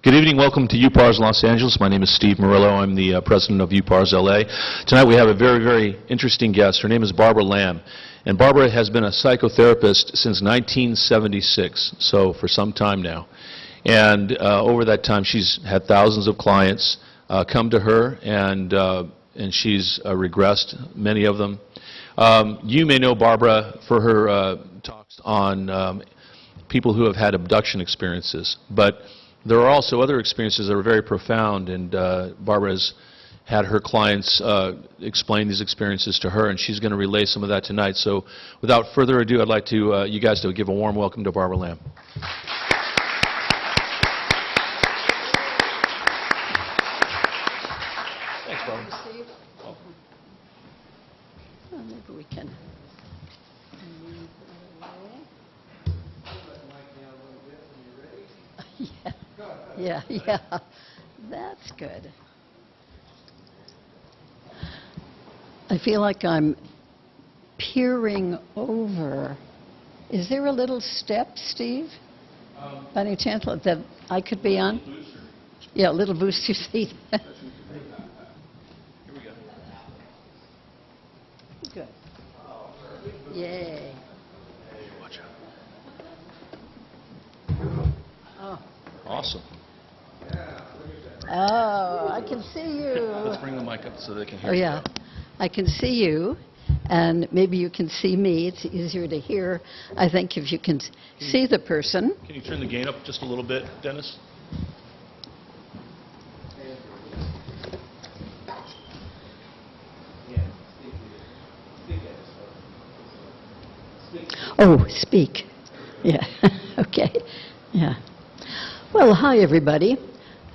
Good evening. Welcome to UPARS Los Angeles. My name is Steve Murillo. I'm the president of UPARS LA. Tonight we have a very, very interesting guest. Her name is Barbara Lamb. And Barbara has been a psychotherapist since 1976, so for some time now. And over that time she's had thousands of clients come to her, and she's regressed, many of them. You may know Barbara for her talks on people who have had abduction experiences, but there are also other experiences that are very profound, and Barbara has had her clients explain these experiences to her, and she's going to relay some of that tonight. So without further ado, I'd like to you guys to give a warm welcome to Barbara Lamb. Thanks, Barbara. Oh, maybe we can. Yeah, that's good. I feel like I'm peering over. Is there a little step, Steve? By any chance that I could be on? Yeah, a little booster seat. Here we go. Good. Yay. Watch out. Oh. Awesome. Oh, I can see you. Let's bring the mic up so they can hear Oh, yeah. I can see you, and maybe you can see me. It's easier to hear, I think, if you can see the person. Can you turn the gain up just a little bit, Dennis? Oh, speak. Yeah. Okay. Yeah. Well, hi, everybody.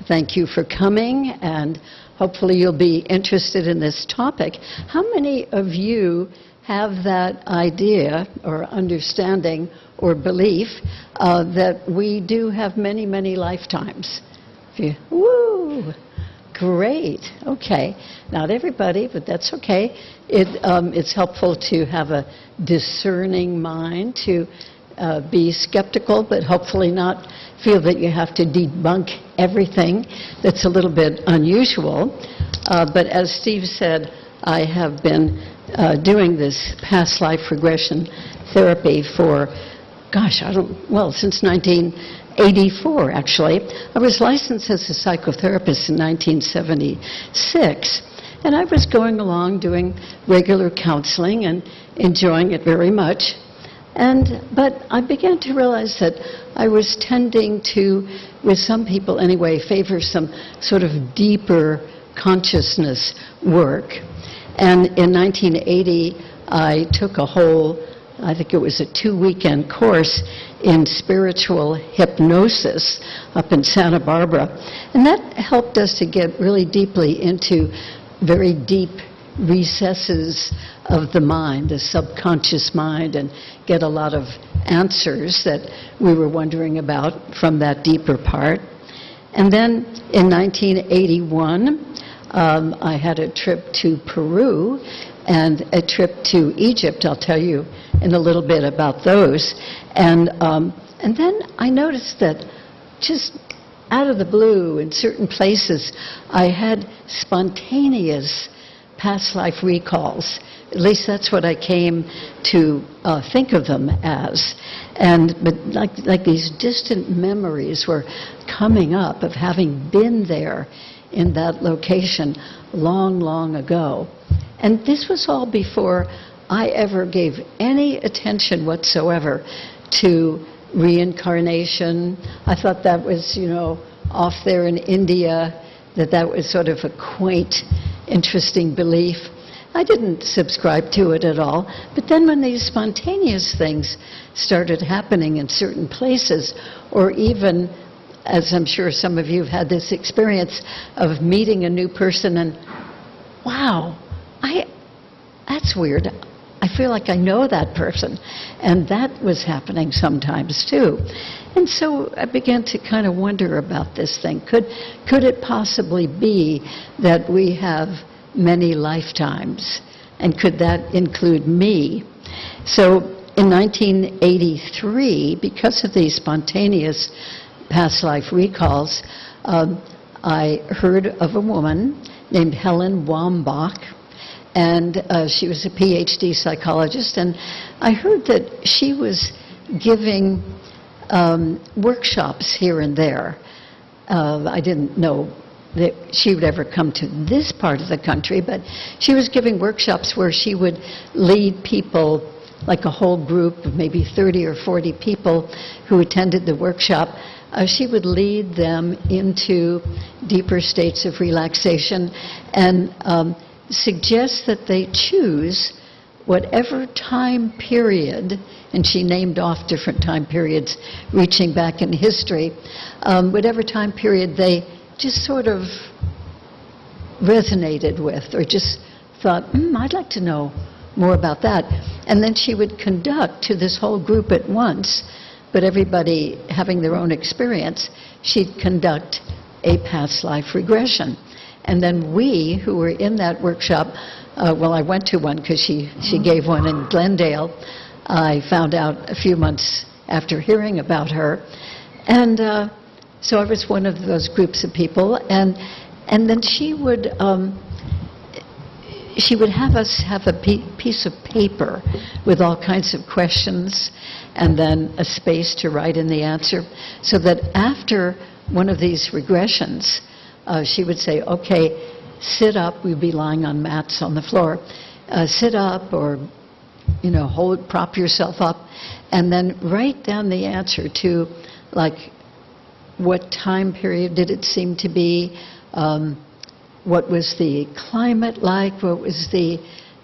Thank you for coming, and hopefully you'll be interested in this topic. How many of you have that idea or understanding or belief that we do have many, many lifetimes? Woo! Great. Okay. Not everybody, but that's okay. It's helpful to have a discerning mind, to be skeptical, but hopefully not feel that you have to debunk everything that's a little bit unusual. But as Steve said, I have been doing this past life regression therapy for, since 1984, actually. I was licensed as a psychotherapist in 1976, and I was going along doing regular counseling and enjoying it very much. But I began to realize that I was tending to, with some people anyway, favor some sort of deeper consciousness work. And in 1980, I took I think it was a 2-weekend course in spiritual hypnosis up in Santa Barbara. And that helped us to get really deeply into very deep recesses of the mind, the subconscious mind, and get a lot of answers that we were wondering about from that deeper part. And then in 1981, I had a trip to Peru and a trip to Egypt. I'll tell you in a little bit about those. And then I noticed that just out of the blue in certain places, I had spontaneous past life recalls. At least that's what I came to think of them as. But like these distant memories were coming up of having been there in that location long, long ago. And this was all before I ever gave any attention whatsoever to reincarnation. I thought that was, off there in India, that was sort of a quaint, interesting belief. I didn't subscribe to it at all. But then when these spontaneous things started happening in certain places, or even, as I'm sure some of you have had this experience of meeting a new person and, wow, that's weird. I feel like I know that person. And that was happening sometimes too. And so I began to kind of wonder about this thing. Could it possibly be that we have many lifetimes? And could that include me? So in 1983, because of these spontaneous past life recalls, I heard of a woman named Helen Wambach, and she was a PhD psychologist, and I heard that she was giving workshops here and there. I didn't know that she would ever come to this part of the country, but she was giving workshops where she would lead people, like a whole group of maybe 30 or 40 people who attended the workshop. She would lead them into deeper states of relaxation and suggest that they choose whatever time period, and she named off different time periods reaching back in history, whatever time period they just sort of resonated with, or just thought, I'd like to know more about that. And then she would conduct to this whole group at once, but everybody having their own experience, she'd conduct a past life regression. And then we, who were in that workshop, well, I went to one because she gave one in Glendale. I found out a few months after hearing about her. And so I was one of those groups of people. And then she would have us have a piece of paper with all kinds of questions and then a space to write in the answer, so that after one of these regressions, she would say, okay, sit up. We'd be lying on mats on the floor. Sit up, or, prop yourself up, and then write down the answer to, like, what time period did it seem to be, what was the climate like, what was the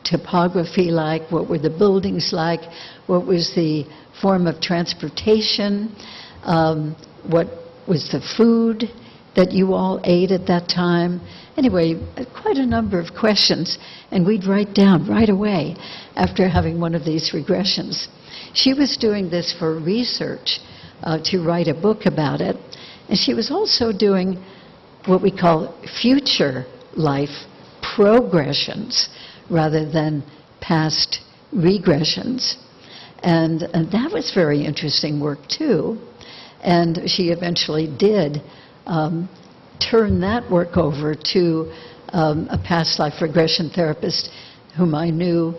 topography like, what were the buildings like, what was the form of transportation, what was the food that you all ate at that time. Anyway, quite a number of questions, and we'd write down right away after having one of these regressions. She was doing this for research, to write a book about it, and she was also doing what we call future life progressions rather than past regressions. And that was very interesting work too. And she eventually did turn that work over to a past life regression therapist whom I knew,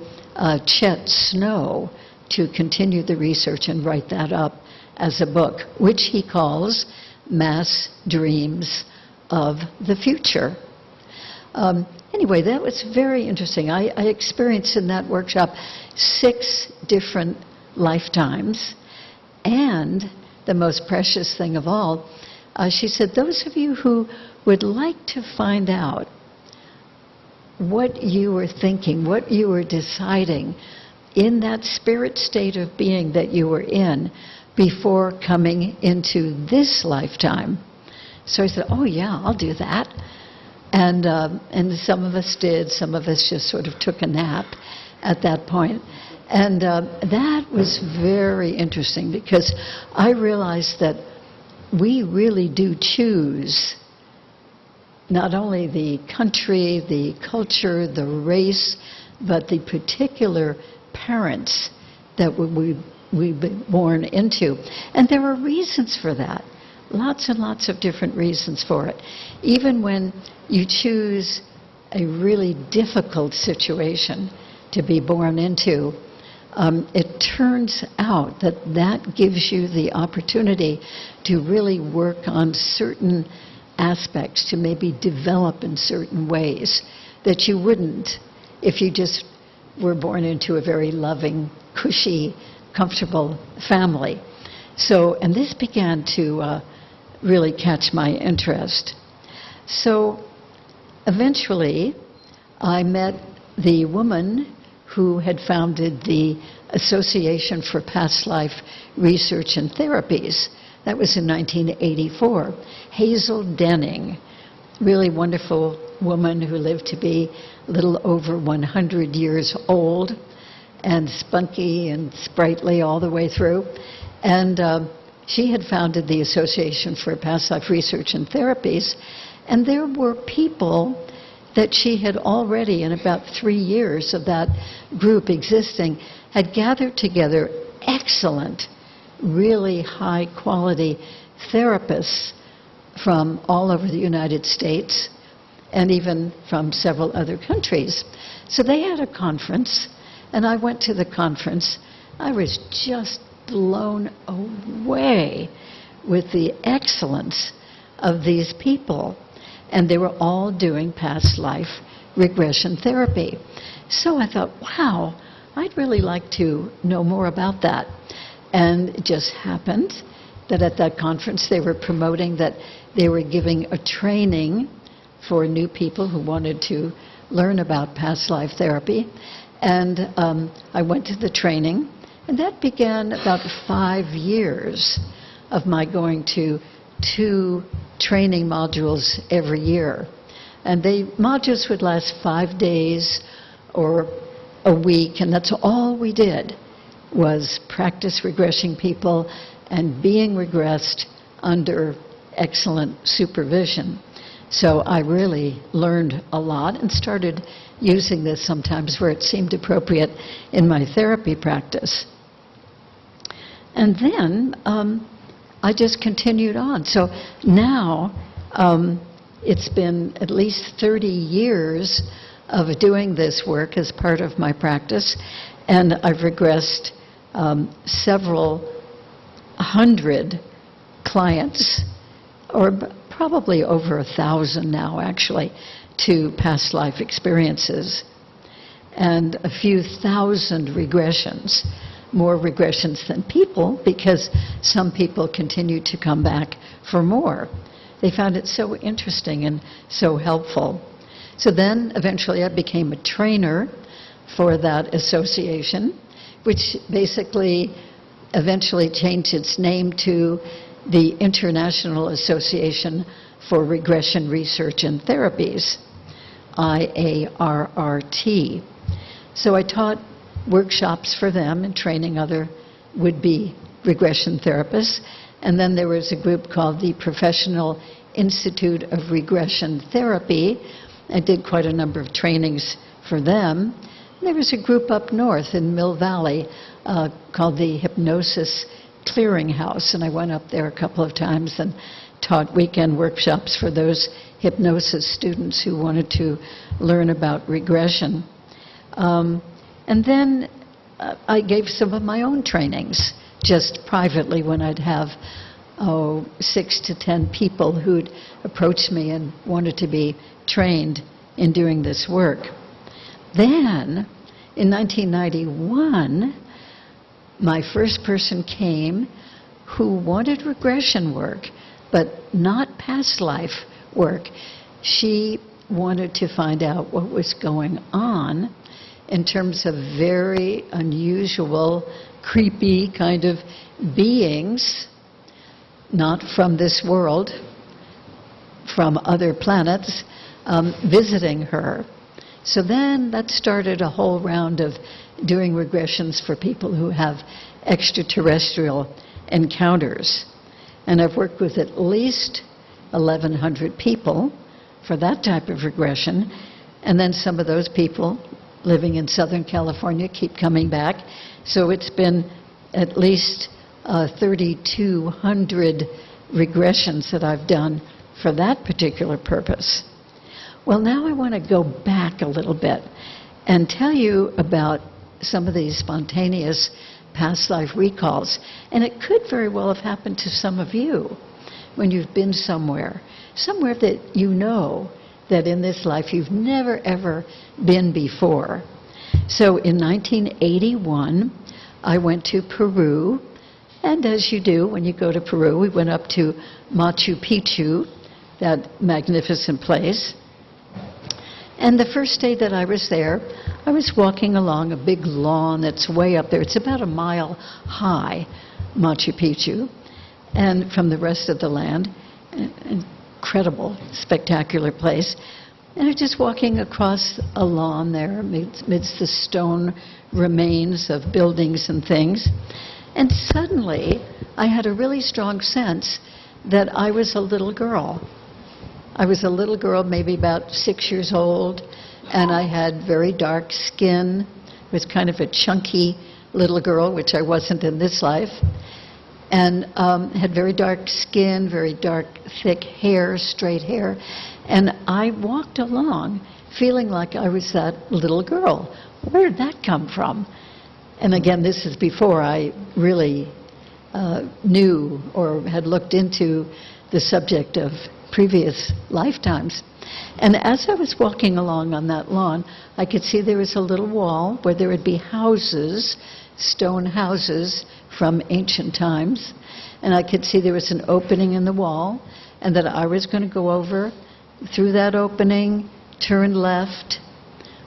Chet Snow, to continue the research and write that up as a book, which he calls Mass Dreams of the Future. Anyway, that was very interesting. I experienced in that workshop 6 different lifetimes, and the most precious thing of all, she said, those of you who would like to find out what you were thinking, what you were deciding in that spirit state of being that you were in before coming into this lifetime. So I said, oh yeah, I'll do that. And some of us did, some of us just sort of took a nap at that point. And that was very interesting, because I realized that we really do choose not only the country, the culture, the race, but the particular parents that we've been born into. And there are reasons for that. Lots and lots of different reasons for it. Even when you choose a really difficult situation to be born into, it turns out that that gives you the opportunity to really work on certain aspects, to maybe develop in certain ways that you wouldn't if you just were born into a very loving, cushy, comfortable family. So, and this began to really catch my interest. So eventually I met the woman who had founded the Association for Past Life Research and Therapies. That was in 1984. Hazel Denning, really wonderful woman who lived to be a little over 100 years old, and spunky and sprightly all the way through. And she had founded the Association for Past Life Research and Therapies, and there were people that she had already, in about 3 years of that group existing, had gathered together excellent, really high-quality therapists from all over the United States and even from several other countries. So they had a conference, and I went to the conference. I was just blown away with the excellence of these people, and they were all doing past life regression therapy. So I thought, wow, I'd really like to know more about that. And it just happened that at that conference they were promoting that they were giving a training for new people who wanted to learn about past life therapy. And I went to the training, and that began about 5 years of my going to 2 training modules every year. And the modules would last 5 days or a week, and that's all we did, was practice regressing people and being regressed under excellent supervision. So I really learned a lot and started using this sometimes where it seemed appropriate in my therapy practice. And then I just continued on. So now it's been at least 30 years of doing this work as part of my practice, and I've regressed several hundred clients, or probably over 1,000 now actually, to past life experiences, and a few thousand regressions, more regressions than people, because some people continue to come back for more. They found it so interesting and so helpful. So then eventually I became a trainer for that association, which basically eventually changed its name to the International Association for Regression Research and Therapies, IARRT. So I taught workshops for them and training other would-be regression therapists. And then there was a group called the Professional Institute of Regression Therapy. I did quite a number of trainings for them. There was a group up north in Mill Valley called the Hypnosis Clearinghouse, and I went up there a couple of times and taught weekend workshops for those hypnosis students who wanted to learn about regression. And then I gave some of my own trainings, just privately, when I'd have 6 to 10 people who'd approach me and wanted to be trained in doing this work. Then, in 1991, my first person came who wanted regression work, but not past life work. She wanted to find out what was going on in terms of very unusual, creepy kind of beings, not from this world, from other planets, visiting her. So then that started a whole round of doing regressions for people who have extraterrestrial encounters. And I've worked with at least 1,100 people for that type of regression. And then some of those people living in Southern California keep coming back. So it's been at least 3,200 regressions that I've done for that particular purpose. Well, now I want to go back a little bit and tell you about some of these spontaneous past life recalls. And it could very well have happened to some of you when you've been somewhere that you know that in this life you've never ever been before. So in 1981, I went to Peru, and as you do when you go to Peru, we went up to Machu Picchu, that magnificent place. And the first day that I was there, I was walking along a big lawn that's way up there. It's about a mile high, Machu Picchu, and from the rest of the land. Incredible, spectacular place. And I was just walking across a lawn there amidst the stone remains of buildings and things. And suddenly, I had a really strong sense that I was a little girl. I was a little girl, maybe about 6 years old, and I had very dark skin. I was kind of a chunky little girl, which I wasn't in this life. and had very dark skin, very dark, thick hair, straight hair. And I walked along feeling like I was that little girl. Where did that come from? And again, this is before I really knew or had looked into the subject of previous lifetimes. And as I was walking along on that lawn, I could see there was a little wall where there would be houses, stone houses from ancient times. And I could see there was an opening in the wall, and that I was going to go over through that opening, turn left,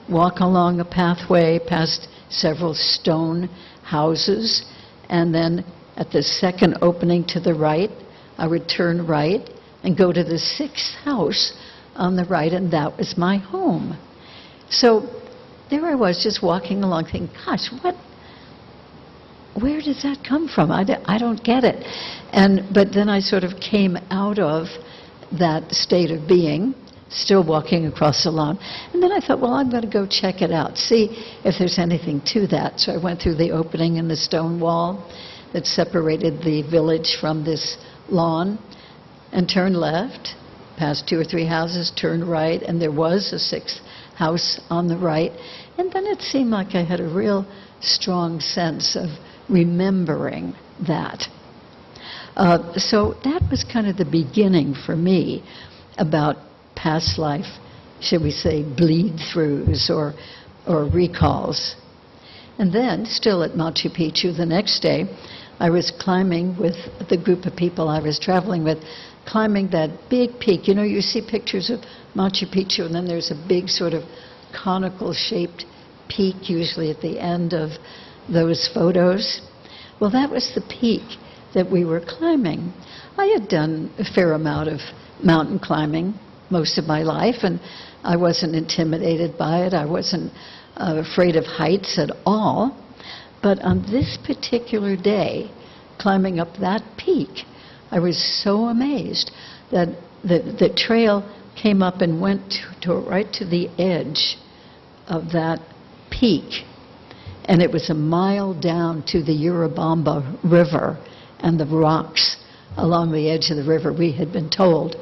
walk along a pathway past several stone houses, and then at the second opening to the right, I would turn right and go to the sixth house on the right, and that was my home. So there I was, just walking along thinking, gosh, where does that come from? I don't get it. But then I sort of came out of that state of being, still walking across the lawn. And then I thought, well, I'm going to go check it out, see if there's anything to that. So I went through the opening in the stone wall that separated the village from this lawn and turned left, past 2 or 3 houses, turned right, and there was a sixth house on the right. And then it seemed like I had a real strong sense of remembering that. So that was kind of the beginning for me about past life, should we say, bleed-throughs or recalls. And then, still at Machu Picchu, the next day, I was climbing with the group of people I was traveling with, climbing that big peak. You know, you see pictures of Machu Picchu, and then there's a big sort of conical-shaped peak, usually at the end of those photos. Well, that was the peak that we were climbing. I had done a fair amount of mountain climbing most of my life, and I wasn't intimidated by it. I wasn't afraid of heights at all. But on this particular day, climbing up that peak, I was so amazed that the trail came up and went right to the edge of that peak. And it was a mile down to the Urubamba River and the rocks along the edge of the river, we had been told.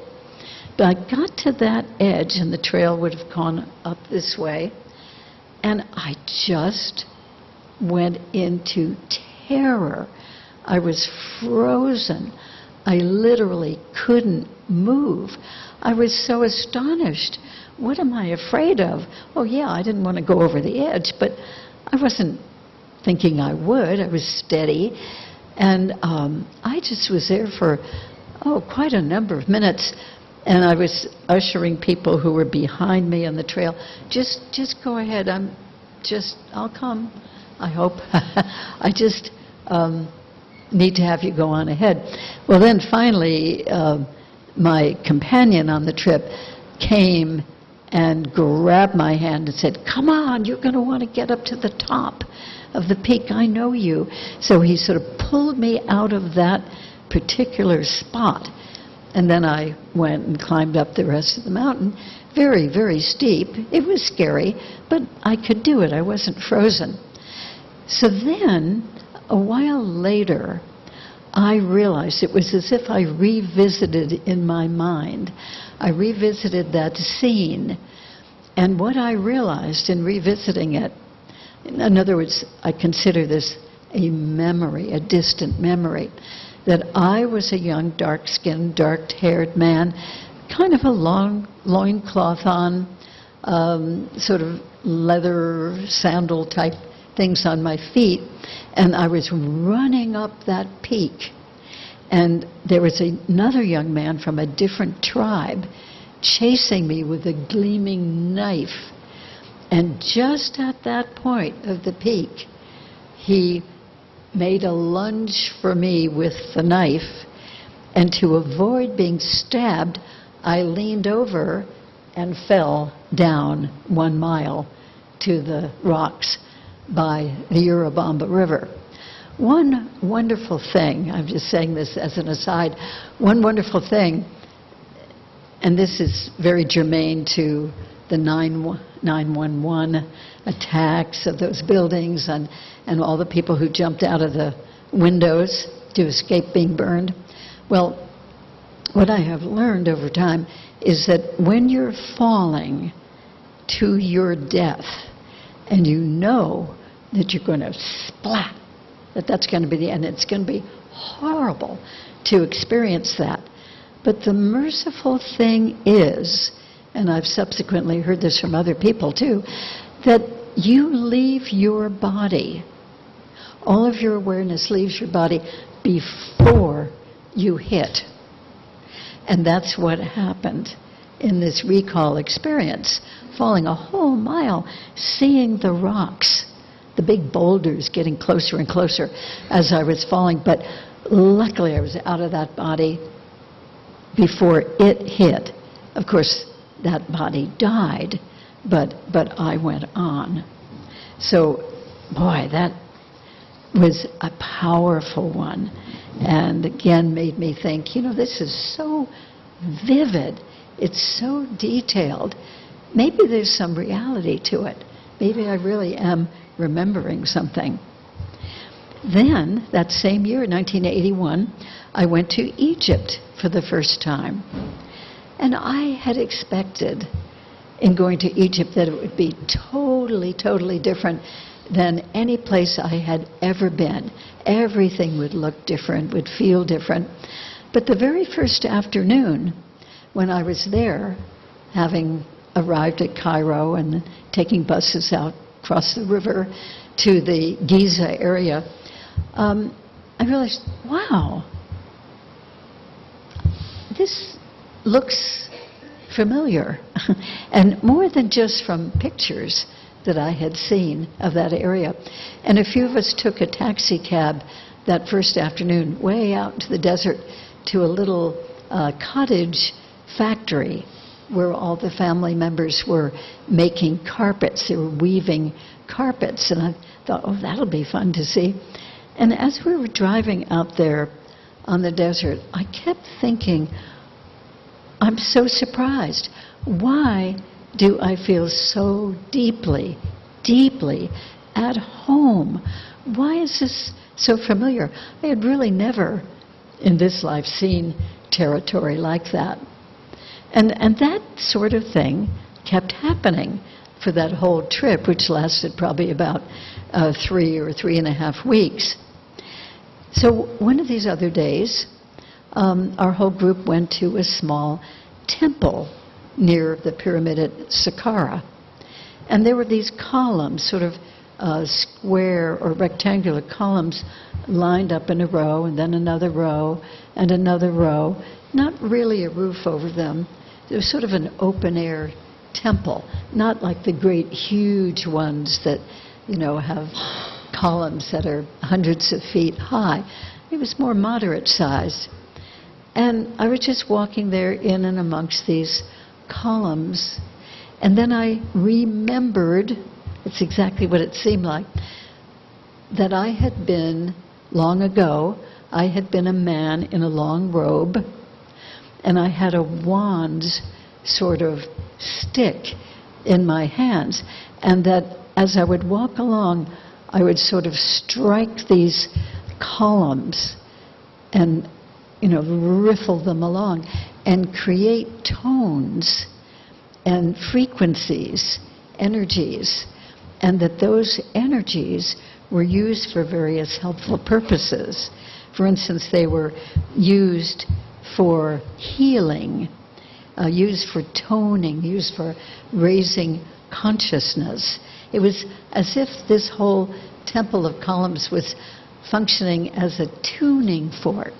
But I got to that edge, and the trail would have gone up this way, and I just went into terror. I was frozen. I literally couldn't move. I was so astonished. What am I afraid of? Oh, yeah, I didn't want to go over the edge, but I wasn't thinking I would. I was steady. And I just was there for, quite a number of minutes. And I was ushering people who were behind me on the trail. Just go ahead. I'll come, I hope. I just need to have you go on ahead. Well, then finally, my companion on the trip came and grabbed my hand and said, come on, you're going to want to get up to the top of the peak. I know you. So he sort of pulled me out of that particular spot. And then I went and climbed up the rest of the mountain. Very, very steep. It was scary, but I could do it. I wasn't frozen. So then, a while later, I realized it was as if I revisited in my mind. I revisited that scene. And what I realized in revisiting it, in other words, I consider this a memory, a distant memory, that I was a young, dark-skinned, dark-haired man, kind of a long loincloth on, sort of leather sandal-type things on my feet, and I was running up that peak. And there was another young man from a different tribe chasing me with a gleaming knife. And just at that point of the peak, he made a lunge for me with the knife, and to avoid being stabbed, I leaned over and fell down 1 mile to the rocks by the Urubamba River. One wonderful thing, I'm just saying this as an aside, one wonderful thing, and this is very germane to the 9/11 attacks of those buildings and all the people who jumped out of the windows. to escape being burned. Well, what I have learned over time is that when you're falling to your death and you know that you're going to splat, that's going to be the end, it's going to be horrible to experience that. But the merciful thing is, and I've subsequently heard this from other people too, that you leave your body, all of your awareness leaves your body before you hit. And that's what happened in this recall experience, falling a whole mile, seeing the rocks, the big boulders getting closer and closer as I was falling. But luckily I was out of that body before it hit. Of course, that body died, but I went on. So, boy, that was a powerful one. And again, made me think, this is so vivid. It's so detailed. Maybe there's some reality to it. Maybe I really am remembering something. Then, that same year, 1981, I went to Egypt for the first time. And I had expected in going to Egypt that it would be totally, totally different than any place I had ever been. Everything would look different, would feel different. But the very first afternoon, when I was there, having arrived at Cairo and taking buses out across the river to the Giza area, I realized, wow, this looks familiar. And more than just from pictures that I had seen of that area. And a few of us took a taxi cab that first afternoon way out into the desert to a little cottage factory where all the family members were making carpets. They were weaving carpets. And I thought, oh, that'll be fun to see. And as we were driving out there on the desert, I kept thinking, I'm so surprised. Why do I feel so deeply, deeply at home? Why is this so familiar? I had really never in this life seen territory like that. And that sort of thing kept happening for that whole trip, which lasted probably about 3 or 3.5 weeks. So one of these other days, our whole group went to a small temple near the pyramid at Saqqara. And there were these columns, sort of square or rectangular columns lined up in a row, and then another row, and another row. Not really a roof over them. It was sort of an open-air temple, not like the great, huge ones that, have columns that are hundreds of feet high. It was more moderate sized. And I was just walking there in and amongst these columns, and then I remembered, it's exactly what it seemed like, that I had been, long ago, I had been a man in a long robe, and I had a wand sort of stick in my hands, and that as I would walk along, I would sort of strike these columns and riffle them along and create tones and frequencies, energies, and that those energies were used for various helpful purposes. For instance, they were used for healing, used for toning, used for raising consciousness. It was as if this whole temple of columns was functioning as a tuning fork.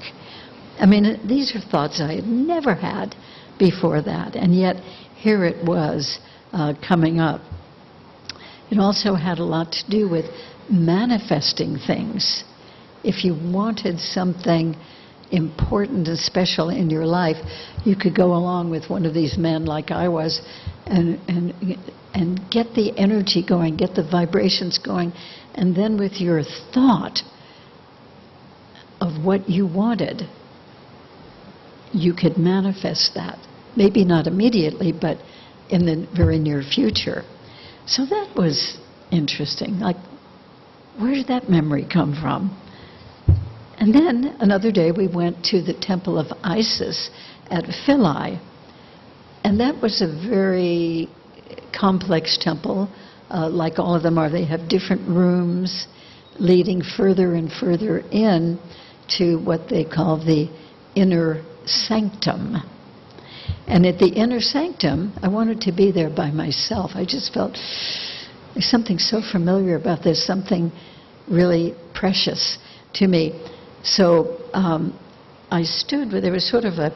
I mean, these are thoughts I had never had before that, and yet here it was coming up. It also had a lot to do with manifesting things. If you wanted something important and special in your life, you could go along with one of these men like I was and get the energy going, get the vibrations going, and then with your thought of what you wanted, you could manifest that. Maybe not immediately, but in the very near future. So that was interesting. Like, where did that memory come from? And then another day we went to the Temple of Isis at Philae. And that was a very complex temple, like all of them are. They have different rooms leading further and further in to what they call the inner sanctum. And at the inner sanctum, I wanted to be there by myself. I just felt there's something so familiar about this, something really precious to me. So I stood where there was sort of a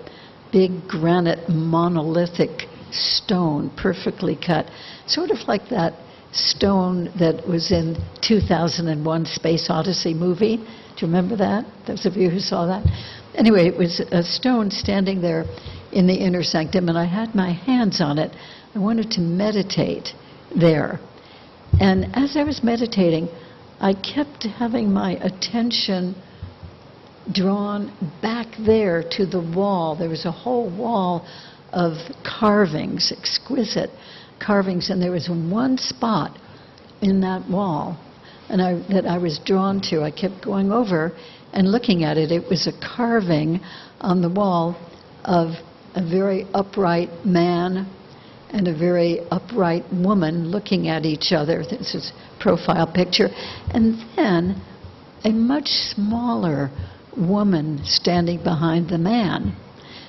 big granite monolithic stone, perfectly cut, sort of like that stone that was in 2001 Space Odyssey movie. Do you remember that? Those of you who saw that? Anyway, it was a stone standing there in the inner sanctum, and I had my hands on it. I wanted to meditate there. And as I was meditating, I kept having my attention drawn back there to the wall. There was a whole wall of carvings, exquisite carvings, and there was one spot in that wall that I was drawn to. I kept going over and looking at it. It was a carving on the wall of a very upright man and a very upright woman looking at each other. This is a profile picture. And then a much smaller woman standing behind the man.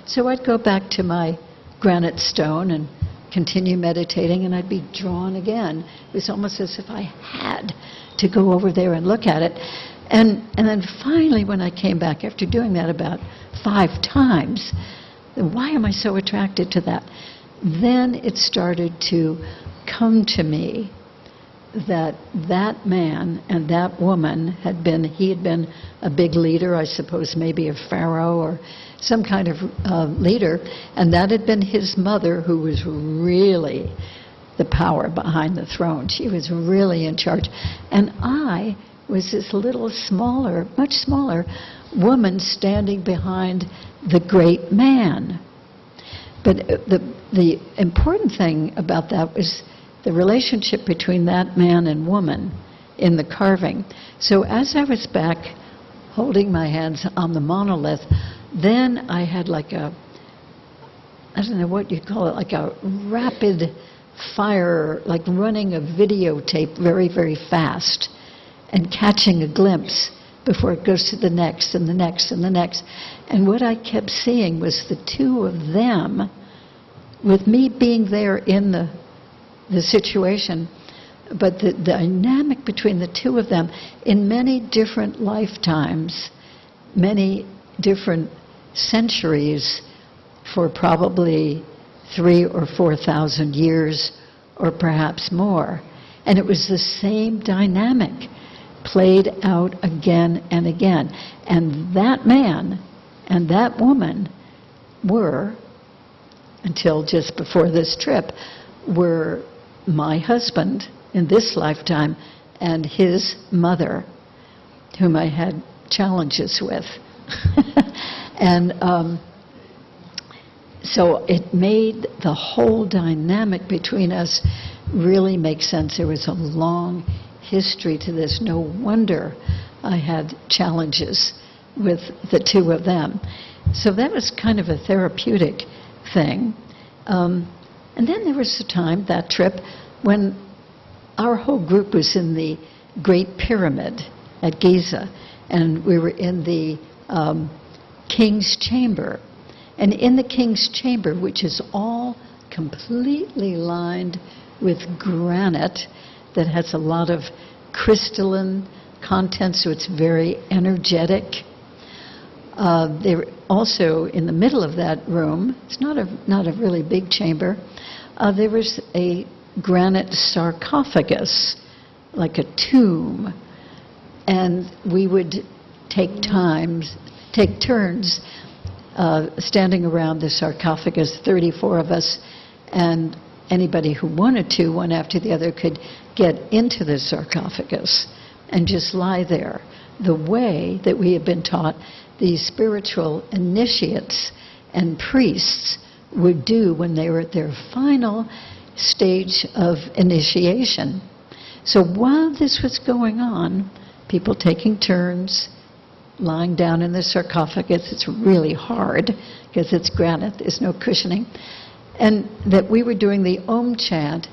So I'd go back to my granite stone and continue meditating, and I'd be drawn again. It was almost as if I had to go over there and look at it. And then finally, when I came back, after doing that about 5 times, why am I so attracted to that? Then it started to come to me that that man and that woman he had been a big leader, I suppose maybe a pharaoh or some kind of leader, and that had been his mother, who was really the power behind the throne. She was really in charge. And I was this little smaller, much smaller woman standing behind the great man. But the important thing about that was the relationship between that man and woman in the carving. So as I was back holding my hands on the monolith, then I had like I don't know what you'd call it, like a rapid fire, like running a videotape very, very fast and catching a glimpse before it goes to the next and the next and the next. And what I kept seeing was the two of them, with me being there in the situation, but the dynamic between the two of them in many different lifetimes, many different centuries, for probably 3,000 or 4,000 years, or perhaps more. And it was the same dynamic played out again and again. And that man and that woman were, until just before this trip, were my husband in this lifetime and his mother, whom I had challenges with. And so it made the whole dynamic between us really make sense. There was a long history to this. No wonder I had challenges with the two of them. So that was kind of a therapeutic thing. And then there was a time, that trip, when our whole group was in the Great Pyramid at Giza, and we were in the King's Chamber. And in the King's Chamber, which is all completely lined with granite that has a lot of crystalline content, so it's very energetic. They were also in the middle of that room. It's not a really big chamber. There was a granite sarcophagus, like a tomb, and we would take turns standing around the sarcophagus, 34 of us, and anybody who wanted to, one after the other, could get into the sarcophagus and just lie there, the way that we have been taught these spiritual initiates and priests would do when they were at their final stage of initiation. So while this was going on, people taking turns, lying down in the sarcophagus. It's really hard because it's granite. There's no cushioning. And that we were doing the Om chant.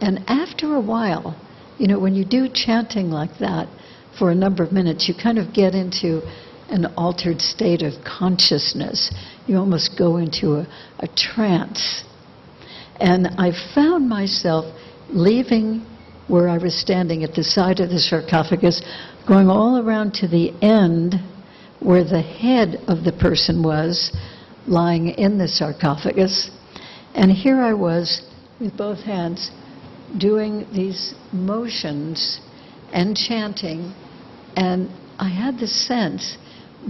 And after a while, when you do chanting like that for a number of minutes, you kind of get into an altered state of consciousness. You almost go into a trance. And I found myself leaving where I was standing at the side of the sarcophagus, going all around to the end where the head of the person was lying in the sarcophagus. And here I was with both hands doing these motions and chanting, and I had the sense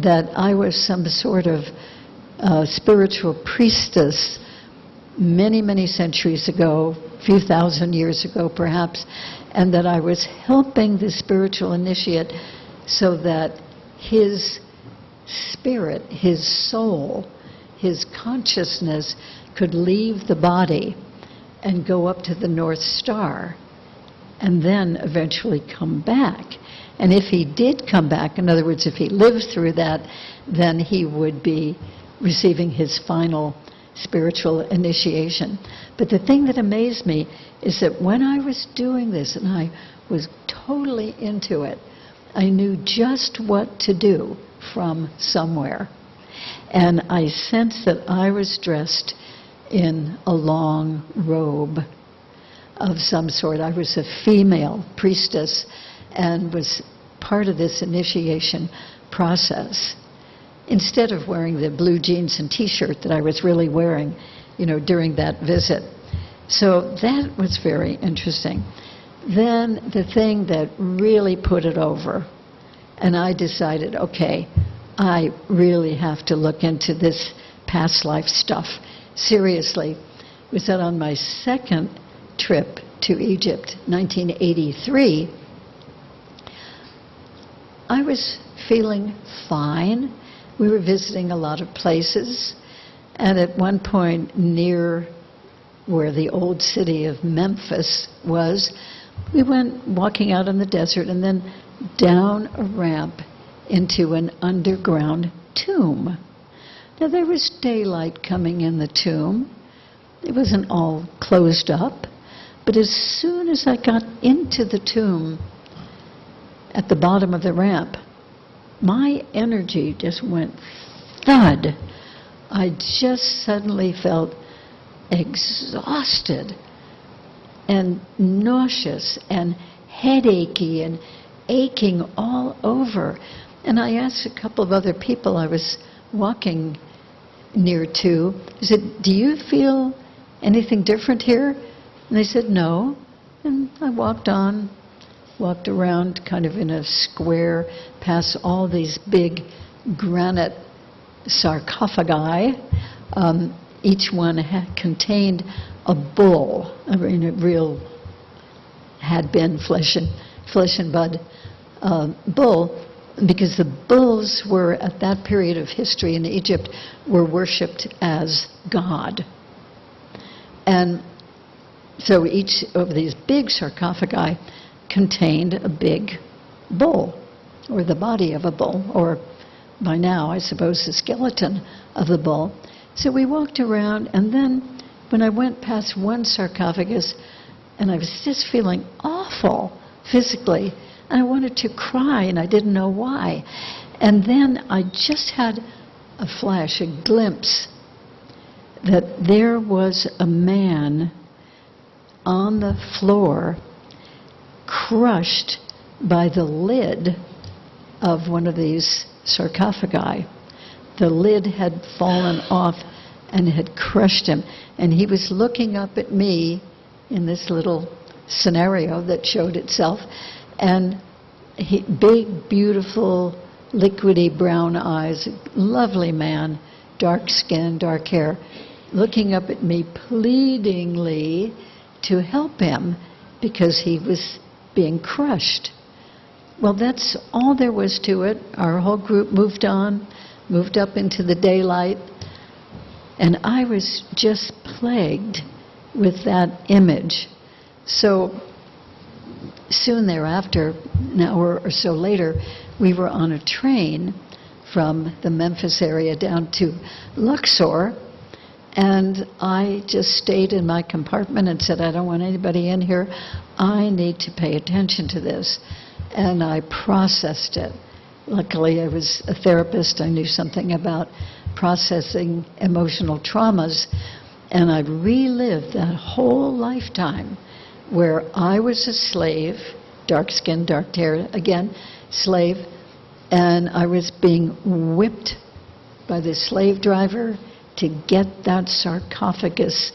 that I was some sort of spiritual priestess many, many centuries ago, a few thousand years ago perhaps, and that I was helping the spiritual initiate so that his spirit, his soul, his consciousness could leave the body and go up to the North Star and then eventually come back. And if he did come back, in other words, if he lived through that, then he would be receiving his final spiritual initiation. But the thing that amazed me is that when I was doing this, and I was totally into it, I knew just what to do from somewhere. And I sensed that I was dressed in a long robe of some sort. I was a female priestess and was part of this initiation process, instead of wearing the blue jeans and T-shirt that I was really wearing, during that visit. So that was very interesting. Then the thing that really put it over, and I decided, okay, I really have to look into this past life stuff seriously, was that on my second trip to Egypt, 1983, I was feeling fine. We were visiting a lot of places, and at one point near where the old city of Memphis was, we went walking out in the desert and then down a ramp into an underground tomb. Now there was daylight coming in the tomb. It wasn't all closed up, but as soon as I got into the tomb at the bottom of the ramp, my energy just went thud. I just suddenly felt exhausted and nauseous and headachy and aching all over. And I asked a couple of other people I was walking near to, I said, do you feel anything different here? And they said, no. And I walked on, walked around kind of in a square, past all these big granite sarcophagi. Each one contained a bull, I mean a real, had been flesh and blood bull, because the bulls were, at that period of history in Egypt, were worshipped as God. And so each of these big sarcophagi contained a big bull, or the body of a bull, or by now, I suppose, the skeleton of the bull. So we walked around, and then when I went past one sarcophagus, and I was just feeling awful physically, and I wanted to cry, and I didn't know why. And then I just had a flash, a glimpse, that there was a man on the floor, crushed by the lid of one of these sarcophagi. The lid had fallen off and had crushed him. And he was looking up at me in this little scenario that showed itself. And big, beautiful, liquidy brown eyes, lovely man, dark skin, dark hair, looking up at me pleadingly to help him because he was being crushed. Well, that's all there was to it. Our whole group moved on, moved up into the daylight, and I was just plagued with that image. So soon thereafter, an hour or so later, we were on a train from the Memphis area down to Luxor. And I just stayed in my compartment and said, I don't want anybody in here. I need to pay attention to this. And I processed it. Luckily, I was a therapist. I knew something about processing emotional traumas. And I relived that whole lifetime where I was a slave, dark skin, dark hair, again, slave, and I was being whipped by the slave driver to get that sarcophagus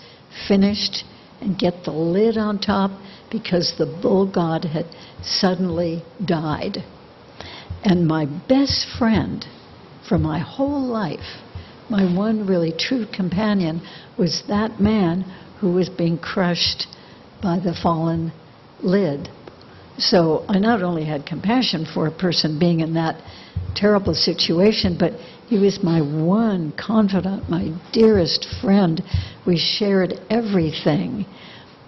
finished and get the lid on top because the bull god had suddenly died. And my best friend for my whole life, my one really true companion, was that man who was being crushed by the fallen lid. So I not only had compassion for a person being in that terrible situation, but he was my one confidant, my dearest friend. We shared everything,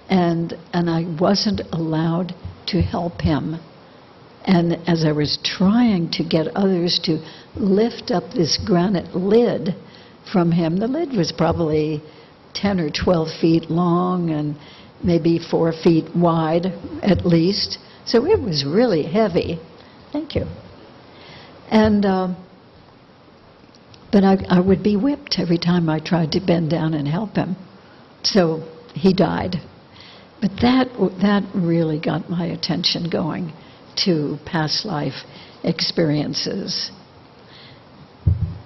and I wasn't allowed to help him. And as I was trying to get others to lift up this granite lid from him, the lid was probably 10 or 12 feet long and maybe 4 feet wide at least. So it was really heavy. Thank you. And but I would be whipped every time I tried to bend down and help him. So he died. But that really got my attention going to past life experiences.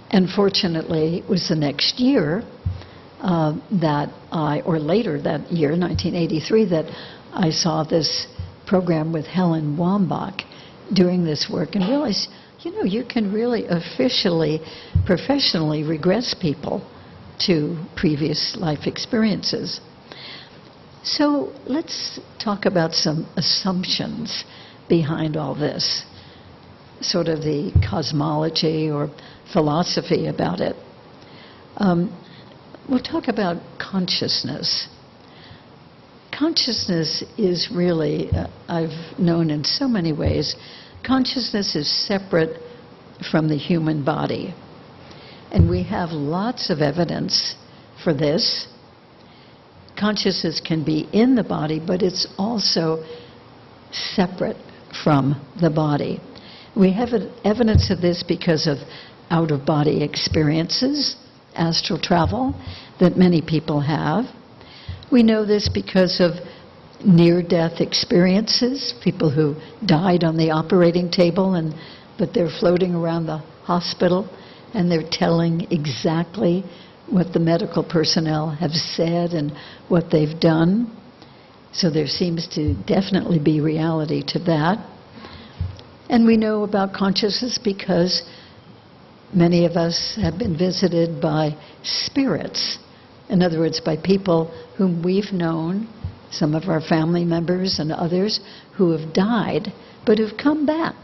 And fortunately, it was the next year or later that year, 1983, that I saw this program with Helen Wambach doing this work and realized, you can really officially, professionally regress people to previous life experiences. So let's talk about some assumptions behind all this, sort of the cosmology or philosophy about it. We'll talk about consciousness. Consciousness is really, I've known in so many ways, consciousness is separate from the human body. And we have lots of evidence for this. Consciousness can be in the body, but it's also separate from the body. We have evidence of this because of out-of-body experiences, astral travel, that many people have. We know this because of near-death experiences, people who died on the operating table, but they're floating around the hospital and they're telling exactly what the medical personnel have said and what they've done. So there seems to definitely be reality to that. And we know about consciousness because many of us have been visited by spirits. In other words, by people whom we've known, some of our family members and others who have died, but who've come back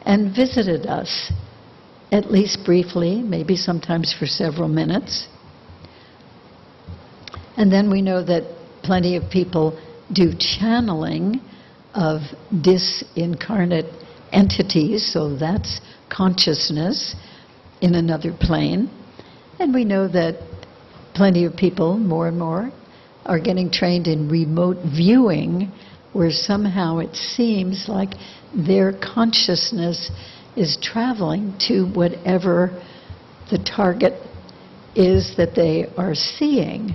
and visited us, at least briefly, maybe sometimes for several minutes. And then we know that plenty of people do channeling of disincarnate entities, so that's consciousness in another plane. And we know that plenty of people, more and more, are getting trained in remote viewing, where somehow it seems like their consciousness is traveling to whatever the target is that they are seeing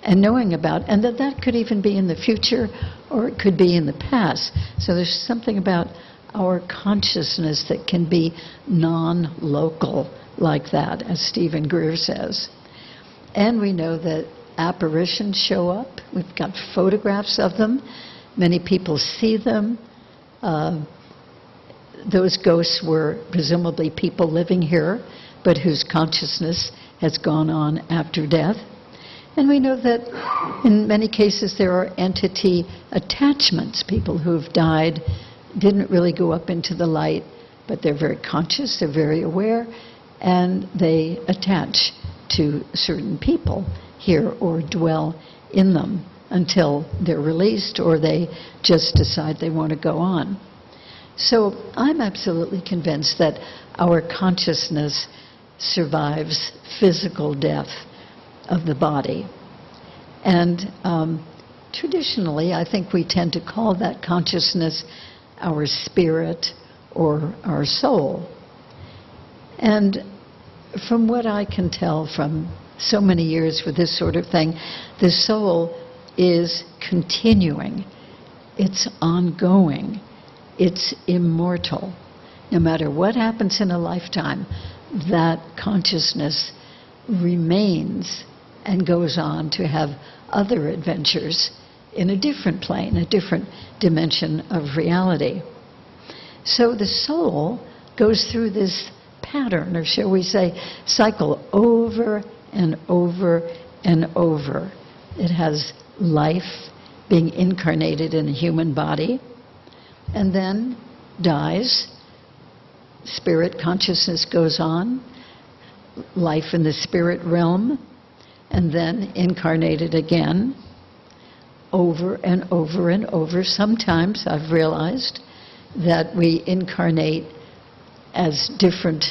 and knowing about, and that could even be in the future or it could be in the past. So there's something about our consciousness that can be non-local like that, as Stephen Greer says. And we know that apparitions show up. We've got photographs of them. Many people see them. Those ghosts were presumably people living here, but whose consciousness has gone on after death. And we know that in many cases there are entity attachments. People who've died didn't really go up into the light, but they're very conscious, they're very aware, and they attach to certain people here or dwell in them until they're released or they just decide they want to go on. So I'm absolutely convinced that our consciousness survives physical death of the body. And traditionally, I think we tend to call that consciousness our spirit or our soul. And from what I can tell from so many years with this sort of thing, the soul is continuing. It's ongoing. It's immortal. No matter what happens in a lifetime, that consciousness remains and goes on to have other adventures in a different plane, a different dimension of reality. So the soul goes through this pattern, or shall we say, cycle over and over and over. It has life, being incarnated in a human body, and then dies. Spirit consciousness goes on, life in the spirit realm, and then incarnated again, over and over and over. Sometimes I've realized that we incarnate as different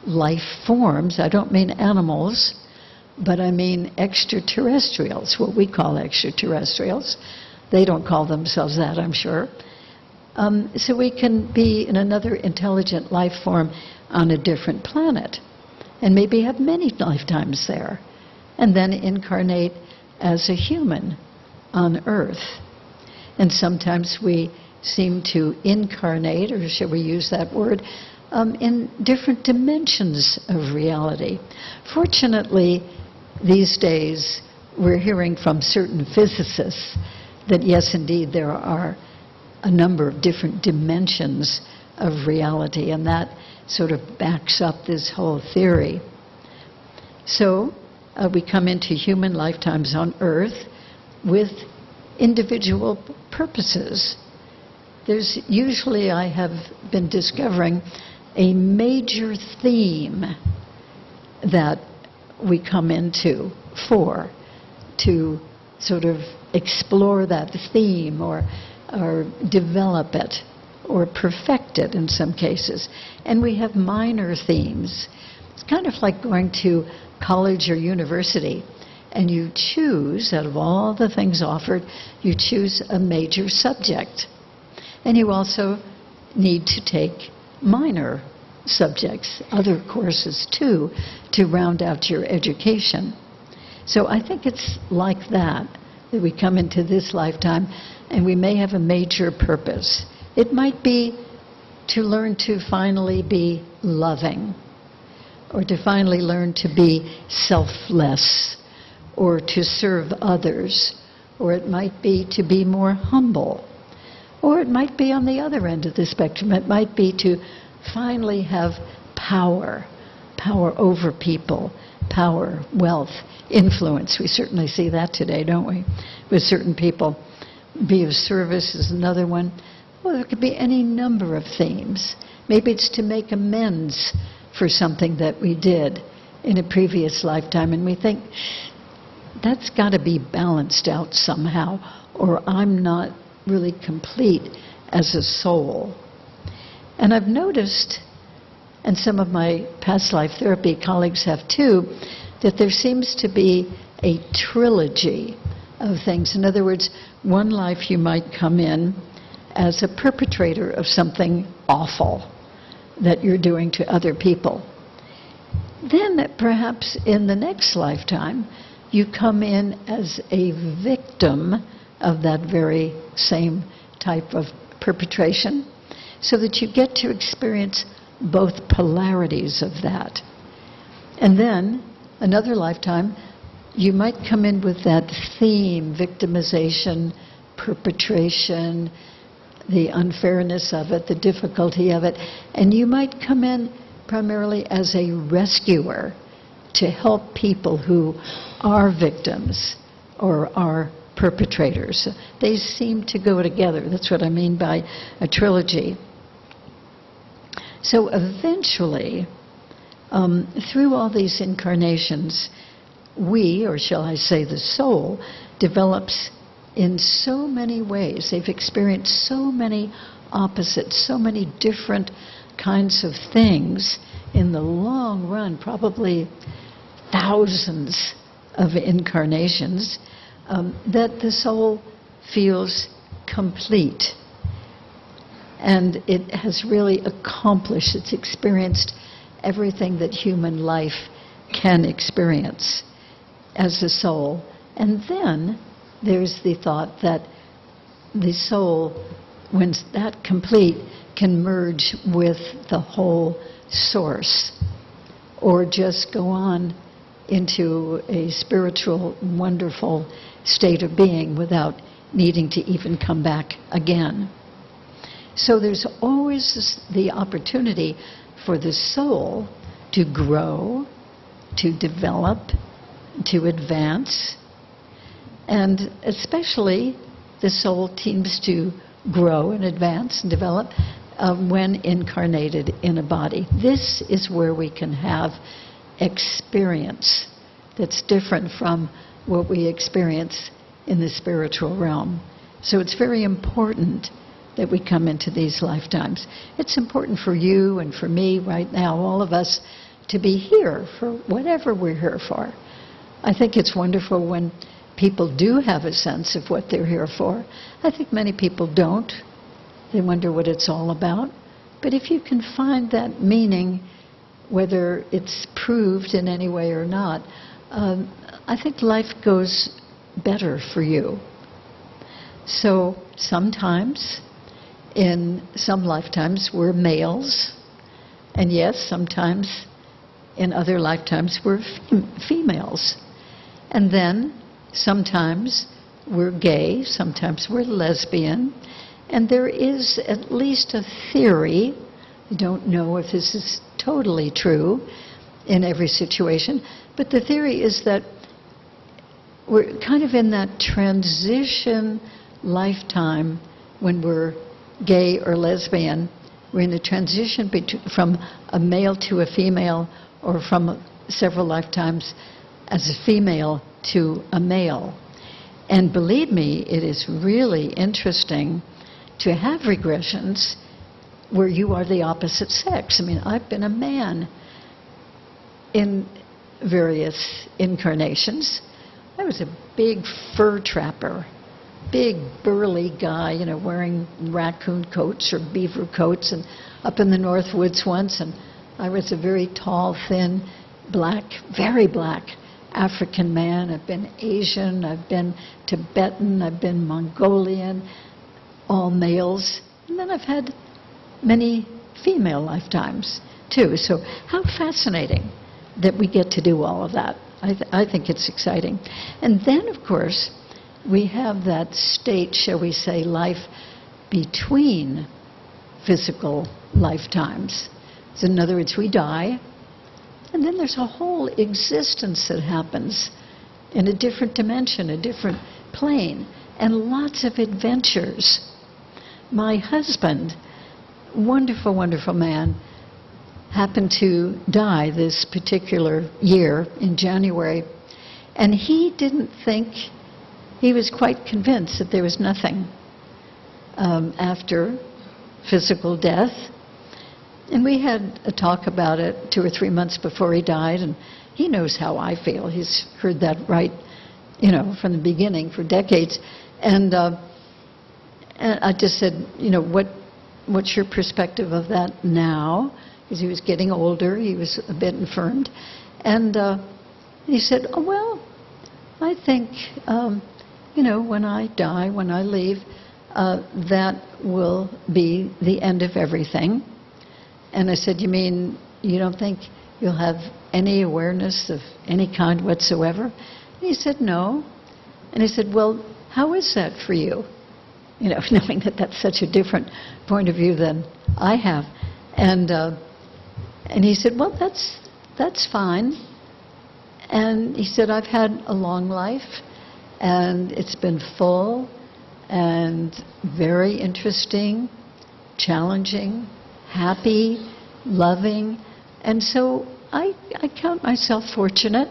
life forms. I don't mean animals, but I mean extraterrestrials, what we call extraterrestrials. They don't call themselves that, I'm sure. So we can be in another intelligent life form on a different planet, and maybe have many lifetimes there, and then incarnate as a human on Earth. And sometimes we seem to incarnate, or shall we use that word, in different dimensions of reality. Fortunately, these days, we're hearing from certain physicists that yes, indeed, there are a number of different dimensions of reality, and that sort of backs up this whole theory. So we come into human lifetimes on Earth with individual purposes. There's usually, I have been discovering, a major theme that we come into to sort of explore that theme or develop it or perfect it in some cases. And we have minor themes. It's kind of like going to college or university, and you choose, out of all the things offered, you choose a major subject. And you also need to take minor subjects, other courses too, to round out your education. So I think it's like that we come into this lifetime and we may have a major purpose. It might be to learn to finally be loving, or to finally learn to be selfless, or to serve others, or it might be to be more humble, or it might be on the other end of the spectrum. It might be to finally have power over people, power, wealth, influence. We certainly see that today, don't we? With certain people. Be of service is another one. Well, there could be any number of themes. Maybe it's to make amends for something that we did in a previous lifetime, and we think, that's got to be balanced out somehow, or I'm not really complete as a soul. And I've noticed, and some of my past life therapy colleagues have too, that there seems to be a trilogy of things. In other words, one life you might come in as a perpetrator of something awful that you're doing to other people. Then perhaps in the next lifetime, you come in as a victim of that very same type of perpetration, so that you get to experience both polarities of that. And then, another lifetime, you might come in with that theme, victimization, perpetration, the unfairness of it, the difficulty of it, and you might come in primarily as a rescuer to help people who are victims or are perpetrators. They seem to go together. That's what I mean by a trilogy. So eventually, through all these incarnations, we, or shall I say the soul, develops in so many ways. They've experienced so many opposites, so many different kinds of things in the long run, probably thousands of incarnations, that the soul feels complete. And it has really accomplished, it's experienced everything that human life can experience as a soul. And then there's the thought that the soul, when that complete, can merge with the whole source, or just go on into a spiritual, wonderful state of being without needing to even come back again. So there's always the opportunity for the soul to grow, to develop, to advance, and especially the soul seems to grow and advance and develop when incarnated in a body. This is where we can have experience that's different from what we experience in the spiritual realm. So it's very important that we come into these lifetimes. It's important for you and for me right now, all of us, to be here for whatever we're here for. I think it's wonderful when people do have a sense of what they're here for. I think many people don't. They wonder what it's all about. But if you can find that meaning, whether it's proved in any way or not, I think life goes better for you. So sometimes, in some lifetimes, we're males. And yes, sometimes in other lifetimes we're females. And then sometimes we're gay, sometimes we're lesbian. And there is at least a theory, I don't know if this is totally true in every situation, but the theory is that we're kind of in that transition lifetime when we're gay or lesbian. We're in the transition from a male to a female, or from several lifetimes as a female to a male. And believe me, it is really interesting to have regressions where you are the opposite sex. I mean, I've been a man in various incarnations. I was a big fur trapper, big burly guy, wearing raccoon coats or beaver coats, and up in the North Woods once, and I was a very tall, thin, black, very black African man. I've been Asian, I've been Tibetan, I've been Mongolian, all males. And then I've had many female lifetimes, too. So how fascinating that we get to do all of that. I think it's exciting. And then, of course, we have that state, shall we say, life between physical lifetimes. So in other words, we die, and then there's a whole existence that happens in a different dimension, a different plane, and lots of adventures. My husband, wonderful, wonderful man, happened to die this particular year in January, and he didn't think, he was quite convinced that there was nothing after physical death. And we had a talk about it 2 or 3 months before he died, and he knows how I feel. He's heard that right, from the beginning for decades. And I just said, what's your perspective of that now? Because he was getting older, he was a bit infirmed. And he said, oh, well, I think, when I die, when I leave, that will be the end of everything. And I said, you mean you don't think you'll have any awareness of any kind whatsoever? And he said, no. And he said, well, how is that for you? Knowing that that's such a different point of view than I have. And he said, well, that's fine. And he said, I've had a long life, and it's been full and very interesting, challenging, happy, loving. And so I count myself fortunate,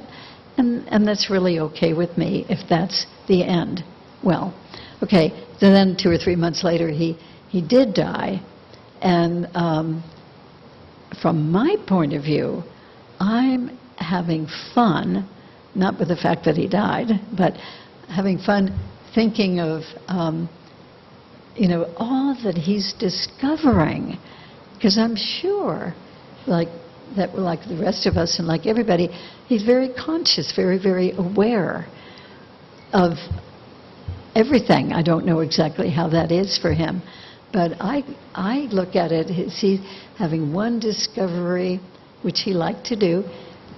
and that's really okay with me if that's the end. Well, okay, so then 2 or 3 months later he he did die. And from my point of view, I'm having fun, not with the fact that he died, but having fun thinking of, all that he's discovering. Because I'm sure, like the rest of us and like everybody, he's very conscious, very, very aware of everything. I don't know exactly how that is for him, but I look at it as he's having one discovery, which he liked to do,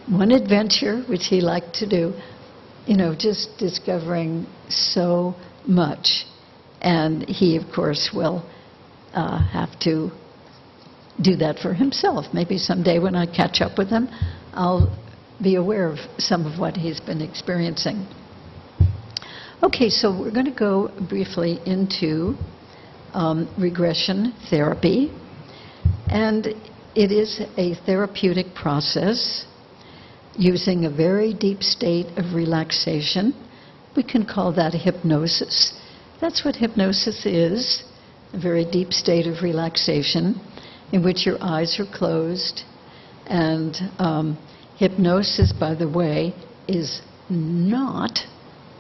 one adventure, which he liked to do, just discovering so much. And he, of course, will have to do that for himself. Maybe someday when I catch up with him, I'll be aware of some of what he's been experiencing. Okay, so we're going to go briefly into regression therapy. And it is a therapeutic process using a very deep state of relaxation. We can call that hypnosis. That's what hypnosis is, a very deep state of relaxation in which your eyes are closed. And hypnosis, by the way, is not,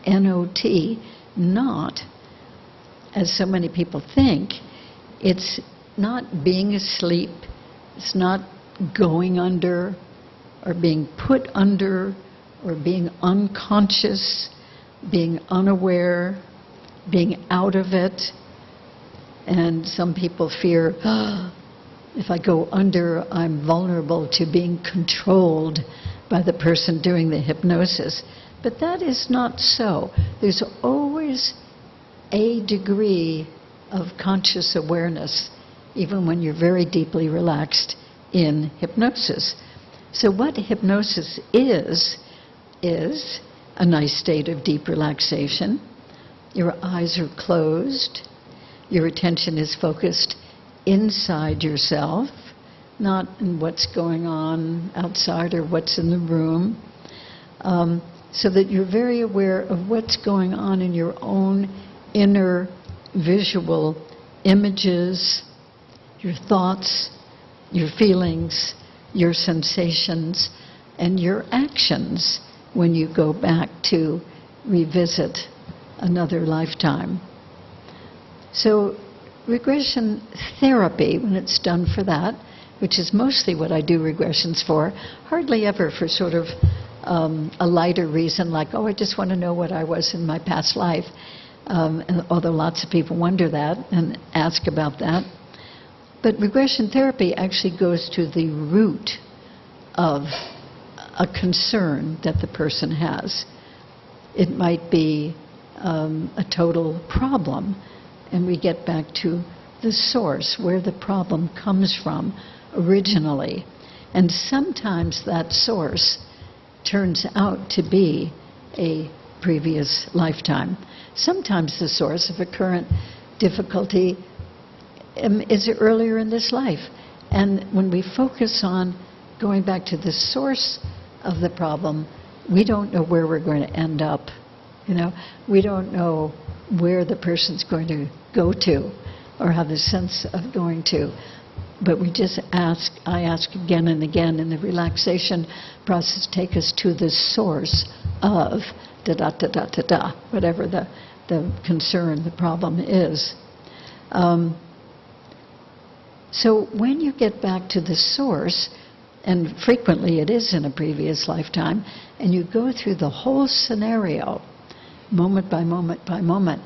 N-O-T, not, as so many people think, it's not being asleep, it's not going under or being put under or being unconscious, being unaware, being out of it. And some people fear, if I go under, I'm vulnerable to being controlled by the person doing the hypnosis. But that is not so. There's always a degree of conscious awareness, even when you're very deeply relaxed in hypnosis. So what hypnosis is a nice state of deep relaxation. Your eyes are closed. Your attention is focused inside yourself, not in what's going on outside or what's in the room, so that you're very aware of what's going on in your own inner visual images, your thoughts, your feelings, your sensations, and your actions when you go back to revisit another lifetime. So regression therapy, when it's done for that, which is mostly what I do regressions for, hardly ever for sort of a lighter reason like, oh, I just want to know what I was in my past life, and although lots of people wonder that and ask about that. But regression therapy actually goes to the root of a concern that the person has. It might be a total problem, and we get back to the source, where the problem comes from originally. And sometimes that source turns out to be a previous lifetime. Sometimes the source of a current difficulty is earlier in this life. And when we focus on going back to the source of the problem, we don't know where we're going to end up. We don't know where the person's going to go to or have the sense of going to. But we just I ask again and again in the relaxation process, take us to the source of da-da-da-da-da-da, whatever the concern, the problem is. So when you get back to the source, and frequently it is in a previous lifetime, and you go through the whole scenario, moment by moment by moment,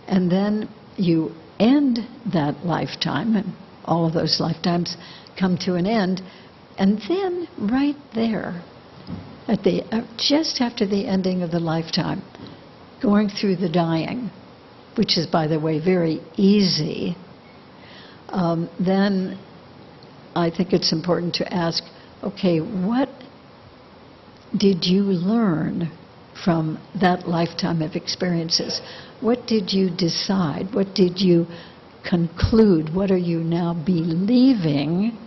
and then you end that lifetime, and all of those lifetimes come to an end, and then right there, just after the ending of the lifetime, going through the dying, which is, by the way, very easy, then I think it's important to ask, okay, what did you learn from that lifetime of experiences? What did you decide? What did you conclude? What are you now believing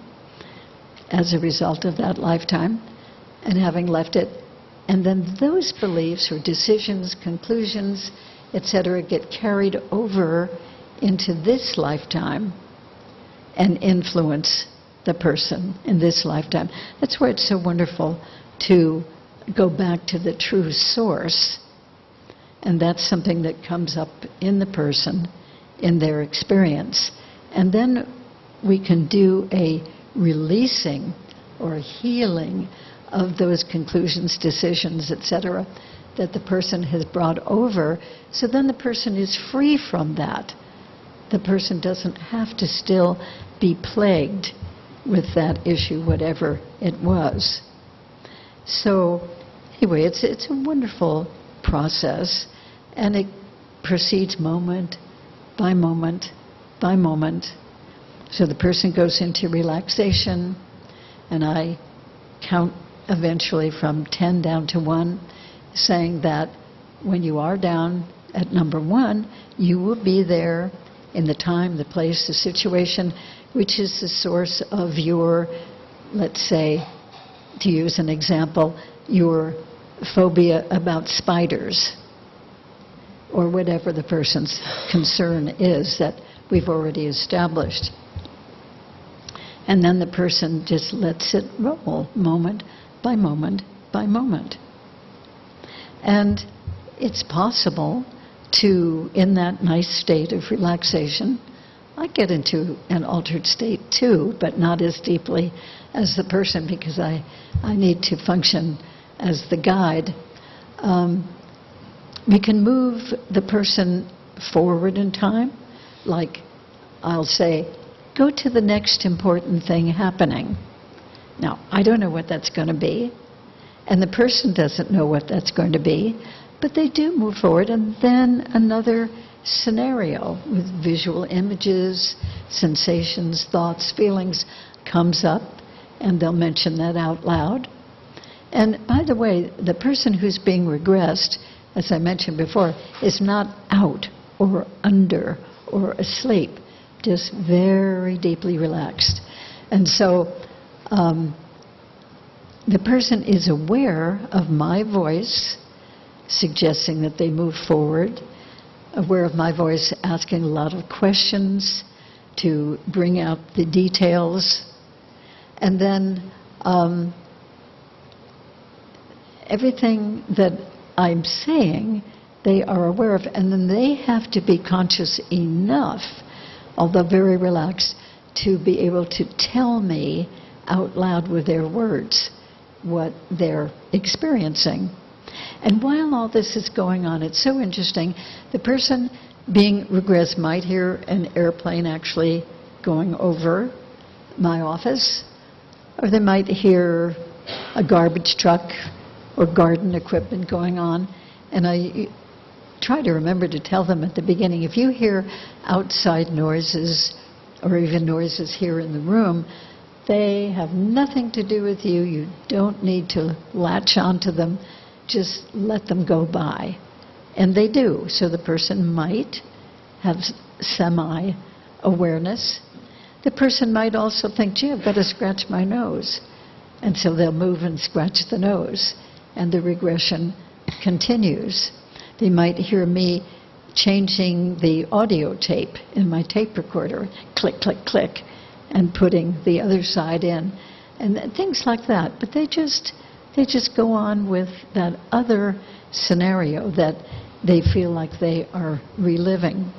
as a result of that lifetime and having left it? And then those beliefs or decisions, conclusions, etc., get carried over into this lifetime and influence the person in this lifetime. That's why it's so wonderful to go back to the true source, and that's something that comes up in the person, in their experience. And then we can do a releasing or a healing of those conclusions, decisions, etc., that the person has brought over, so then the person is free from that. The person doesn't have to still be plagued with that issue, whatever it was. So anyway, it's a wonderful process, and it proceeds moment by moment by moment. So the person goes into relaxation, and I count eventually from 10 down to 1, saying that when you are down at number 1, you will be there in the time, the place, the situation, which is the source of your, let's say, to use an example, your phobia about spiders, or whatever the person's concern is that we've already established. And then the person just lets it roll moment by moment by moment. And it's possible to, in that nice state of relaxation, I get into an altered state too, but not as deeply as the person, because I need to function as the guide. We can move the person forward in time, like I'll say, go to the next important thing happening. Now, I don't know what that's going to be, and the person doesn't know what that's going to be, but they do move forward, and then another scenario with visual images, sensations, thoughts, feelings comes up, and they'll mention that out loud. And by the way, the person who's being regressed, as I mentioned before, is not out or under or asleep, just very deeply relaxed. And so the person is aware of my voice suggesting that they move forward, aware of my voice asking a lot of questions to bring out the details, and then everything that I'm saying they are aware of, and then they have to be conscious enough, although very relaxed, to be able to tell me out loud with their words what they're experiencing. And while all this is going on, it's so interesting, the person being regressed might hear an airplane actually going over my office, or they might hear a garbage truck or garden equipment going on. And I try to remember to tell them at the beginning, if you hear outside noises or even noises here in the room, they have nothing to do with you. You don't need to latch onto them. Just let them go by. And they do. So the person might have semi-awareness. The person might also think, gee, I've got to scratch my nose. And so they'll move and scratch the nose. And the regression continues. They might hear me changing the audio tape in my tape recorder, click, click, click, and putting the other side in, and things like that. But they just go on with that other scenario that they feel like they are reliving.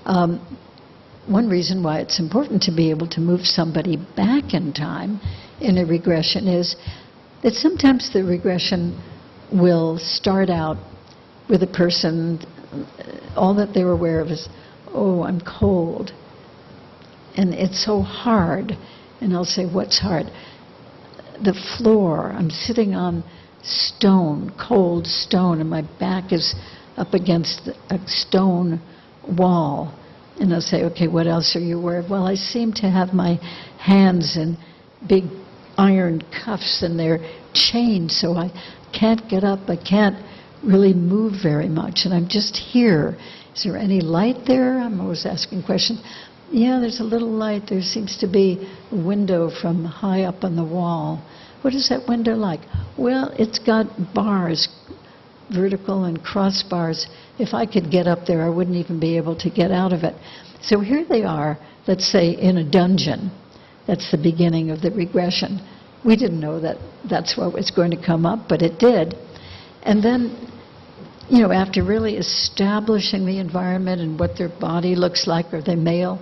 One reason why it's important to be able to move somebody back in time in a regression is that sometimes the regression will start out with a person, all that they're aware of is, oh, I'm cold, and it's so hard. And I'll say, what's hard? The floor. I'm sitting on stone, cold stone, and my back is up against a stone wall. And I'll say, okay, what else are you aware of? Well, I seem to have my hands in big iron cuffs, and they're chained, so I can't get up. I can't really move very much, and I'm just here. Is there any light there? I'm always asking questions. Yeah, there's a little light. There seems to be a window from high up on the wall. What is that window like? Well, it's got bars vertical and crossbars. If I could get up there, I wouldn't even be able to get out of it. So here they are, let's say, in a dungeon. That's the beginning of the regression. We didn't know that that's what was going to come up, but it did. And then, after really establishing the environment and what their body looks like, are they male,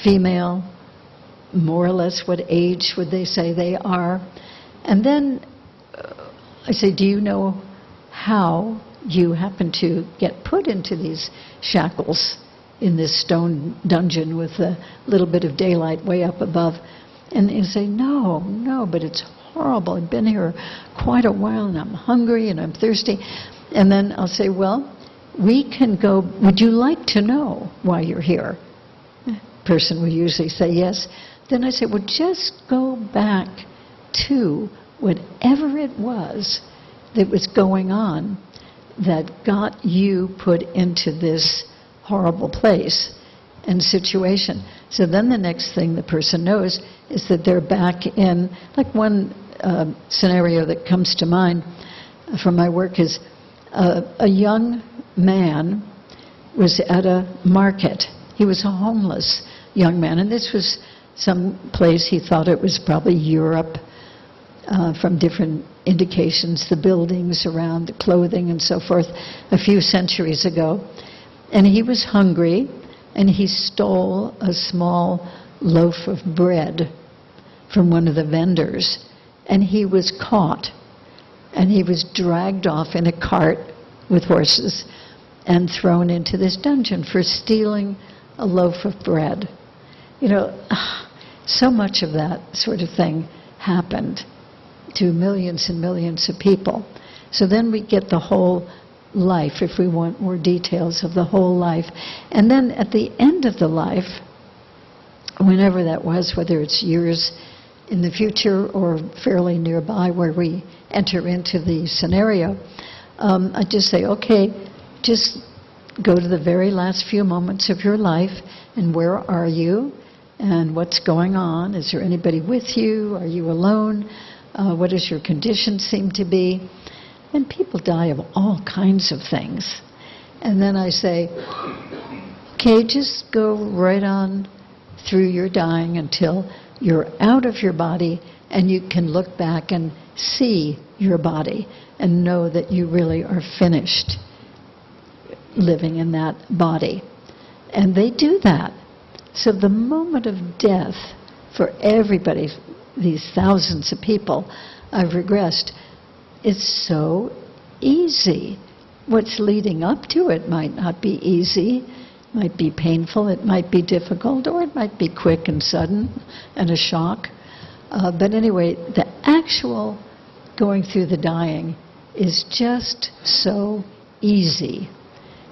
female, more or less what age would they say they are? And then I say, do you know how you happen to get put into these shackles in this stone dungeon with a little bit of daylight way up above? And you say, no, but it's horrible. I've been here quite a while, and I'm hungry, and I'm thirsty. And then I'll say, well, we can go, would you like to know why you're here? The person will usually say yes. Then I say, well, just go back to whatever it was that was going on that got you put into this horrible place and situation. So then the next thing the person knows is that they're back in, like one scenario that comes to mind from my work is a young man was at a market. He was a homeless young man, and this was some place he thought it was probably Europe, from different indications, the buildings around, the clothing and so forth, a few centuries ago. And he was hungry, and he stole a small loaf of bread from one of the vendors, and he was caught, and he was dragged off in a cart with horses and thrown into this dungeon for stealing a loaf of bread. So much of that sort of thing happened to millions and millions of people. So then we get the whole life, if we want more details of the whole life. And then at the end of the life, whenever that was, whether it's years in the future or fairly nearby where we enter into the scenario, I just say, okay, just go to the very last few moments of your life, and where are you, and what's going on? Is there anybody with you? Are you alone? What does your condition seem to be? And people die of all kinds of things. And then I say, okay, just go right on through your dying until you're out of your body and you can look back and see your body and know that you really are finished living in that body. And they do that. So the moment of death for everybody, these thousands of people I've regressed, it's so easy. What's leading up to it might not be easy, might be painful, it might be difficult, or it might be quick and sudden and a shock. But anyway, the actual going through the dying is just so easy.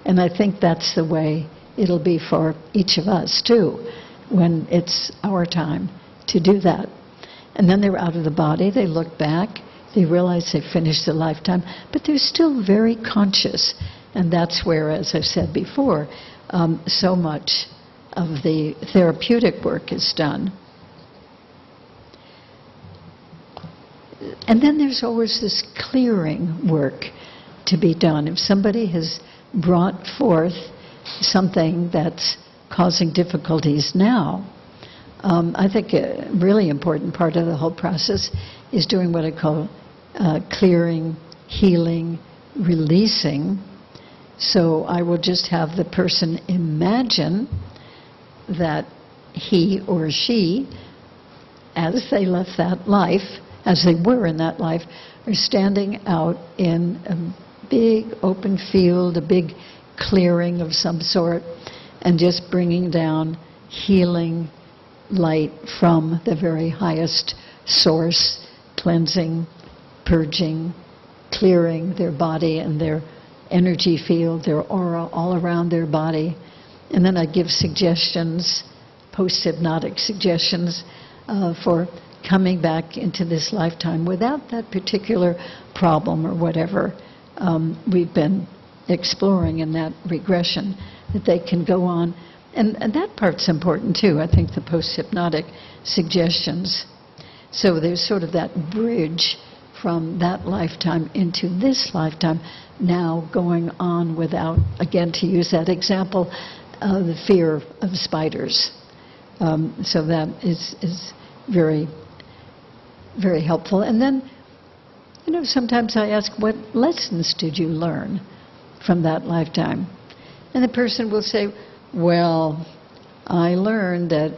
And I think that's the way it'll be for each of us, too, when it's our time to do that. And then they're out of the body, they look back, they realize they've finished their lifetime, but they're still very conscious. And that's where, as I've said before, so much of the therapeutic work is done. And then there's always this clearing work to be done. If somebody has brought forth something that's causing difficulties now, I think a really important part of the whole process is doing what I call clearing, healing, releasing. So I will just have the person imagine that he or she, as they left that life, as they were in that life, are standing out in a big open field, a big clearing of some sort, and just bringing down healing light from the very highest source, cleansing, purging, clearing their body and their energy field, their aura all around their body. And then I give suggestions, post-hypnotic suggestions, for coming back into this lifetime without that particular problem or whatever we've been exploring in that regression, that they can go on. And that part's important too, I think, the post-hypnotic suggestions. So there's sort of that bridge from that lifetime into this lifetime, now going on without, again, to use that example, the fear of spiders. So that is very, very helpful. And then, sometimes I ask, what lessons did you learn from that lifetime? And the person will say, well, I learned that,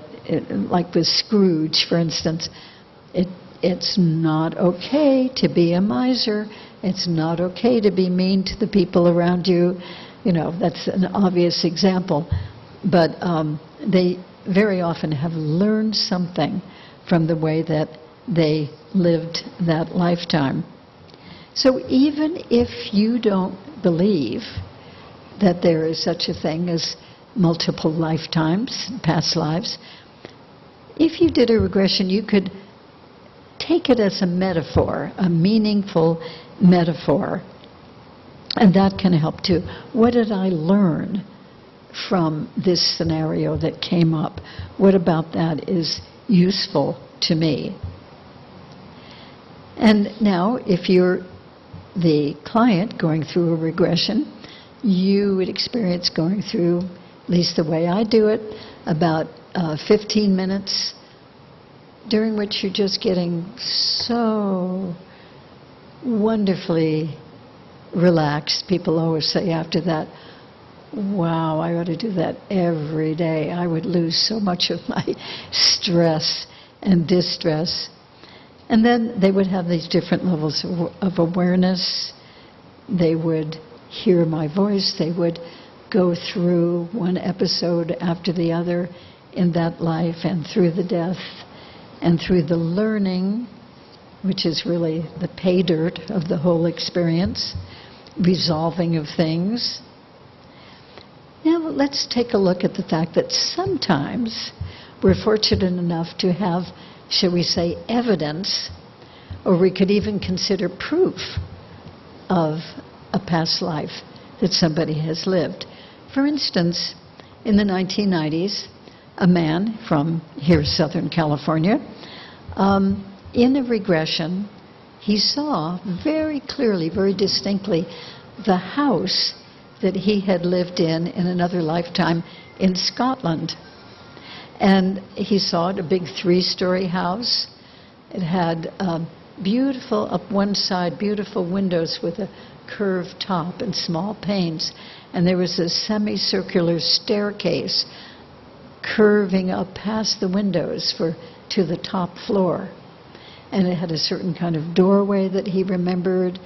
like with Scrooge, for instance, it's not okay to be a miser. It's not okay to be mean to the people around you. That's an obvious example. But they very often have learned something from the way that they lived that lifetime. So even if you don't believe that there is such a thing as multiple lifetimes, past lives, if you did a regression, you could take it as a metaphor, a meaningful metaphor, and that can help too. What did I learn from this scenario that came up? What about that is useful to me? And now, if you're the client going through a regression, you would experience going through, at least the way I do it, about 15 minutes, during which you're just getting so wonderfully relaxed. People always say after that, wow, I ought to do that every day. I would lose so much of my stress and distress. And then they would have these different levels of awareness. They would hear my voice. They would go through one episode after the other in that life, and through the death, and through the learning, which is really the pay dirt of the whole experience, resolving of things. Now let's take a look at the fact that sometimes we're fortunate enough to have, shall we say, evidence, or we could even consider proof of a past life that somebody has lived. For instance, in the 1990s, a man from here, Southern California, in a regression, he saw very clearly, very distinctly, the house that he had lived in another lifetime in Scotland. And he saw it, a big 3-story house. It had beautiful, up one side, beautiful windows with a curved top and small panes. And there was a semicircular staircase curving up past the windows to the top floor. And it had a certain kind of doorway that he remembered,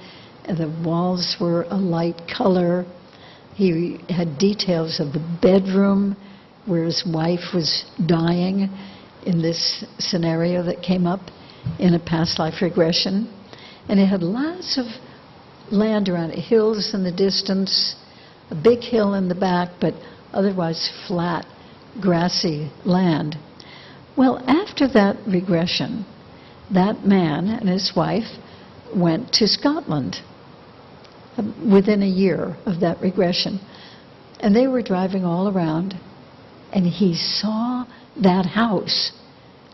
and the walls were a light color. He had details of the bedroom where his wife was dying in this scenario that came up in a past life regression. And it had lots of land around it, hills in the distance, a big hill in the back, but otherwise flat, grassy land. Well, after that regression, that man and his wife went to Scotland within a year of that regression. And they were driving all around, and he saw that house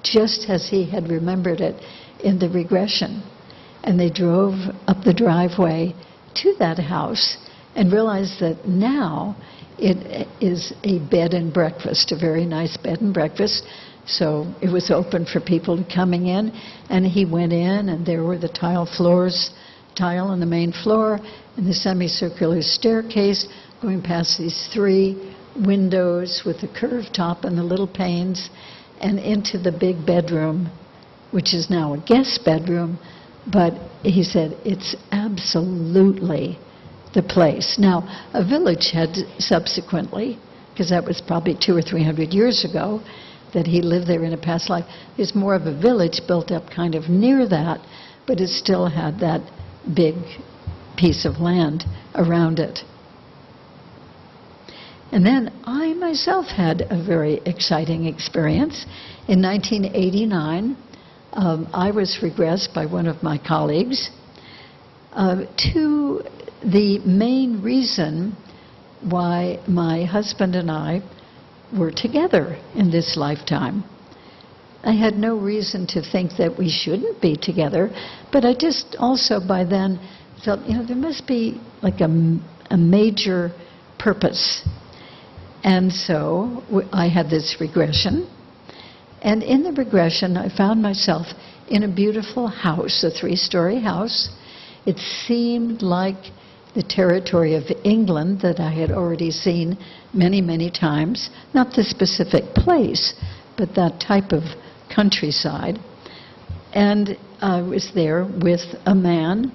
just as he had remembered it in the regression. And they drove up the driveway to that house and realized that now it is a bed and breakfast, a very nice bed and breakfast. So it was open for people coming in, and he went in, and there were the tile on the main floor, and the semicircular staircase going past these 3 windows with the curved top and the little panes, and into the big bedroom, which is now a guest bedroom. But he said it's absolutely the place. Now, a village had subsequently, because that was probably 200 or 300 years ago, that he lived there in a past life. There's more of a village built up kind of near that, but it still had that big piece of land around it. And then I myself had a very exciting experience. In 1989, I was regressed by one of my colleagues to the main reason why my husband and I were together in this lifetime. I had no reason to think that we shouldn't be together, but I just also by then felt, there must be like a major purpose. And so I had this regression, and in the regression I found myself in a beautiful house, a 3-story house. It seemed like the territory of England that I had already seen many, many times. Not the specific place, but that type of countryside. And I was there with a man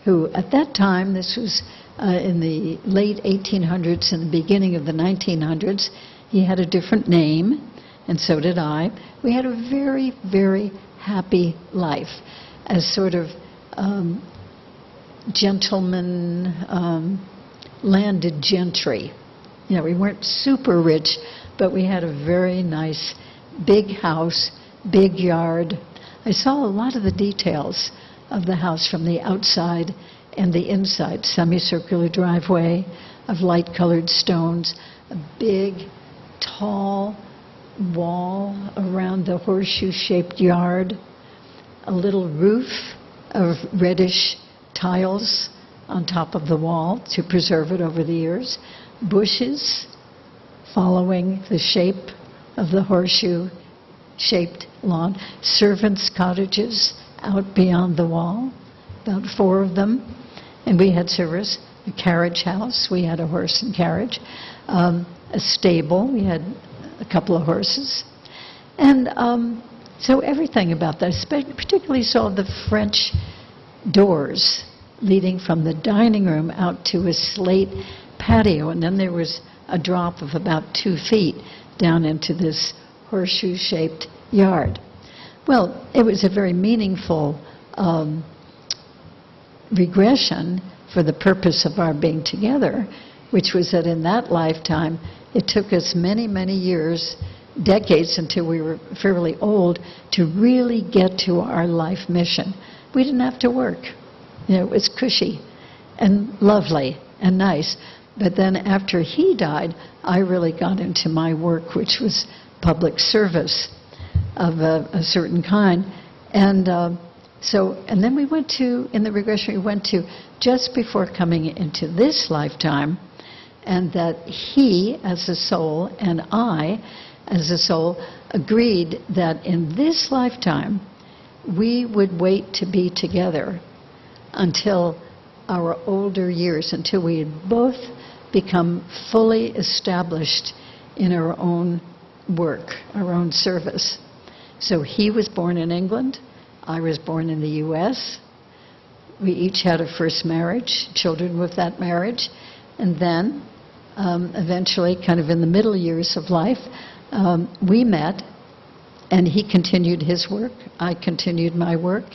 who, at that time, this was in the late 1800s and the beginning of the 1900s, he had a different name, and so did I. We had a very, very happy life as sort of gentlemen, landed gentry. We weren't super rich, but we had a very nice big house, big yard. I saw a lot of the details of the house from the outside and the inside. Semicircular driveway of light-colored stones, a big, tall wall around the horseshoe-shaped yard, a little roof of reddish tiles on top of the wall to preserve it over the years, bushes following the shape of the horseshoe-shaped lawn, servants' cottages out beyond the wall, about 4 of them, and we had service, a carriage house, we had a horse and carriage, a stable, we had a couple of horses, and so everything about that. I particularly saw the French doors leading from the dining room out to a slate patio, and then there was a drop of about 2 feet down into this horseshoe-shaped yard. Well, it was a very meaningful regression for the purpose of our being together, which was that in that lifetime, it took us many, many years, decades until we were fairly old, to really get to our life mission. We didn't have to work. It was cushy and lovely and nice. But then after he died, I really got into my work, which was public service of a certain kind. And and then we went to, in the regression, we went to just before coming into this lifetime, and that he, as a soul, and I, as a soul, agreed that in this lifetime, we would wait to be together until our older years, until we had both become fully established in our own work, our own service. So he was born in England, I was born in the U.S. We each had a first marriage, children with that marriage, and then eventually, kind of in the middle years of life, we met, and he continued his work, I continued my work,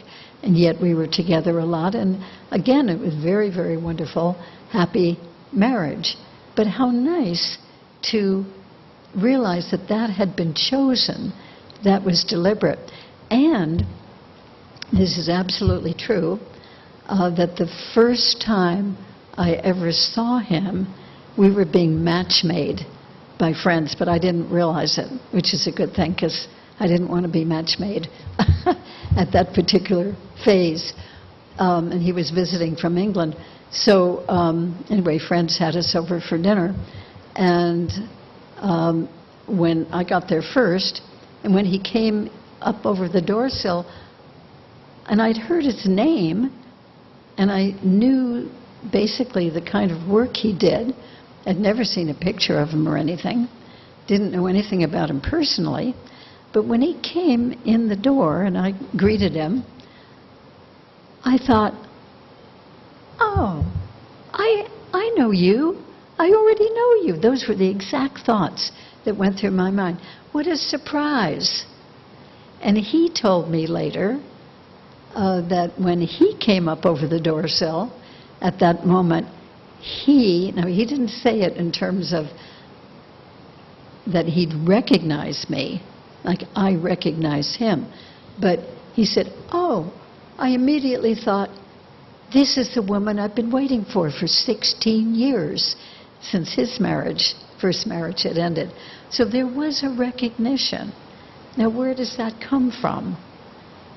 and yet we were together a lot. And again, it was very, very wonderful, happy marriage. But how nice to realize that that had been chosen, that was deliberate. And this is absolutely true, that the first time I ever saw him, we were being match-made by friends, but I didn't realize it, which is a good thing, because I didn't want to be match-made at that particular phase. And he was visiting from England. So anyway, friends had us over for dinner. And when I got there first, and when he came up over the door sill, and I'd heard his name, and I knew basically the kind of work he did. I'd never seen a picture of him or anything, didn't know anything about him personally. But when he came in the door and I greeted him, I thought, oh, I know you. I already know you. Those were the exact thoughts that went through my mind. What a surprise. And he told me later that when he came up over the door sill, at that moment, he didn't say it in terms of that he'd recognize me, like I recognize him, but he said, oh, I immediately thought, this is the woman I've been waiting for 16 years, since his marriage, first marriage, had ended. So there was a recognition Now, where does that come from?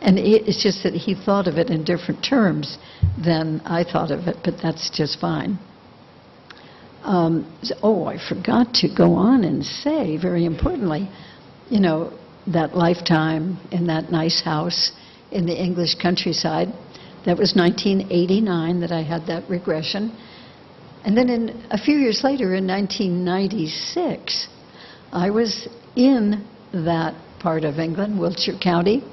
And it's just that he thought of it in different terms than I thought of it, but that's just fine. I forgot to go on and say, very importantly, that lifetime in that nice house in the English countryside, that was 1989 that I had that regression. And then a few years later, in 1996, I was in that part of England, Wiltshire County,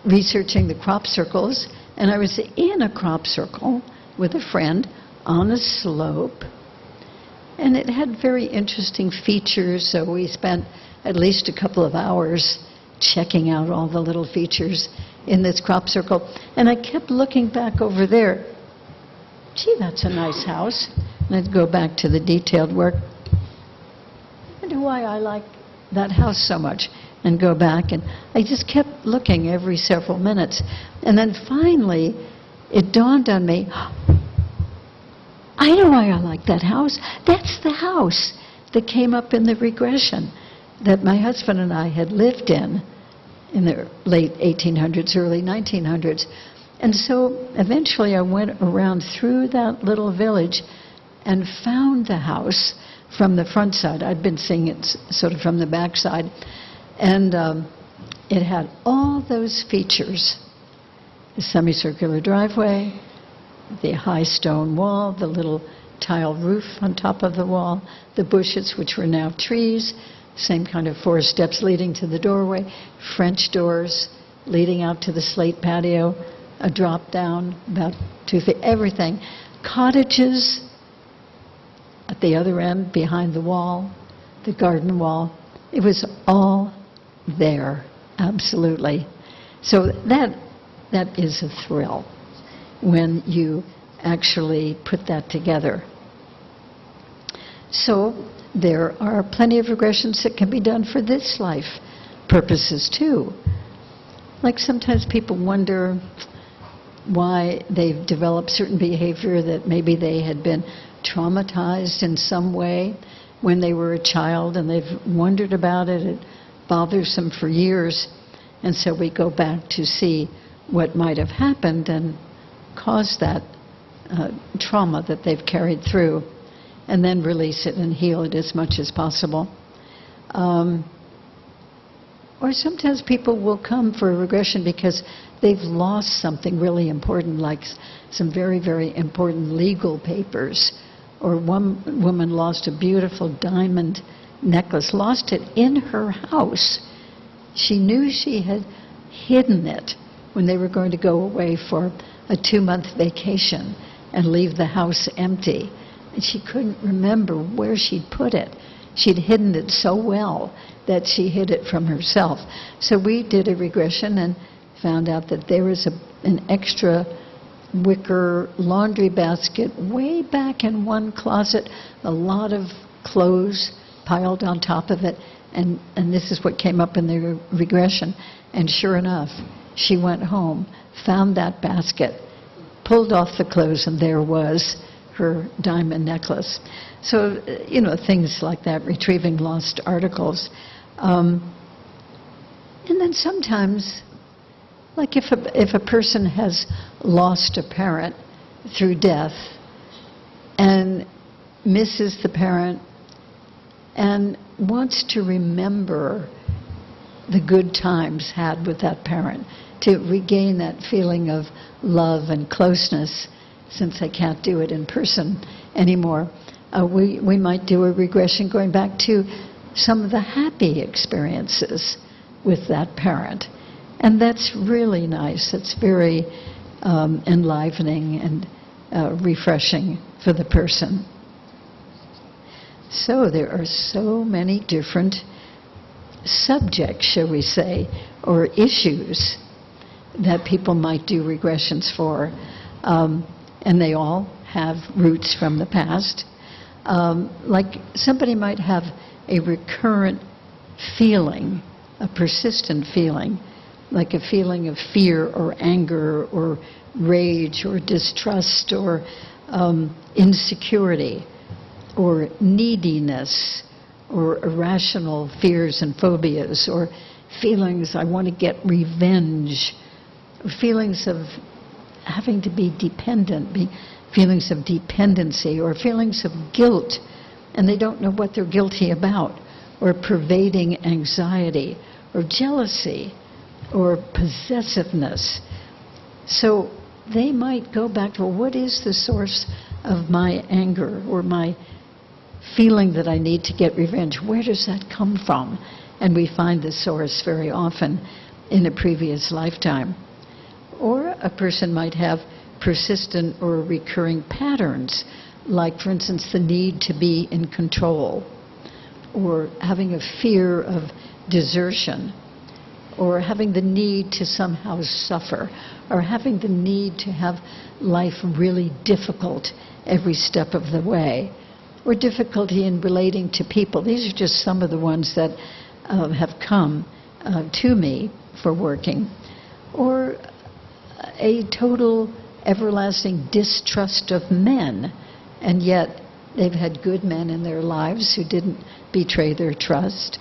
researching the crop circles, and I was in a crop circle with a friend on a slope, and it had very interesting features, so we spent at least a couple of hours checking out all the little features in this crop circle, and I kept looking back over there. Gee, that's a nice house. And I'd go back to the detailed work. I wonder why I like that house so much, and go back, and I just kept looking every several minutes. And then finally, it dawned on me, I know why I like that house. That's the house that came up in the regression that my husband and I had lived in the late 1800s, early 1900s. And so eventually I went around through that little village and found the house from the front side. I'd been seeing it sort of from the back side. And it had all those features: the semicircular driveway, the high stone wall, the little tile roof on top of the wall, the bushes, which were now trees, same kind of 4 steps leading to the doorway, French doors leading out to the slate patio, a drop down about 2 feet, everything. Cottages at the other end behind the wall, the garden wall. It was all there, absolutely. So that is a thrill when you actually put that together. So there are plenty of regressions that can be done for this life purposes too. Like sometimes people wonder why they've developed certain behavior, that maybe they had been traumatized in some way when they were a child, and they've wondered about it. It bothers them for years. And so we go back to see what might have happened and caused that trauma that they've carried through, and then release it and heal it as much as possible. Or sometimes people will come for a regression because they've lost something really important, like some very, very important legal papers. Or one woman lost a beautiful diamond necklace, lost it in her house. She knew she had hidden it when they were going to go away for a 2-month vacation and leave the house empty. And she couldn't remember where she'd put it. She'd hidden it so well that she hid it from herself. So we did a regression and found out that there was an extra wicker laundry basket way back in one closet, a lot of clothes piled on top of it, and this is what came up in the regression. And sure enough, she went home, found that basket, pulled off the clothes, and there was her diamond necklace. So, things like that, retrieving lost articles. And then sometimes, like if a person has lost a parent through death and misses the parent and wants to remember the good times had with that parent, to regain that feeling of love and closeness, since they can't do it in person anymore, we might do a regression going back to some of the happy experiences with that parent. And that's really nice. It's very enlivening and refreshing for the person. So there are so many different subjects, shall we say, or issues that people might do regressions for. And they all have roots from the past. Like somebody might have a recurrent feeling, a persistent feeling, like a feeling of fear or anger or rage or distrust or insecurity or neediness or irrational fears and phobias, or feelings I want to get revenge, or feelings of having to be dependent, feelings of dependency, or feelings of guilt, and they don't know what they're guilty about, or pervading anxiety, or jealousy, or possessiveness. So they might go back to, well, what is the source of my anger or my feeling that I need to get revenge? Where does that come from? And we find the source very often in a previous lifetime. Or a person might have persistent or recurring patterns, like, for instance, the need to be in control, or having a fear of desertion, or having the need to somehow suffer, or having the need to have life really difficult every step of the way, or difficulty in relating to people. These are just some of the ones that have come to me for working. Or a total everlasting distrust of men, and yet they've had good men in their lives who didn't betray their trust.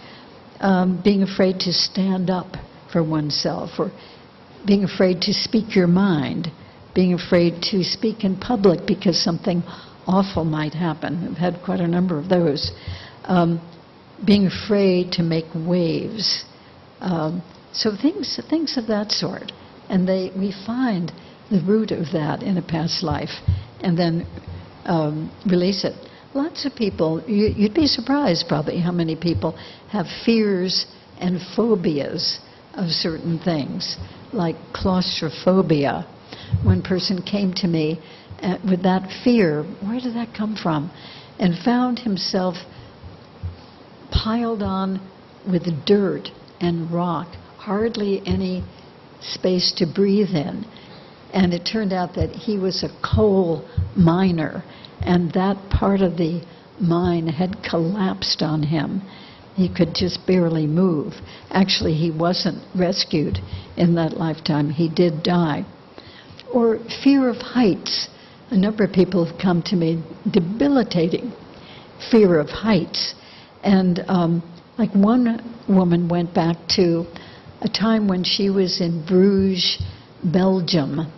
Being afraid to stand up for oneself, or being afraid to speak your mind, being afraid to speak in public because something awful might happen. I've had quite a number of those. Being afraid to make waves. So things of that sort. And we find the root of that in a past life and then release it. Lots of people, you'd be surprised probably how many people have fears and phobias of certain things, like claustrophobia. One person came to me with that fear. Where did that come from? And found himself piled on with dirt and rock, hardly any space to breathe in. And it turned out that he was a coal miner, and that part of the mine had collapsed on him. He could just barely move. Actually, he wasn't rescued in that lifetime. He did die. Or fear of heights. A number of people have come to me, debilitating fear of heights. And like one woman went back to a time when she was in Bruges, Belgium.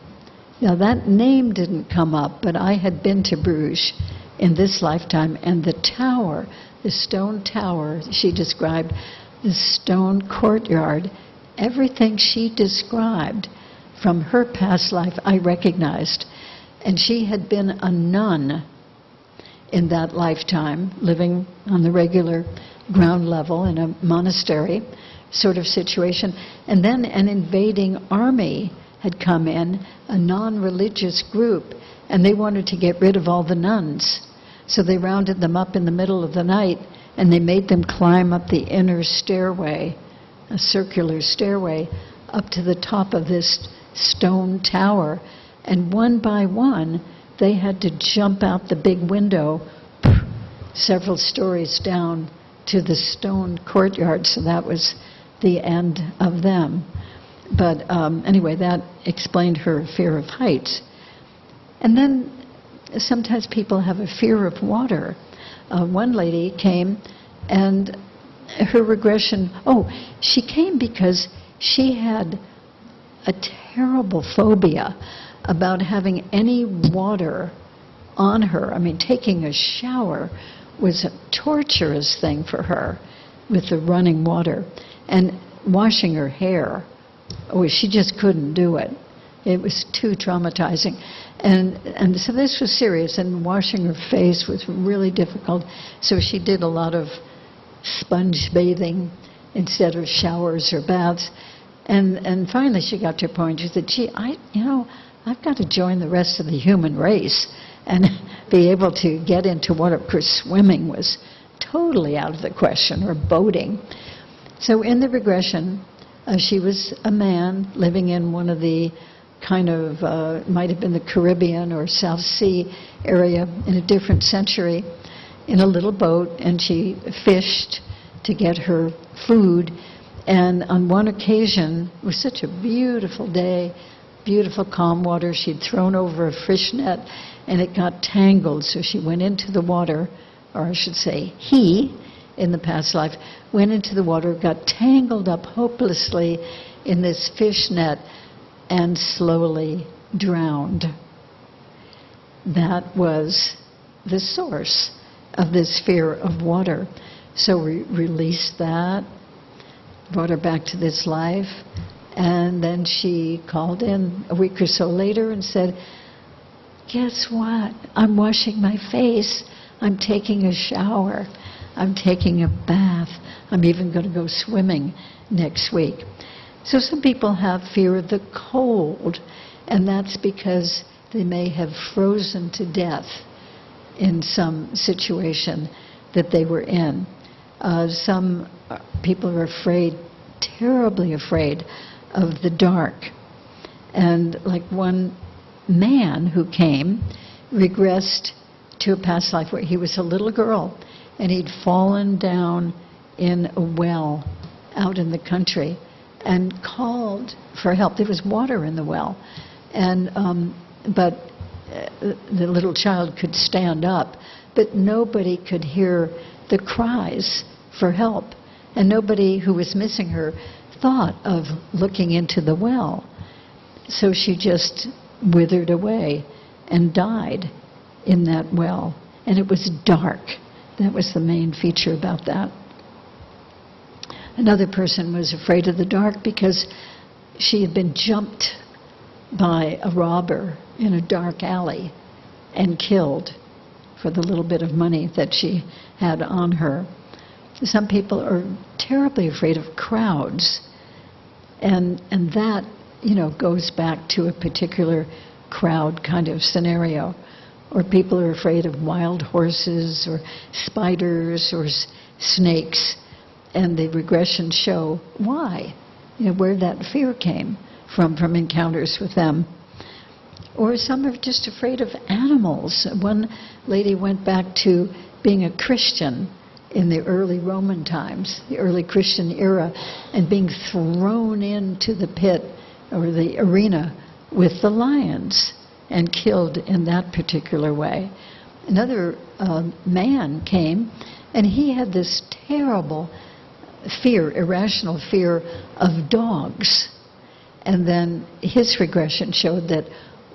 Now that name didn't come up, but I had been to Bruges in this lifetime, and the tower, the stone tower, she described, the stone courtyard, everything she described from her past life I recognized. And she had been a nun in that lifetime, living on the regular ground level in a monastery sort of situation. And then an invading army had come in, a non-religious group, and they wanted to get rid of all the nuns. So they rounded them up in the middle of the night, and they made them climb up the inner stairway, a circular stairway, up to the top of this stone tower. And one by one, they had to jump out the big window several stories down to the stone courtyard. So that was the end of them. But anyway, that explained her fear of heights. And then sometimes people have a fear of water. One lady came, and her regression, she came because she had a terrible phobia about having any water on her. I mean, taking a shower was a torturous thing for her with the running water. And washing her hair, she just couldn't do it. It was too traumatizing. And so this was serious, and washing her face was really difficult. So she did a lot of sponge bathing instead of showers or baths. And finally she got to a point, she said, I've got to join the rest of the human race and be able to get into water. Of course, swimming was totally out of the question, or boating. So in the regression, she was a man living in one of the kind of, might have been the Caribbean or South Sea area in a different century, in a little boat, and she fished to get her food. And on one occasion, it was such a beautiful day, beautiful calm water, she'd thrown over a fish net, and it got tangled, so she went into the water, or I should say he, in the past life, went into the water, got tangled up hopelessly in this fish net, and slowly drowned. That was the source of this fear of water. So we released that, brought her back to this life, and then she called in a week or so later and said, "Guess what? I'm washing my face. I'm taking a shower. I'm taking a bath. I'm even going to go swimming next week." So some people have fear of the cold, and that's because they may have frozen to death in some situation that they were in. Some people are afraid, terribly afraid, of the dark. And like one man who came regressed to a past life where he was a little girl and he'd fallen down in a well out in the country and called for help. There was water in the well, and but the little child could stand up, but nobody could hear the cries for help, and nobody who was missing her thought of looking into the well. So she just withered away and died in that well. And it was dark. That was the main feature about that. Another person was afraid of the dark because she had been jumped by a robber in a dark alley and killed for the little bit of money that she had on her. Some people are terribly afraid of crowds, and that, goes back to a particular crowd kind of scenario. Or people are afraid of wild horses or spiders or snakes, and the regressions show why, where that fear came from encounters with them. Or some are just afraid of animals. One lady went back to being a Christian in the early Roman times, the early Christian era, and being thrown into the pit or the arena with the lions and killed in that particular way. Another man came, and he had this terrible fear, irrational fear of dogs. And then his regression showed that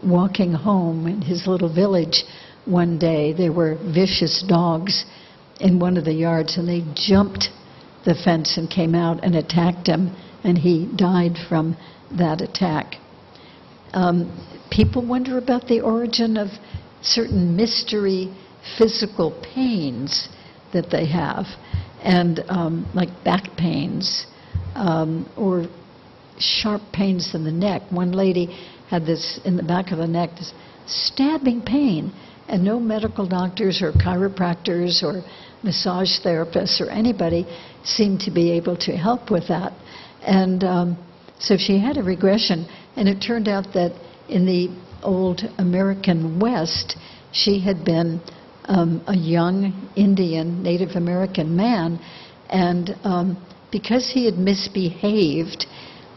walking home in his little village one day, there were vicious dogs in one of the yards, and they jumped the fence and came out and attacked him, and he died from that attack. People wonder about the origin of certain mystery physical pains that they have, and like back pains or sharp pains in the neck. One lady had this in the back of the neck, this stabbing pain, and no medical doctors or chiropractors or massage therapists or anybody seemed to be able to help with that. And so she had a regression, and it turned out that in the old American West, she had been a young Indian, Native American man, and because he had misbehaved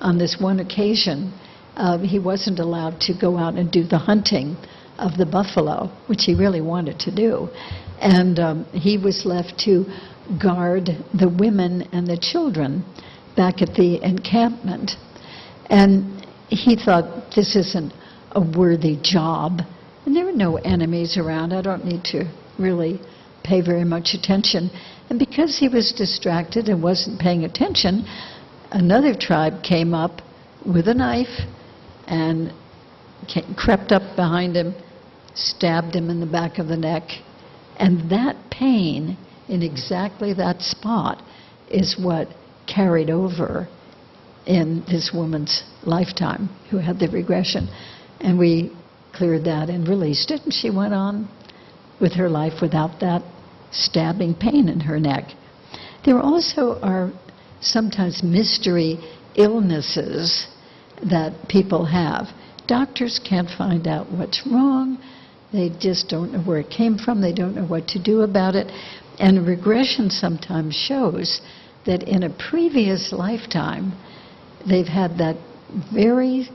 on this one occasion, he wasn't allowed to go out and do the hunting of the buffalo, which he really wanted to do. And he was left to guard the women and the children back at the encampment. And he thought, this isn't a worthy job. And there were no enemies around. I don't need to really pay very much attention. And because he was distracted and wasn't paying attention, another tribe came up with a knife and crept up behind him, stabbed him in the back of the neck. And that pain in exactly that spot is what carried over in this woman's lifetime who had the regression. And we cleared that and released it, and she went on with her life without that stabbing pain in her neck. There also are sometimes mystery illnesses that people have. Doctors can't find out what's wrong. They just don't know where it came from. They don't know what to do about it. And regression sometimes shows that in a previous lifetime, they've had that very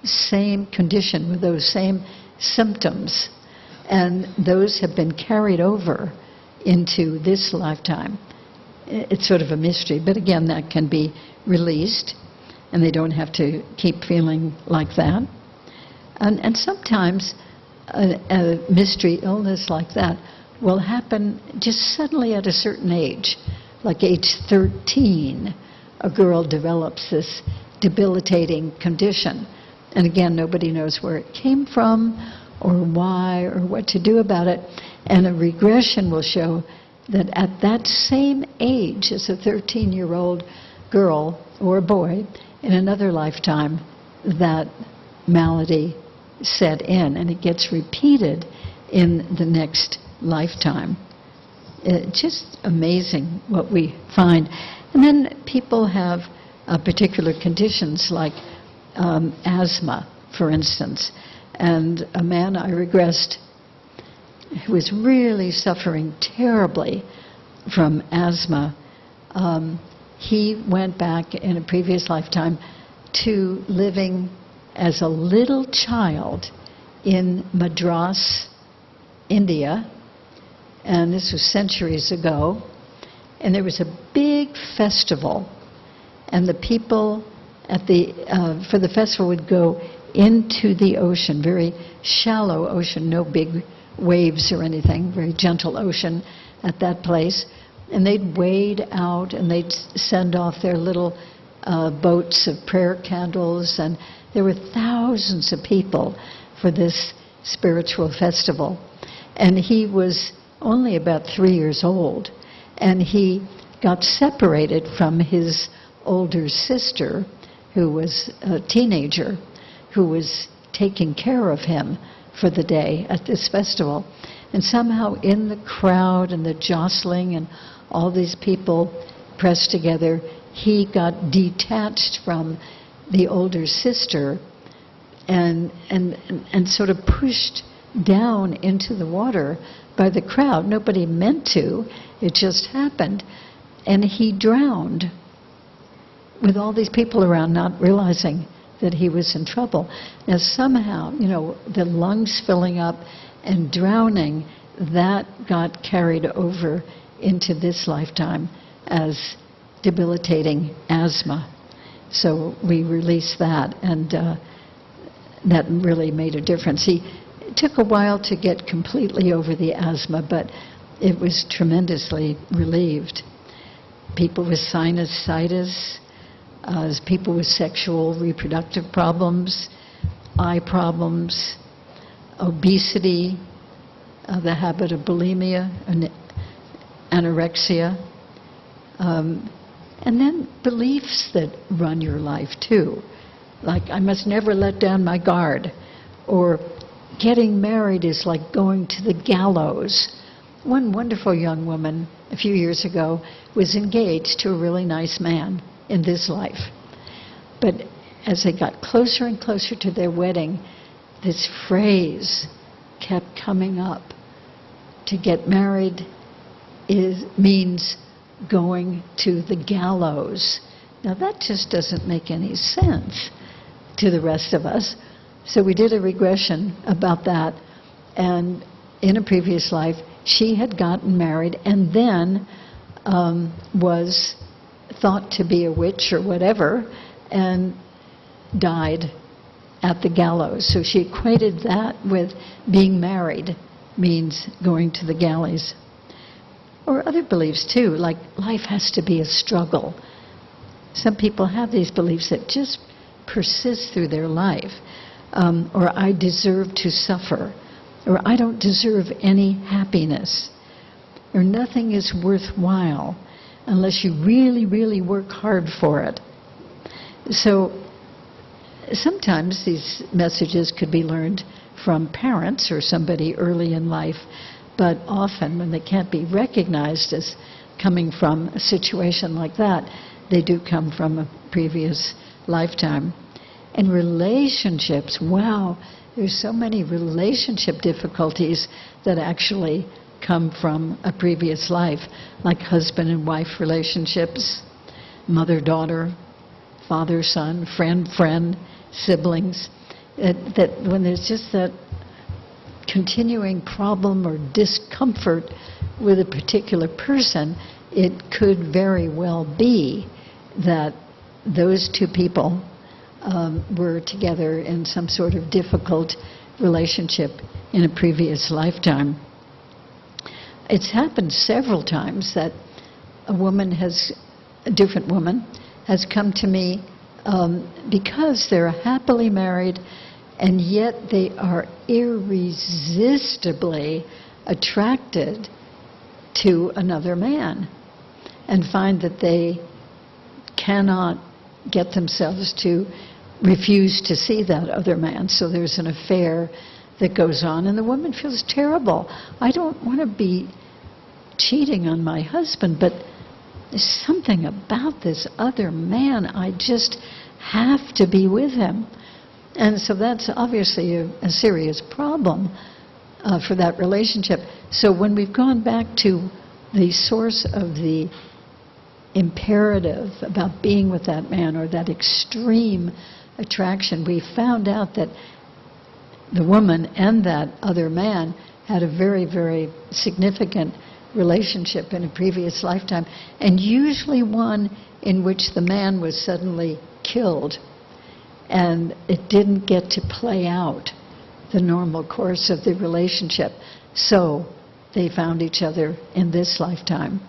same condition with those same symptoms. And those have been carried over into this lifetime. it's sort of a mystery. But again, that can be released, and they don't have to keep feeling like that. And sometimes a mystery illness like that will happen just suddenly at a certain age. Like age 13, a girl develops this debilitating condition. And again, nobody knows where it came from or why or what to do about it. And a regression will show that at that same age as a 13-year-old girl or boy, in another lifetime, that malady set in, and it gets repeated in the next lifetime. It's just amazing what we find. And then people have particular conditions like asthma, for instance. And a man I regressed who was really suffering terribly from asthma, he went back in a previous lifetime to living as a little child in Madras, India, and this was centuries ago. And there was a big festival, and the people at for the festival would go into the ocean, very shallow ocean, no big waves or anything, very gentle ocean at that place. And they'd wade out and they'd send off their little boats of prayer candles, and there were thousands of people for this spiritual festival. And he was only about 3 years old, and he got separated from his older sister, who was a teenager, who was taking care of him for the day at this festival. And somehow in the crowd and the jostling and all these people pressed together, he got detached from the older sister and sort of pushed down into the water by the crowd. Nobody meant to. It just happened. And he drowned with all these people around, not realizing that he was in trouble. Now somehow, the lungs filling up and drowning, that got carried over into this lifetime as debilitating asthma. So we released that, and that really made a difference. It took a while to get completely over the asthma, but it was tremendously relieved. People with sinusitis, people with sexual reproductive problems, eye problems, obesity, the habit of bulimia, and anorexia, and then beliefs that run your life too, like I must never let down my guard, or getting married is like going to the gallows. One wonderful young woman a few years ago was engaged to a really nice man in this life. But as they got closer and closer to their wedding, this phrase kept coming up. To get married means going to the gallows. Now that just doesn't make any sense to the rest of us. So we did a regression about that, and in a previous life, she had gotten married and then was thought to be a witch or whatever, and died at the gallows. So she equated that with being married means going to the galleys. Or other beliefs too, like life has to be a struggle. Some people have these beliefs that just persist through their life. Or I deserve to suffer. Or I don't deserve any happiness. Or nothing is worthwhile unless you really, really work hard for it. So sometimes these messages could be learned from parents or somebody early in life, but often when they can't be recognized as coming from a situation like that, they do come from a previous lifetime. And relationships, wow, there's so many relationship difficulties that actually come from a previous life, like husband and wife relationships, mother-daughter, father-son, friend-friend, siblings, that when there's just that continuing problem or discomfort with a particular person, it could very well be that those two people were together in some sort of difficult relationship in a previous lifetime. It's happened several times that a different woman has come to me because they're happily married, and yet they are irresistibly attracted to another man, and find that they cannot get themselves to refuse to see that other man. So there's an affair that goes on, and the woman feels terrible. I don't want to be cheating on my husband, but there's something about this other man. I just have to be with him. And so that's obviously a serious problem for that relationship. So when we've gone back to the source of the imperative about being with that man, or that extreme attraction, we found out that the woman and that other man had a very, very significant relationship in a previous lifetime, and usually one in which the man was suddenly killed, and it didn't get to play out the normal course of the relationship. So they found each other in this lifetime.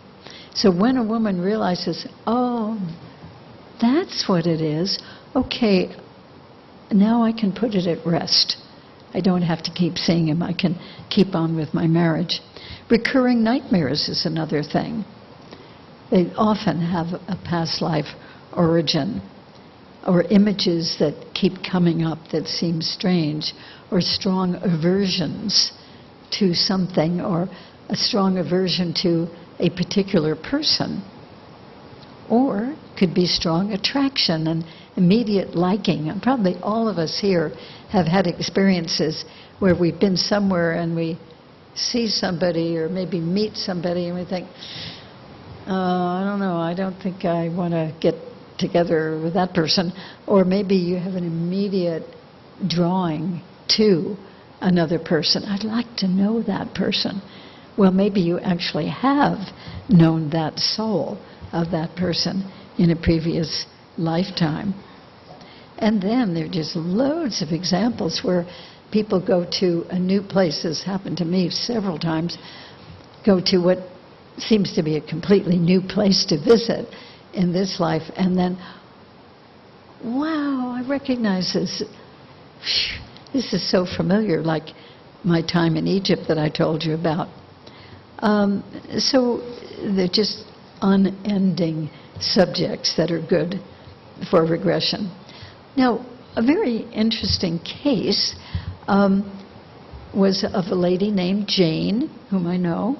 So when a woman realizes, oh, that's what it is, okay, now I can put it at rest. I don't have to keep seeing him. I can keep on with my marriage. Recurring nightmares is another thing. They often have a past life origin, or images that keep coming up that seem strange, or strong aversions to something, or a strong aversion to a particular person. Or could be strong attraction and immediate liking. And probably all of us here have had experiences where we've been somewhere and we see somebody or maybe meet somebody and we think, I don't know, I don't think I want to get together with that person. Or maybe you have an immediate drawing to another person. I'd like to know that person. Well, maybe you actually have known that soul of that person in a previous lifetime. And then there are just loads of examples where people go to a new place. This happened to me several times. Go to what seems to be a completely new place to visit in this life, and then, wow, I recognize this. This is so familiar, like my time in Egypt that I told you about. So they're just unending subjects that are good for regression. Now, a very interesting case was of a lady named Jane, whom I know.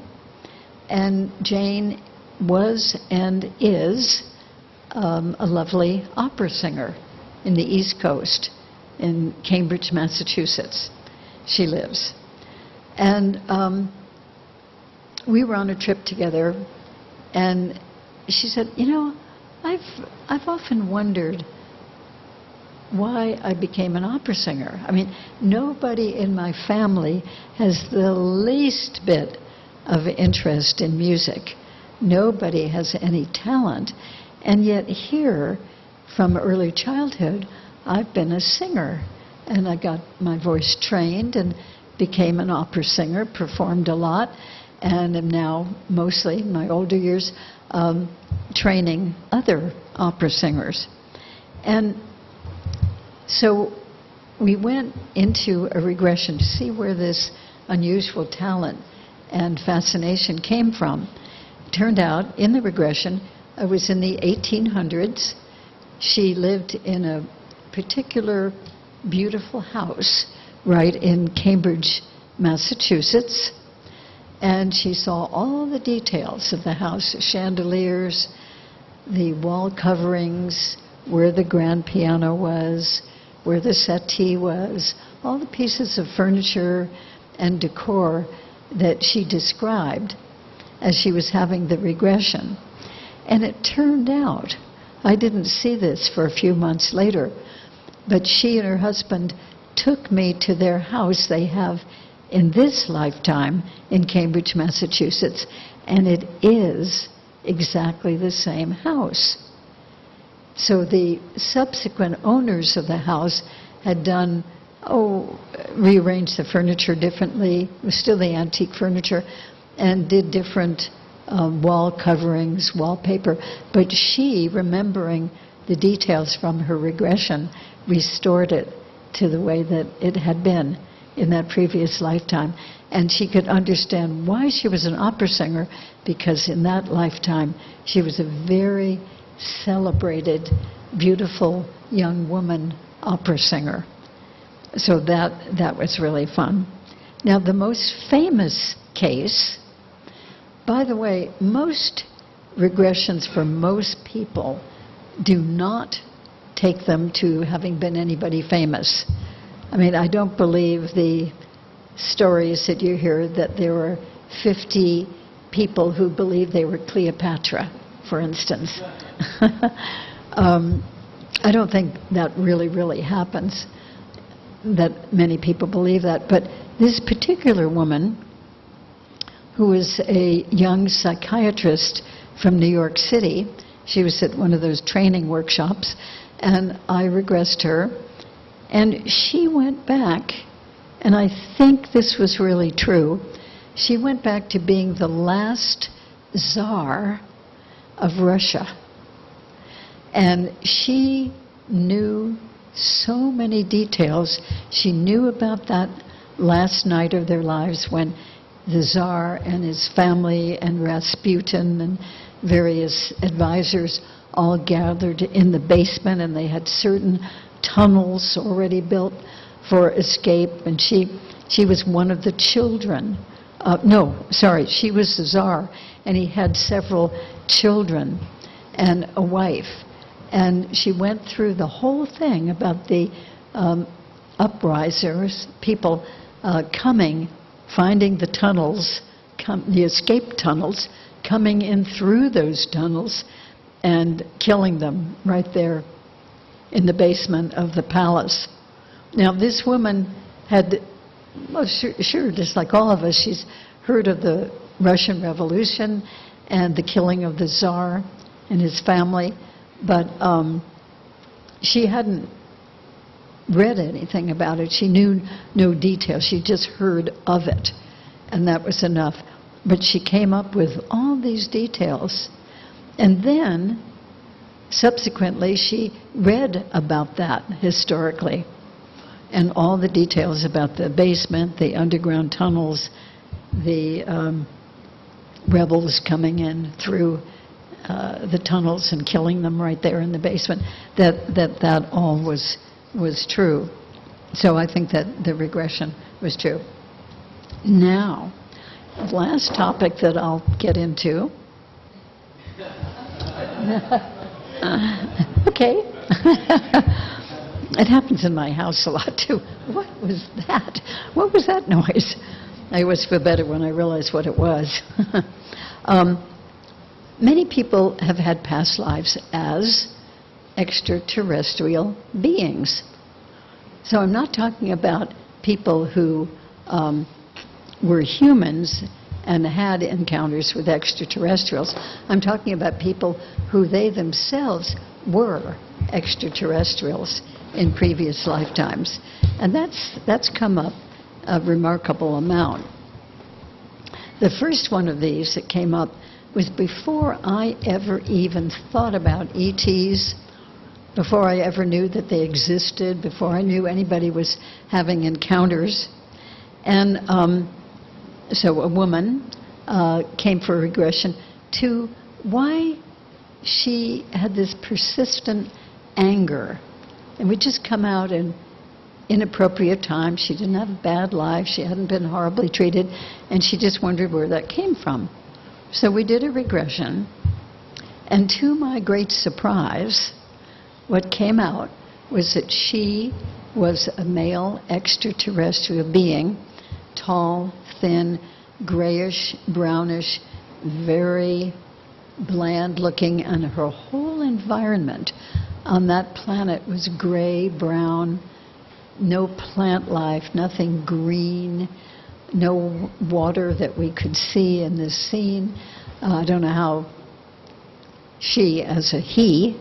And Jane was and is a lovely opera singer in the East Coast, in Cambridge, Massachusetts. She lives. And we were on a trip together, and she said, you know, I've often wondered why I became an opera singer. I mean, nobody in my family has the least bit of interest in music. Nobody has any talent. And yet here, from early childhood, I've been a singer. And I got my voice trained and became an opera singer, performed a lot, and am now, mostly in my older years, training other opera singers. And so we went into a regression to see where this unusual talent and fascination came from. It turned out, in the regression, I was in the 1800s. She lived in a particular beautiful house right in Cambridge, Massachusetts. And she saw all the details of the house, the chandeliers, the wall coverings, where the grand piano was, where the settee was, all the pieces of furniture and decor that she described as she was having the regression. And it turned out, I didn't see this for a few months later, but she and her husband took me to their house they have in this lifetime in Cambridge, Massachusetts, and it is exactly the same house. So the subsequent owners of the house had done, rearranged the furniture differently, it was still the antique furniture, and did different wall coverings, wallpaper. But she, remembering the details from her regression, restored it to the way that it had been in that previous lifetime. And she could understand why she was an opera singer, because in that lifetime she was a very celebrated, beautiful young woman opera singer. So that was really fun. Now, the most famous case, by the way, most regressions for most people do not take them to having been anybody famous. I mean, I don't believe the stories that you hear that there were 50 people who believed they were Cleopatra, for instance. I don't think that really happens, that many people believe that. But this particular woman, who was a young psychiatrist from New York City, she was at one of those training workshops, and I regressed her, and she went back, and I think this was really true, she went back to being the last Tsar of Russia. And she knew so many details. She knew about that last night of their lives when the Tsar and his family and Rasputin and various advisors all gathered in the basement, and they had certain tunnels already built for escape. And she was one of the children. She was the Tsar, and he had several children and a wife. And she went through the whole thing about the uprisers, people coming, finding the tunnels, the escape tunnels, coming in through those tunnels and killing them right there in the basement of the palace. Now, this woman had, sure, just like all of us, she's heard of the Russian Revolution and the killing of the Tsar and his family, but she hadn't read anything about it. She knew no details. She just heard of it, and that was enough. But she came up with all these details, and then subsequently she read about that historically, and all the details about the basement, the underground tunnels, the rebels coming in through the tunnels and killing them right there in the basement, that all was true. So I think that the regression was true. Now, the last topic that I'll get into. Okay. It happens in my house a lot, too. What was that? What was that noise? I always feel better when I realize what it was. Many people have had past lives as extraterrestrial beings. So I'm not talking about people who were humans and had encounters with extraterrestrials. I'm talking about people who they themselves were extraterrestrials in previous lifetimes. And that's come up a remarkable amount. The first one of these that came up was before I ever even thought about ETs, before I ever knew that they existed, before I knew anybody was having encounters. And so a woman came for a regression to why she had this persistent anger. And would just come out in inappropriate times. She didn't have a bad life. She hadn't been horribly treated. And she just wondered where that came from. So we did a regression. And to my great surprise, what came out was that she was a male extraterrestrial being, tall, thin, grayish, brownish, very bland looking, and her whole environment on that planet was gray, brown, no plant life, nothing green, no water that we could see in this scene. I don't know how she as a he,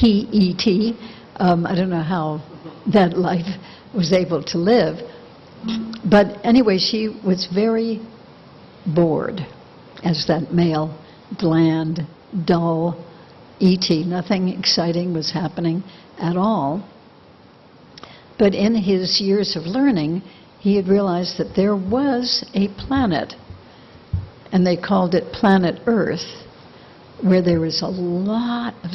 E.T., I don't know how that life was able to live. But anyway, she was very bored as that male, bland, dull E.T. Nothing exciting was happening at all. But in his years of learning, he had realized that there was a planet, and they called it planet Earth, where there was a lot of,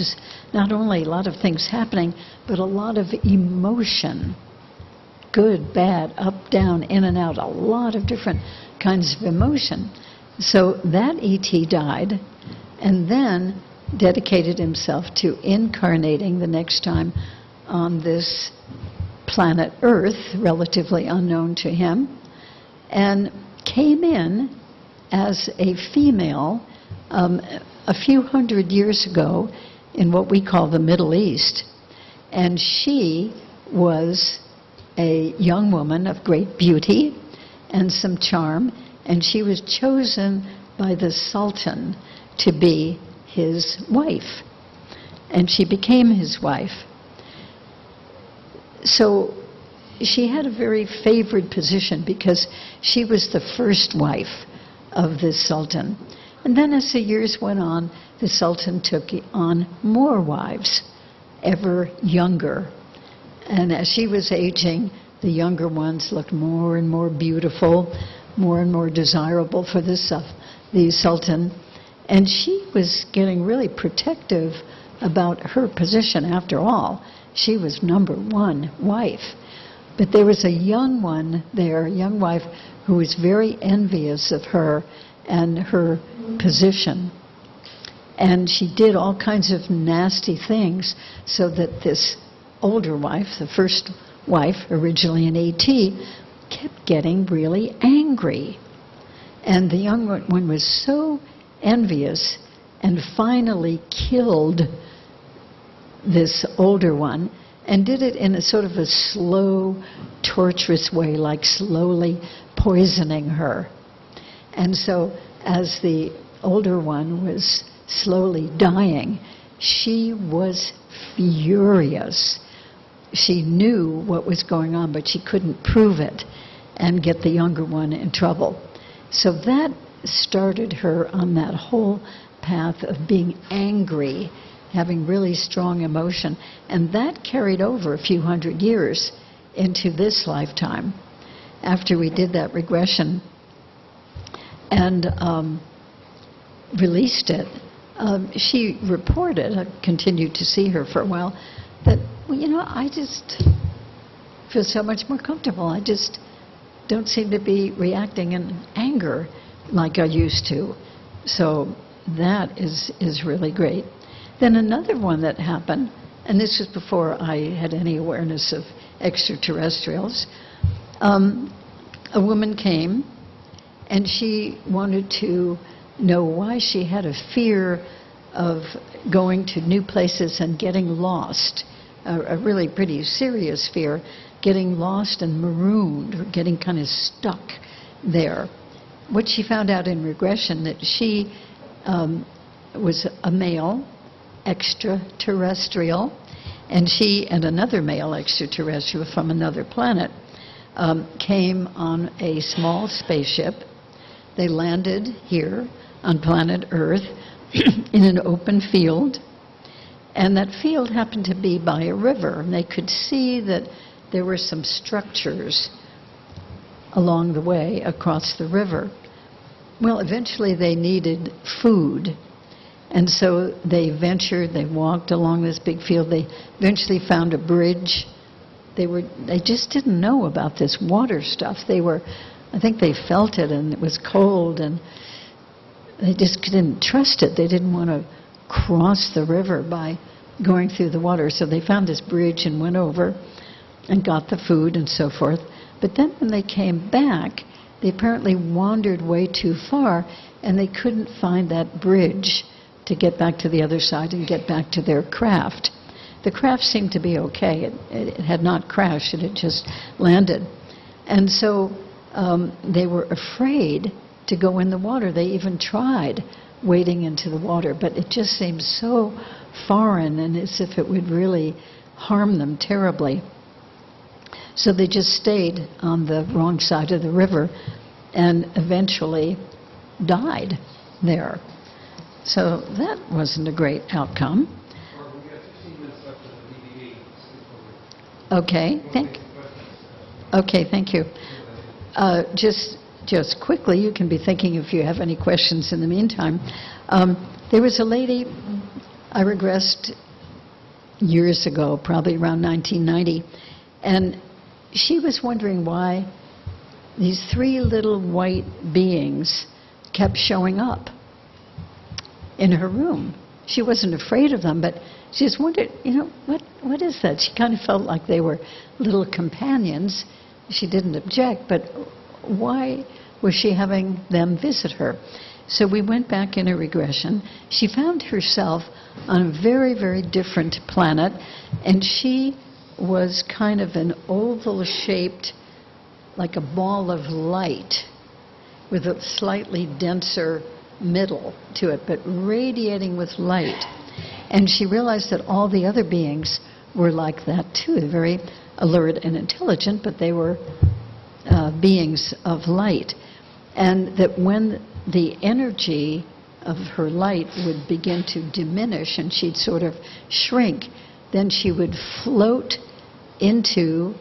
not only a lot of things happening, but a lot of emotion. Good, bad, up, down, in and out, a lot of different kinds of emotion. So that E.T. died, and then dedicated himself to incarnating the next time on this planet Earth, relatively unknown to him, and came in as a female a few hundred years ago in what we call the Middle East. And she was a young woman of great beauty and some charm, and she was chosen by the Sultan to be his wife. And she became his wife. So she had a very favored position because she was the first wife of the Sultan. And then as the years went on, the Sultan took on more wives, ever younger. And as she was aging, the younger ones looked more and more beautiful, more and more desirable for the Sultan. And she was getting really protective about her position. After all, she was number one wife. But there was a young one there, a young wife, who was very envious of her and her position. And she did all kinds of nasty things so that this older wife, the first wife, originally an A.T., kept getting really angry. And the young one was so envious and finally killed this older one, and did it in a sort of a slow, torturous way, like slowly poisoning her. And so as the older one was slowly dying, she was furious. She knew what was going on, but she couldn't prove it and get the younger one in trouble. So that started her on that whole path of being angry, having really strong emotion. And that carried over a few hundred years into this lifetime. After we did that regression and released it, she reported, I continued to see her for a while, that, well, you know, I just feel so much more comfortable. I just don't seem to be reacting in anger like I used to. So that is really great. Then another one that happened, and this was before I had any awareness of extraterrestrials, a woman came and she wanted to know why she had a fear of going to new places and getting lost, a really pretty serious fear, getting lost and marooned or getting kind of stuck there. What she found out in regression, that she was a male extraterrestrial, and she and another male extraterrestrial from another planet came on a small spaceship. They landed here on planet Earth in an open field, and that field happened to be by a river, and they could see that there were some structures along the way across the river. Well, eventually they needed food, and so they ventured, they walked along this big field. They eventually found a bridge. They just didn't know about this water stuff. I think they felt it, and it was cold, and they just didn't trust it. They didn't want to cross the river by going through the water. So they found this bridge and went over and got the food and so forth. But then when they came back, they apparently wandered way too far, and they couldn't find that bridge to get back to the other side and get back to their craft. The craft seemed to be okay. It had not crashed. It had just landed. And so they were afraid to go in the water. They even tried wading into the water, but it just seemed so foreign and as if it would really harm them terribly. So they just stayed on the wrong side of the river and eventually died there. So that wasn't a great outcome. We got 15 minutes left of the DVD. Okay, thank you. Just quickly, you can be thinking if you have any questions in the meantime. There was a lady, I regressed years ago, probably around 1990, and she was wondering why these three little white beings kept showing up in her room. She wasn't afraid of them, but she just wondered, what is that? She kind of felt like they were little companions. She didn't object, but why was she having them visit her? So we went back in a regression. She found herself on a very, very different planet, and she was kind of an oval-shaped, like a ball of light, with a slightly denser middle to it, but radiating with light. And she realized that all the other beings were like that too. They're very alert and intelligent, but they were beings of light. And that when the energy of her light would begin to diminish and she'd sort of shrink, then she would float into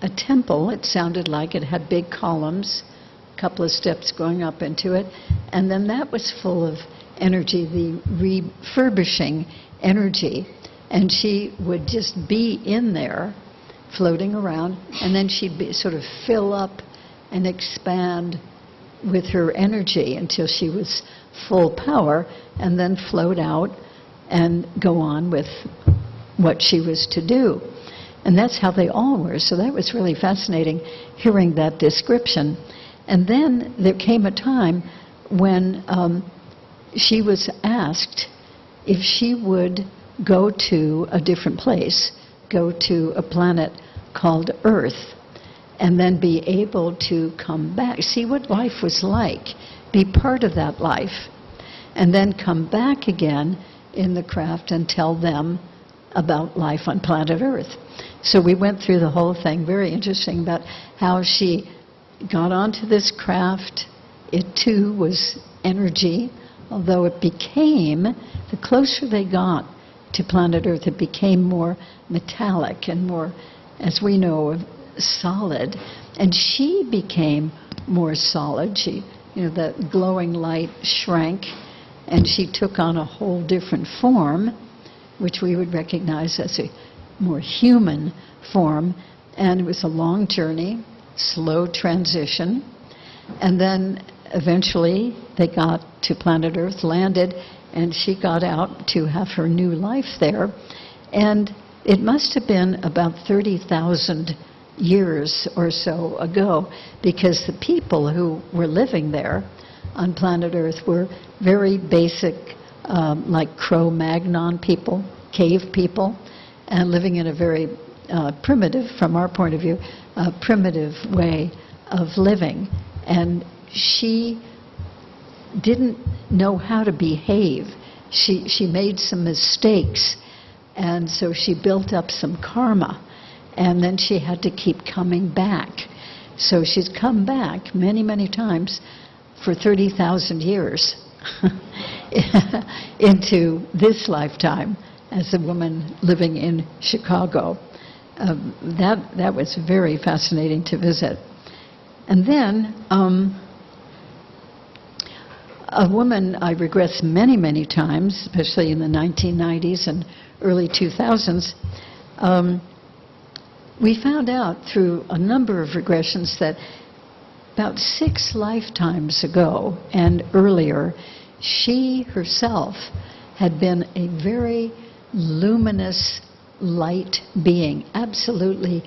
a temple. It sounded like it had big columns, a couple of steps going up into it, and then that was full of energy, the refurbishing energy, and she would just be in there floating around, and then she'd sort of fill up and expand with her energy until she was full power, and then float out and go on with what she was to do. And that's how they all were. So that was really fascinating, hearing that description. And then there came a time when she was asked if she would go to a different place, go to a planet called Earth, and then be able to come back, see what life was like, be part of that life, and then come back again in the craft and tell them about life on planet Earth. So we went through the whole thing, very interesting, about how she got onto this craft. It too was energy, although it became, the closer they got to planet Earth, it became more metallic and more, as we know, solid. And she became more solid. She, the glowing light shrank, and she took on a whole different form, which we would recognize as a more human form. And it was a long journey, slow transition. And then eventually they got to planet Earth, landed, and she got out to have her new life there. And it must have been about 30,000 years or so ago, because the people who were living there on planet Earth were very basic, like Cro-Magnon people, cave people, and living in a very primitive, from our point of view, primitive way of living. And she didn't know how to behave. She made some mistakes, and so she built up some karma, and then she had to keep coming back. So she's come back many, many times for 30,000 years into this lifetime as a woman living in Chicago. That was very fascinating to visit. And then a woman I regressed many, many times, especially in the 1990s and early 2000s, we found out through a number of regressions that about 6 lifetimes ago and earlier, she herself had been a very luminous light being, absolutely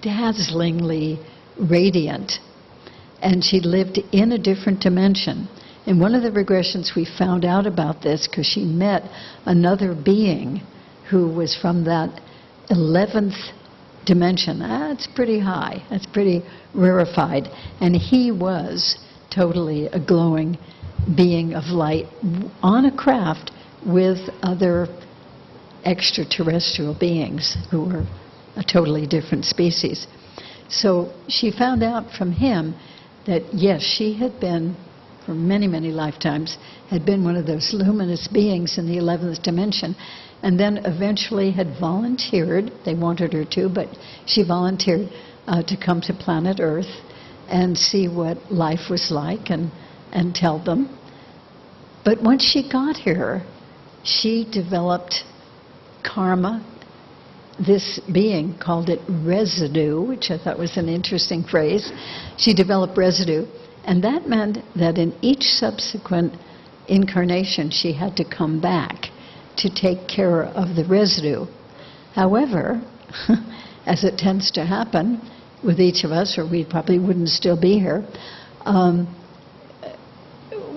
dazzlingly radiant. And she lived in a different dimension. In one of the regressions, we found out about this because she met another being who was from that 11th dimension. That's pretty high. That's pretty rarefied. And he was totally a glowing being of light on a craft with other extraterrestrial beings who were a totally different species. So she found out from him that, yes, she had been, for many, many lifetimes, had been one of those luminous beings in the 11th dimension, and then eventually had volunteered, they wanted her to, but she volunteered to come to planet Earth and see what life was like and tell them. But once she got here, she developed karma. This being called it residue, which I thought was an interesting phrase. She developed residue, and that meant that in each subsequent incarnation she had to come back to take care of the residue. However, as it tends to happen with each of us, or we probably wouldn't still be here,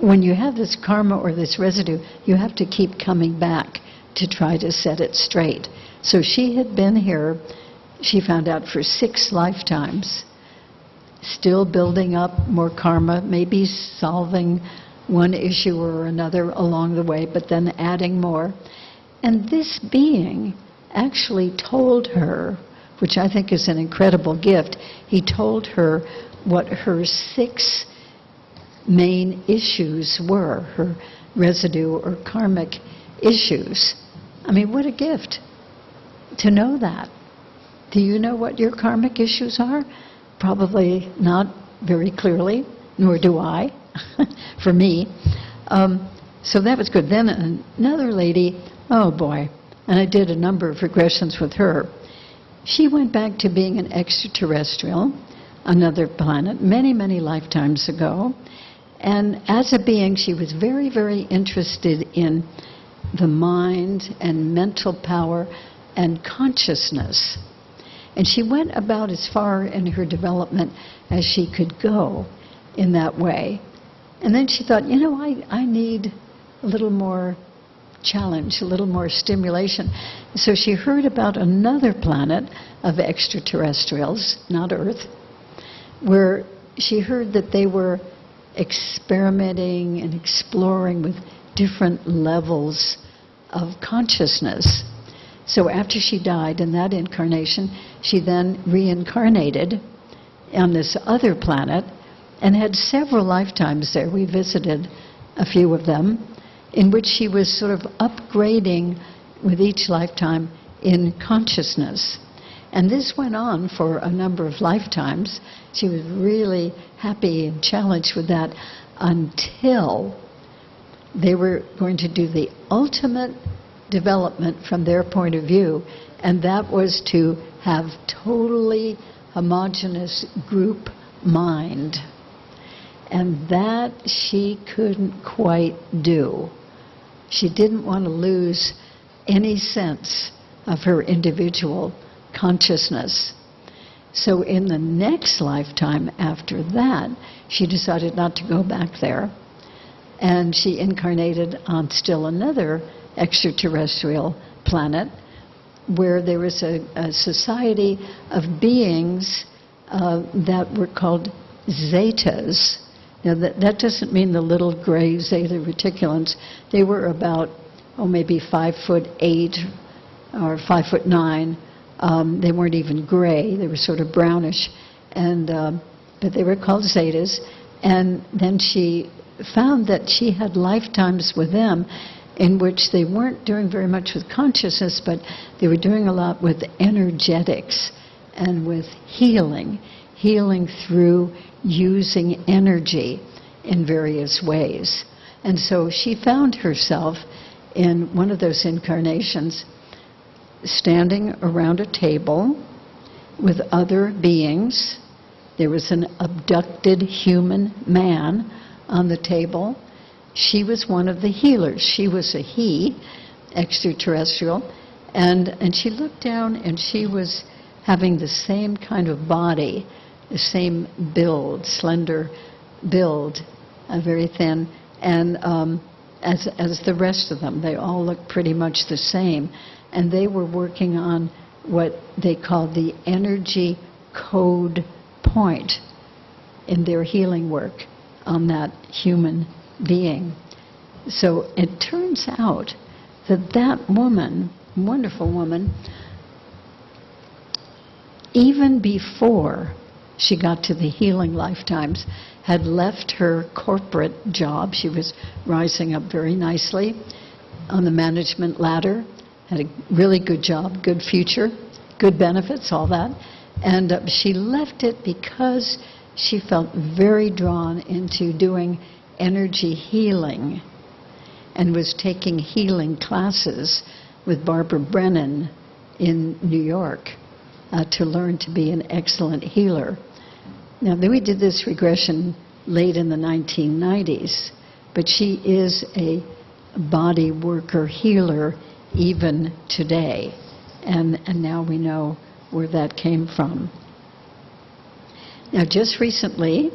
when you have this karma or this residue, you have to keep coming back to try to set it straight. So she had been here, she found out, for 6 lifetimes, still building up more karma, maybe solving one issue or another along the way, but then adding more. And this being actually told her, which I think is an incredible gift, he told her what her 6 main issues were, her residue or karmic issues. I mean, what a gift to know that. Do you know what your karmic issues are? Probably not very clearly, nor do I, for me. So that was good. Then another lady, oh boy, and I did a number of regressions with her. She went back to being an extraterrestrial, another planet, many, many lifetimes ago. And as a being, she was very, very interested in the mind and mental power and consciousness. And she went about as far in her development as she could go in that way. And then she thought, you know, I need a little more challenge, a little more stimulation. So she heard about another planet of extraterrestrials, not Earth, where she heard that they were experimenting and exploring with different levels of consciousness. So after she died in that incarnation, she then reincarnated on this other planet and had several lifetimes there. We visited a few of them, in which she was sort of upgrading with each lifetime in consciousness. And this went on for a number of lifetimes. She was really happy and challenged with that until they were going to do the ultimate development from their point of view, and that was to have totally homogeneous group mind. And that she couldn't quite do. She didn't want to lose any sense of her individual consciousness. So in the next lifetime after that, she decided not to go back there. And she incarnated on still another extraterrestrial planet where there was a society of beings that were called Zetas. Now, that doesn't mean the little gray Zeta reticulans. They were about, maybe 5'8" or 5'9". They weren't even gray. They were sort of brownish. But they were called Zetas. And then she found that she had lifetimes with them in which they weren't doing very much with consciousness, but they were doing a lot with energetics and with healing through using energy in various ways. And so she found herself in one of those incarnations standing around a table with other beings. There was an abducted human man on the table. She was one of the healers. She was a he, extraterrestrial, and she looked down and she was having the same kind of body, the same build, slender build, very thin, and as the rest of them. They all looked pretty much the same. And they were working on what they called the energy code point in their healing work on that human being. So it turns out that that woman, wonderful woman, even before she got to the healing lifetimes, had left her corporate job. She was rising up very nicely on the management ladder, had a really good job, good future, good benefits, all that. And she left it because she felt very drawn into doing energy healing and was taking healing classes with Barbara Brennan in New York to learn to be an excellent healer. Now, we did this regression late in the 1990s, but she is a body worker healer even today. And now we know where that came from. Now, just recently,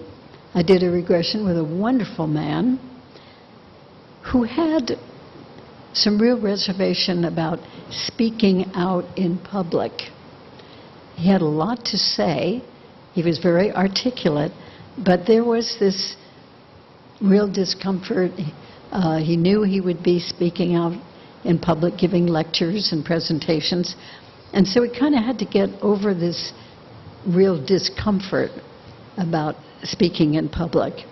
I did a regression with a wonderful man who had some real reservation about speaking out in public. He had a lot to say. He was very articulate, but there was this real discomfort. He knew he would be speaking out in public, giving lectures and presentations, and so he kind of had to get over this real discomfort about speaking in public.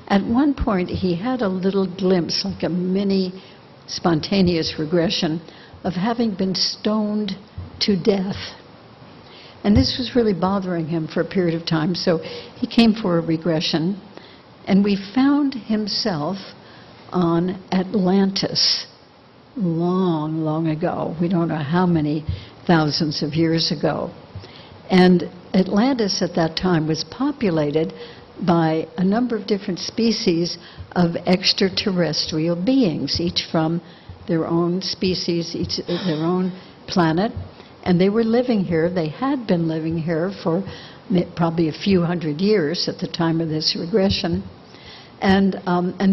At one point, he had a little glimpse, like a mini spontaneous regression, of having been stoned to death. And this was really bothering him for a period of time, so he came for a regression, and we found himself on Atlantis long, long ago. We don't know how many thousands of years ago. And Atlantis at that time was populated by a number of different species of extraterrestrial beings, each from their own species, each their own planet. And they were living here. They had been living here for probably a few hundred years at the time of this regression. And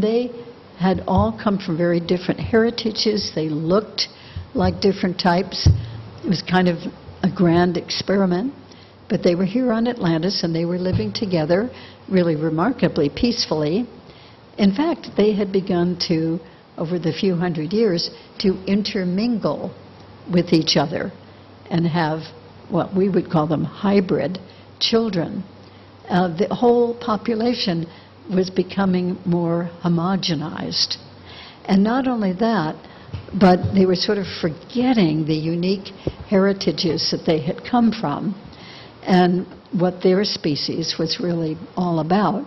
they had all come from very different heritages. They looked like different types. It was kind of a grand experiment. But they were here on Atlantis, and they were living together really remarkably peacefully. In fact, they had begun to, over the few hundred years, to intermingle with each other and have what we would call them hybrid children. The whole population was becoming more homogenized. And not only that, but they were sort of forgetting the unique heritages that they had come from and what their species was really all about,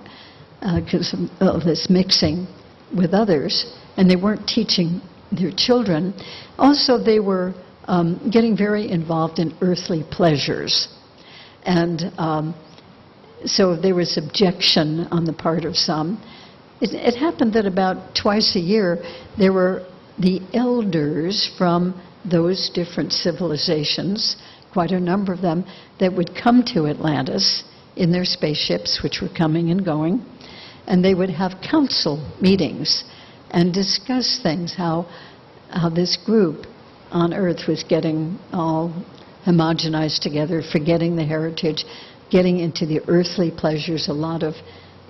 because of this mixing with others. And they weren't teaching their children. Also, they were getting very involved in earthly pleasures. And so there was objection on the part of some. It happened that about twice a year, there were the elders from those different civilizations, quite a number of them, that would come to Atlantis in their spaceships, which were coming and going, and they would have council meetings and discuss things, how this group on Earth was getting all homogenized together, forgetting the heritage, getting into the earthly pleasures, a lot of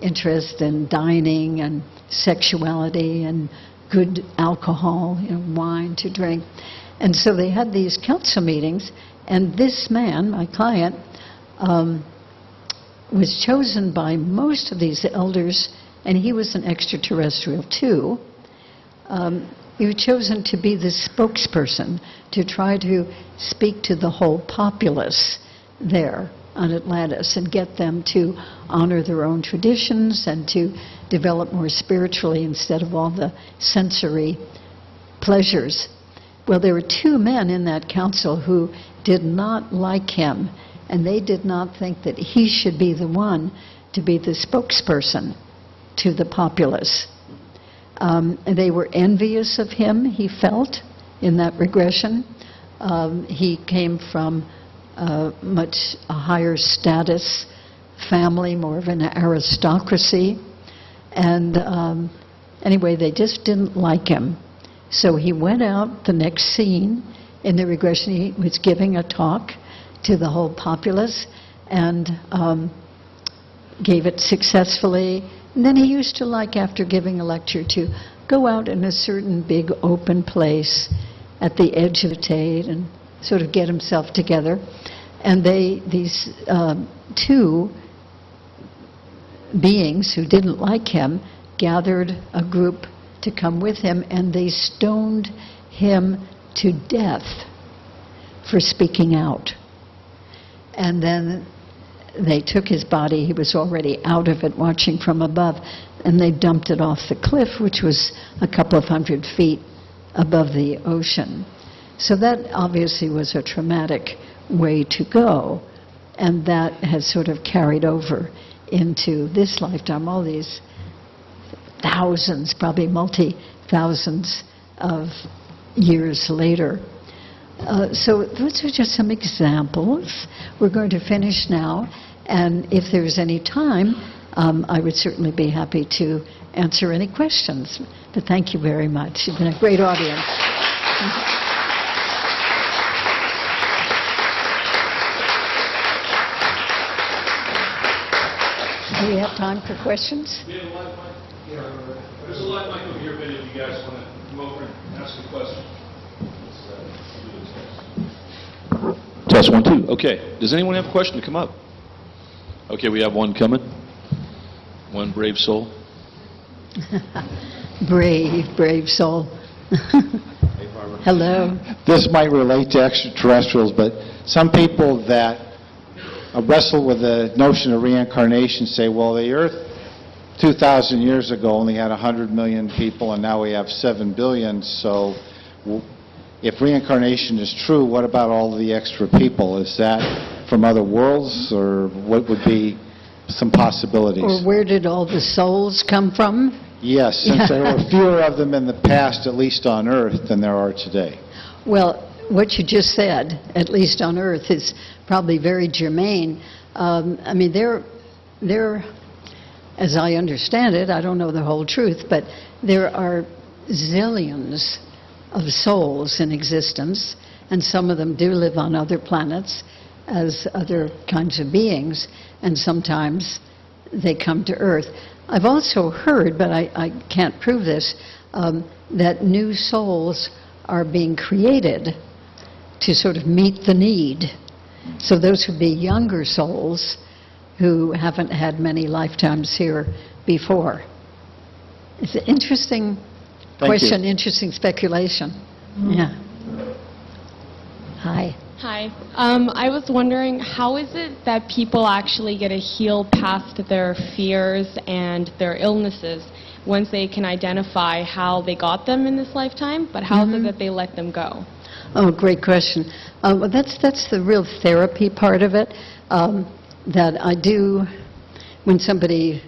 interest in dining and sexuality and good alcohol, wine to drink. And so they had these council meetings, and this man, my client, was chosen by most of these elders, and he was an extraterrestrial too. He was chosen to be the spokesperson to try to speak to the whole populace there on Atlantis and get them to honor their own traditions and to develop more spiritually instead of all the sensory pleasures. Well, there were two men in that council who did not like him, and they did not think that he should be the one to be the spokesperson to the populace. They were envious of him, he felt, in that regression. He came from much a higher status family, more of an aristocracy. And anyway, they just didn't like him. So he went out the next scene in the regression. He was giving a talk to the whole populace and gave it successfully, And then he used to like, after giving a lecture, to go out in a certain big open place at the edge of the stage and sort of get himself together. And these two beings who didn't like him gathered a group to come with him, and they stoned him to death for speaking out. And then they took his body, he was already out of it, watching from above, and they dumped it off the cliff, which was a couple of 100 feet above the ocean. So that obviously was a traumatic way to go, and that has sort of carried over into this lifetime, all these thousands, probably multi-thousands of years later. So those are just some examples. We're going to finish now, and if there's any time, I would certainly be happy to answer any questions. But thank you very much. You've been a great audience. Do we have time for questions? We have a live mic. There's a live mic over here, if any of you guys want to come over and ask a question. Test 1, 2. Okay. Does anyone have a question to come up? Okay, we have one coming. One brave soul. Brave soul. Hello. This might relate to extraterrestrials, but some people that wrestle with the notion of reincarnation say, well, the Earth 2,000 years ago only had 100 million people, and now we have 7 billion, so if reincarnation is true, what about all the extra people? Is that from other worlds, or what would be some possibilities? Or where did all the souls come from? Yes, since there were fewer of them in the past, at least on Earth, than there are today. Well, what you just said, at least on Earth, is probably very germane. I mean, there, as I understand it, I don't know the whole truth, but there are zillions of souls in existence, and some of them do live on other planets as other kinds of beings, and sometimes they come to Earth. I've also heard, but I can't prove this, that new souls are being created to sort of meet the need. So those would be younger souls who haven't had many lifetimes here before. It's an interesting question, interesting speculation. Yeah. Hi. Hi. I was wondering, how is it that people actually get to heal past their fears and their illnesses once they can identify how they got them in this lifetime, but how is it that they let them go? Oh, great question. Well, that's the real therapy part of it, that I do when somebody,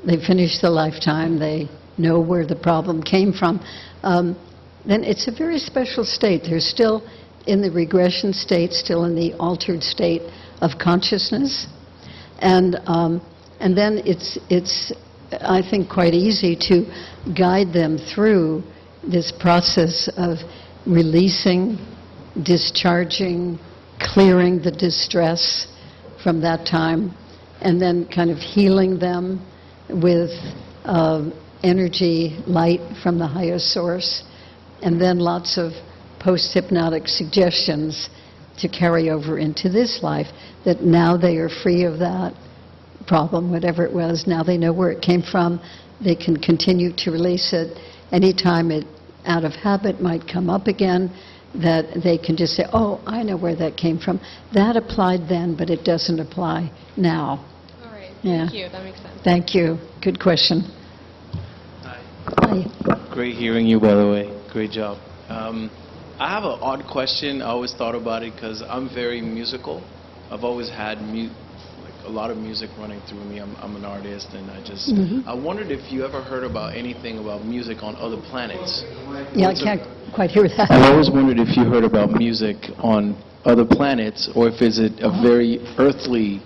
they finish the lifetime, they know where the problem came from, then it's a very special state. They're still in the regression state, still in the altered state of consciousness. And then it's, I think, quite easy to guide them through this process of releasing, discharging, clearing the distress from that time, and then kind of healing them with energy, light from the higher source, and then lots of post-hypnotic suggestions to carry over into this life, that now they are free of that problem, whatever it was. Now they know where it came from. They can continue to release it. Anytime it, out of habit, might come up again, that they can just say, oh, I know where that came from. That applied then, but it doesn't apply now. All right. Yeah. Thank you. That makes sense. Thank you. Good question. Hi. Great hearing you, by the way. Great job. I have an odd question. I always thought about it because I'm very musical. I've always had a lot of music running through me. I'm an artist, and I wondered if you ever heard about anything about music on other planets. Yeah, I can't quite hear that. I've always wondered if you heard about music on other planets, or if is it a very earthly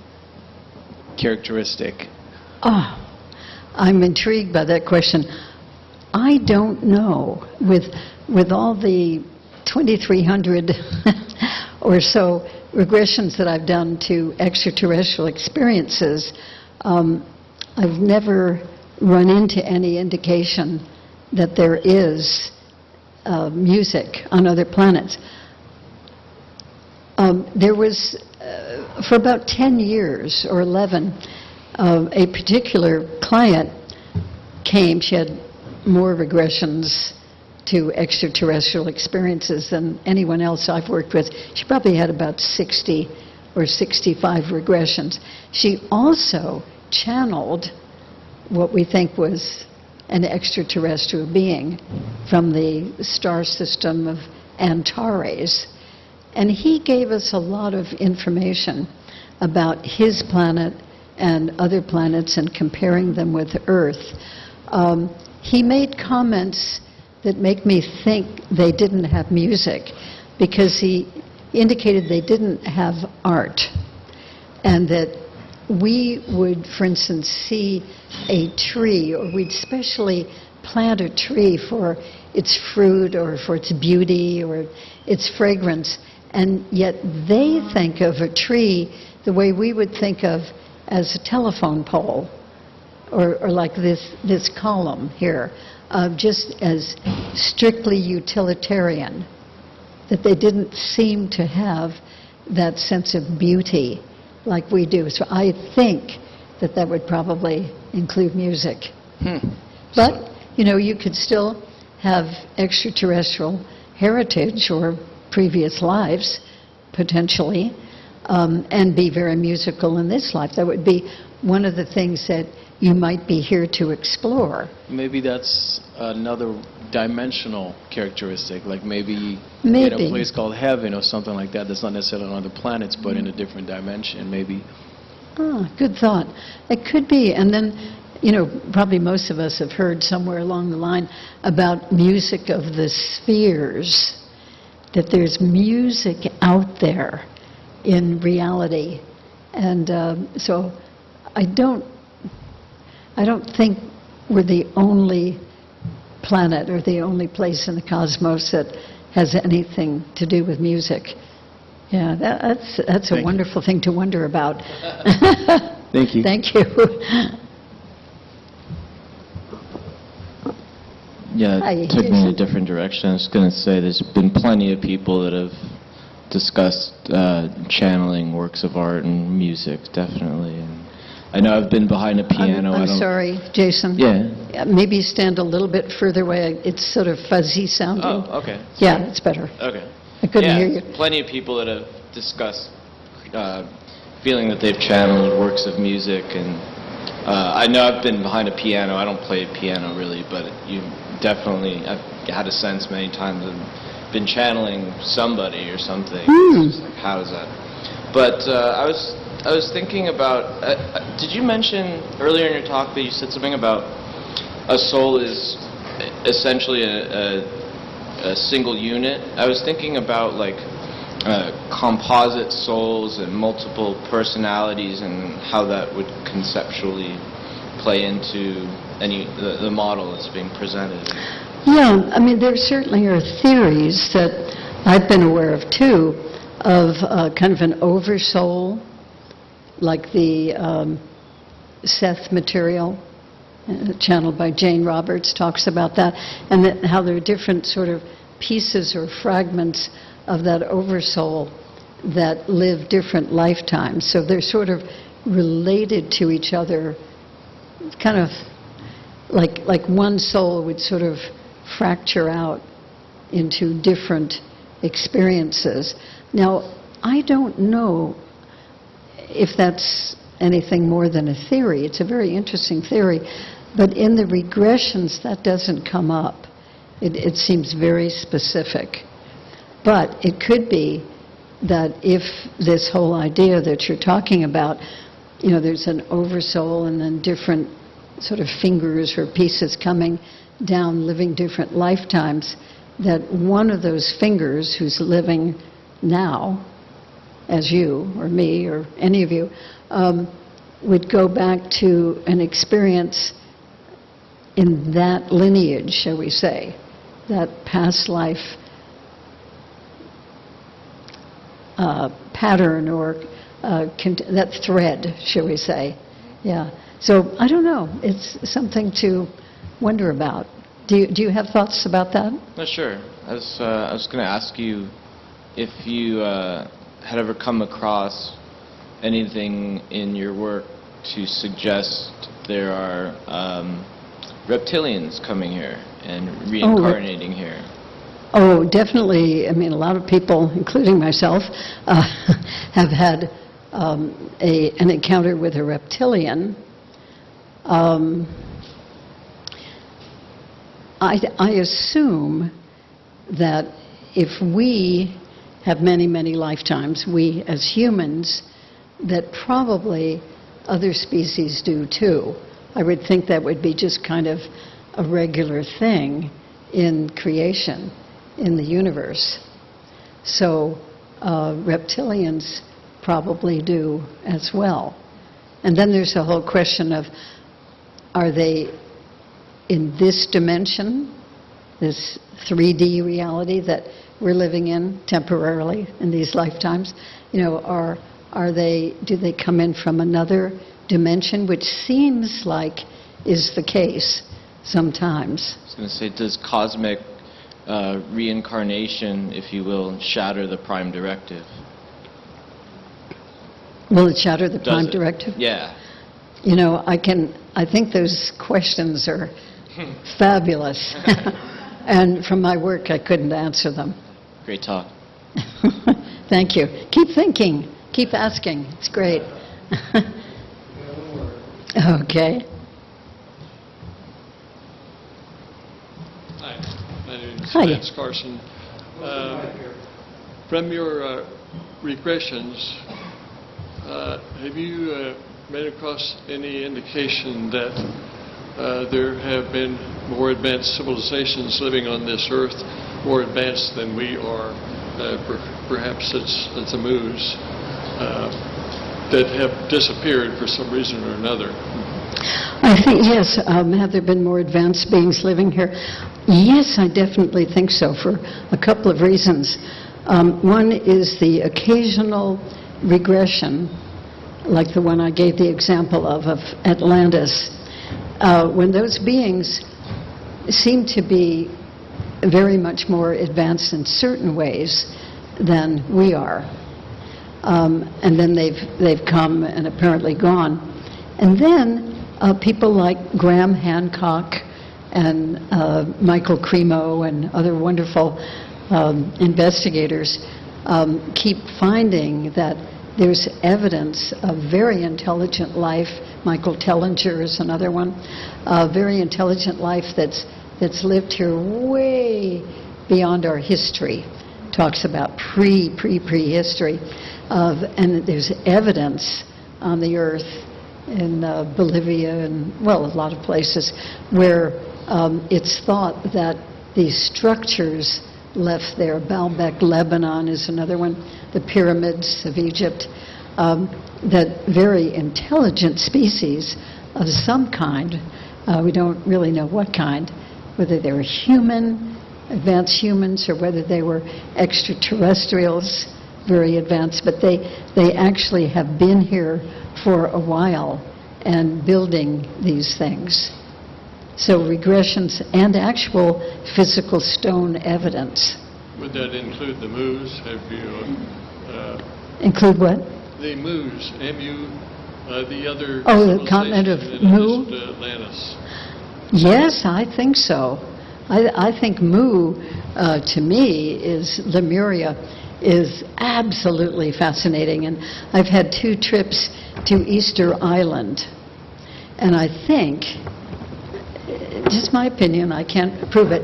characteristic. Oh, I'm intrigued by that question. I don't know. With all the 2,300 or so regressions that I've done to extraterrestrial experiences, I've never run into any indication that there is music on other planets. There was, for about 10 years or 11, a particular client came. She had more regressions to extraterrestrial experiences than anyone else I've worked with. She probably had about 60 or 65 regressions. She also channeled what we think was an extraterrestrial being from the star system of Antares. And he gave us a lot of information about his planet and other planets and comparing them with Earth. He made comments that make me think they didn't have music, because he indicated they didn't have art, and that we would, for instance, see a tree, or we'd specially plant a tree for its fruit or for its beauty or its fragrance, and yet they think of a tree the way we would think of as a telephone pole, or like this column here, just as strictly utilitarian, that they didn't seem to have that sense of beauty like we do. So I think that that would probably include music. But, you know, you could still have extraterrestrial heritage or previous lives, potentially, and be very musical in this life. That would be one of the things that you might be here to explore. Maybe that's another dimensional characteristic, like maybe in a place called heaven or something like that, that's not necessarily on other planets, but in a different dimension, maybe. Ah, good thought. It could be. And then, you know, probably most of us have heard somewhere along the line about music of the spheres, that there's music out there in reality. And so I don't think we're the only planet or the only place in the cosmos that has anything to do with music. Yeah, that's a wonderful thing to wonder about. Thank you. Thank you. Yeah, Hi, it took me in Jason. a different direction. I was going to say there's been plenty of people that have discussed channeling works of art and music, definitely. And I know I've been behind a piano. I'm sorry, Jason. Yeah. Maybe stand a little bit further away. It's sort of fuzzy sounding. Oh, okay. Yeah, it's better. Okay. I couldn't Yeah, hear you. plenty of people that have discussed feeling that they've channeled works of music, and I know I've been behind a piano. I don't play piano really, but you definitely, I've had a sense many times I've been channeling somebody or something. It's just like, how is that? But I was thinking about, did you mention earlier in your talk that you said something about a soul is essentially a single unit? I was thinking about like composite souls and multiple personalities and how that would conceptually play into the model that's being presented. Yeah, I mean, there certainly are theories that I've been aware of, too, of kind of an oversoul, like the Seth material, channeled by Jane Roberts, talks about that, and that how there are different sort of pieces or fragments of that oversoul that live different lifetimes. So they're sort of related to each other, kind of like one soul would sort of fracture out into different experiences. Now, I don't know if that's anything more than a theory. It's a very interesting theory, but in the regressions, that doesn't come up. It seems very specific. But it could be that if this whole idea that you're talking about, you know, there's an oversoul and then different sort of fingers or pieces coming down, living different lifetimes, that one of those fingers who's living now, as you or me or any of you, would go back to an experience in that lineage, shall we say, that past life pattern or that thread, shall we say. yeah. So, I don't know, it's something to wonder about. Do you have thoughts about that? No, sure. I was going to ask you if you had ever come across anything in your work to suggest there are reptilians coming here and reincarnating here. Oh, definitely. I mean, a lot of people, including myself, have had an encounter with a reptilian. I assume that if we have many, many lifetimes, we as humans, that probably other species do too. I would think that would be just kind of a regular thing in creation, in the universe. So reptilians probably do as well. And then there's the whole question of, are they in this dimension, this 3D reality that we're living in temporarily in these lifetimes? You know, do they come in from another dimension, which seems like is the case sometimes. I was going to say, does cosmic reincarnation, if you will, shatter the prime directive? Will it shatter the prime Does it? directive? Yeah. You know, I think those questions are fabulous. And from my work, I couldn't answer them. Great talk. Thank you. Keep thinking. Keep asking. It's great. Okay. Hi, my name is Hi. Lance Carson. From your regressions, have you made across any indication that there have been more advanced civilizations living on this earth, more advanced than we are, perhaps it's a moose, that have disappeared for some reason or another? I think, yes, have there been more advanced beings living here? Yes, I definitely think so, for a couple of reasons. One is the occasional regression, like the one I gave the example of Atlantis, when those beings seem to be very much more advanced in certain ways than we are. And then they've come and apparently gone. And then people like Graham Hancock and Michael Cremo and other wonderful investigators keep finding that there's evidence of very intelligent life. Michael Tellinger is another one. Very intelligent life that's lived here way beyond our history. Talks about prehistory. And there's evidence on the earth in Bolivia and, well, a lot of places where it's thought that these structures left there, Baalbek, Lebanon is another one, the pyramids of Egypt, that very intelligent species of some kind, we don't really know what kind, whether they were human, advanced humans, or whether they were extraterrestrials, very advanced, but they actually have been here for a while and building these things. So regressions and actual physical stone evidence. Would that include the moose? Have you... Include what? the moose, M-U, the other... Oh, the continent of civilization Mu? than just Atlantis. Yes, I think so. I think Mu, to me, is Lemuria, is absolutely fascinating. And I've had 2 trips to Easter Island. And I think, just my opinion, I can't prove it,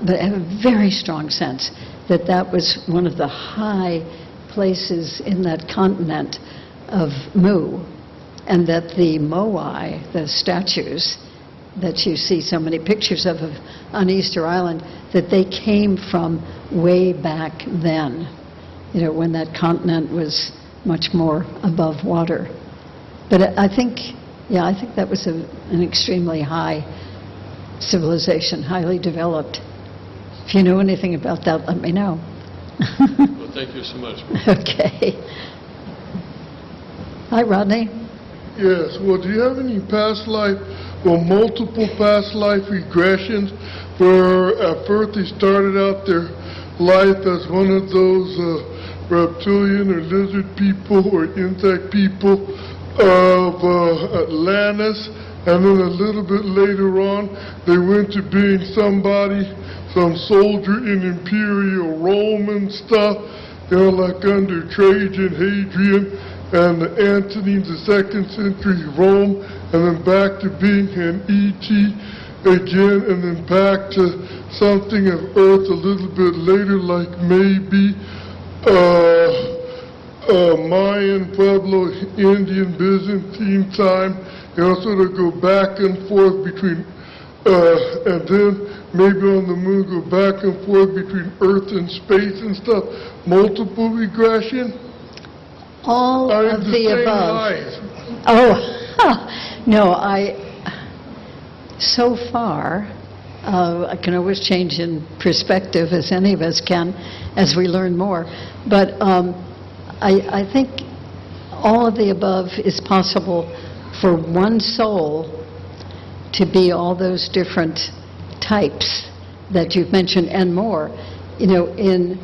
but I have a very strong sense that that was one of the high places in that continent of Mu, and that the moai, the statues that you see so many pictures of on Easter Island, that they came from way back then, you know, when that continent was much more above water. But I think, yeah, I think that was an extremely high civilization, highly developed. If you know anything about that, let me know. Well, thank you so much. Okay. Hi, Rodney. Yes, well, do you have any past life or multiple past life regressions where at first they started out their life as one of those reptilian or lizard people or insect people of Atlantis, and then a little bit later on they went to being somebody, some soldier in Imperial Rome and stuff, you know, like under Trajan, Hadrian, and the Antony's the 2nd century Rome, and then back to being an ET again, and then back to something of Earth a little bit later, like maybe Mayan, Pueblo, Indian, Byzantine time, you know, sort of go back and forth between, and then maybe on the moon go back and forth between Earth and space and stuff. Multiple regression? All of the same above. life. Oh, no, so far, I can always change in perspective, as any of us can, as we learn more. But I think all of the above is possible for one soul to be all those different types that you've mentioned and more, you know, in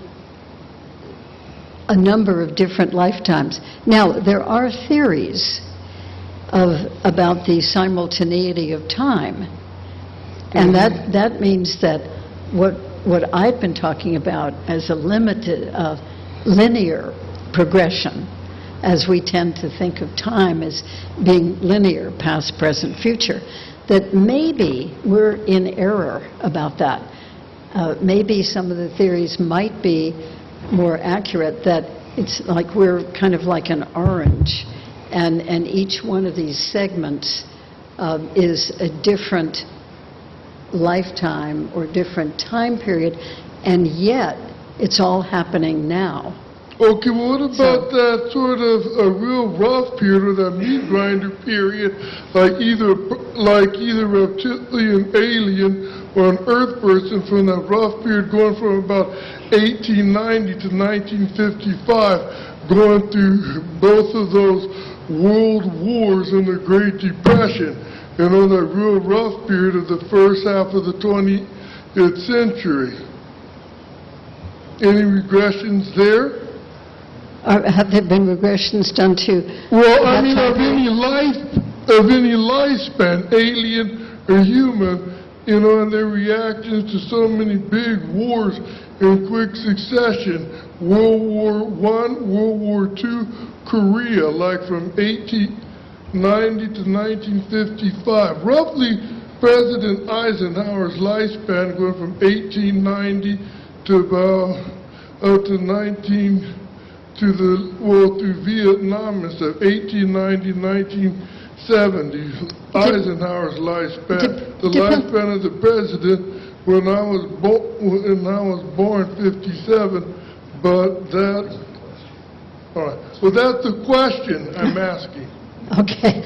a number of different lifetimes. Now, there are theories about the simultaneity of time, and that means that what I've been talking about as a limited, linear progression, as we tend to think of time as being linear, past, present, future, that maybe we're in error about that. Maybe some of the theories might be more accurate, that it's like we're kind of like an orange, and each one of these segments is a different lifetime or different time period, and yet it's all happening now. Okay, well, what about that sort of a real rough period, or that meat grinder period, like either reptilian alien or an Earth person, from that rough period going from about 1890 to 1955, going through both of those world wars and the Great Depression, you know, that real rough period of the first half of the 20th century. Any regressions there? Have there been regressions done to? Well, I mean, of any lifespan, alien or human, you know, and their reactions to so many big wars in quick succession. World War I, World War II, Korea, like from 1890 to 1955. Roughly, President Eisenhower's lifespan going from 1890 to about up to through Vietnam and stuff, 1890, 1970. Eisenhower's lifespan. The lifespan of the president when I was born, 57, but that, all right. Well, that's the question I'm asking. Okay.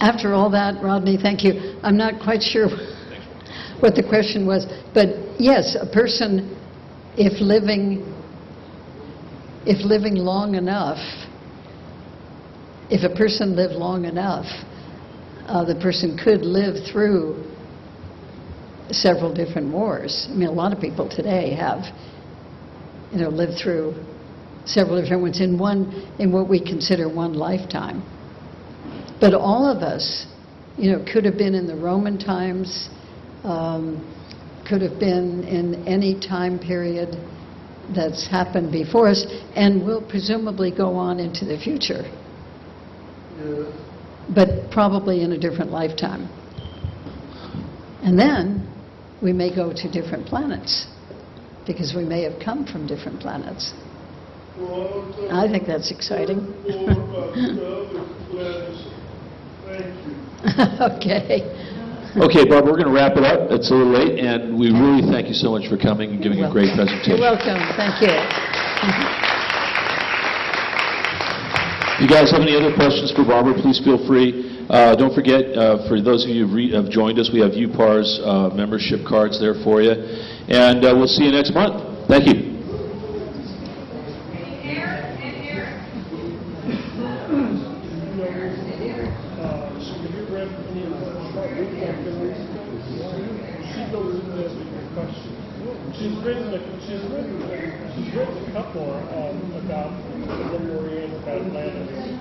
After all that, Rodney, thank you. I'm not quite sure what the question was, but yes, a person, if living long enough, if a person lived long enough, the person could live through several different wars. I mean, a lot of people today have, you know, lived through several different ones in what we consider one lifetime. But all of us, you know, could have been in the Roman times, could have been in any time period that's happened before us, and will presumably go on into the future. Yeah. But probably in a different lifetime. And then we may go to different planets, because we may have come from different planets. Well, I think that's exciting. Thank you. Okay. Okay, Barbara, we're going to wrap it up. It's a little late, and we really thank you so much for coming and giving a great presentation. You're welcome. Thank you. If you guys have any other questions for Barbara, please feel free. Don't forget, for those of you who have joined us, we have UPARS membership cards there for you. And we'll see you next month. Thank you. read any of her documentaries. She goes into your question. She's written a couple about the Marine, about Atlantis.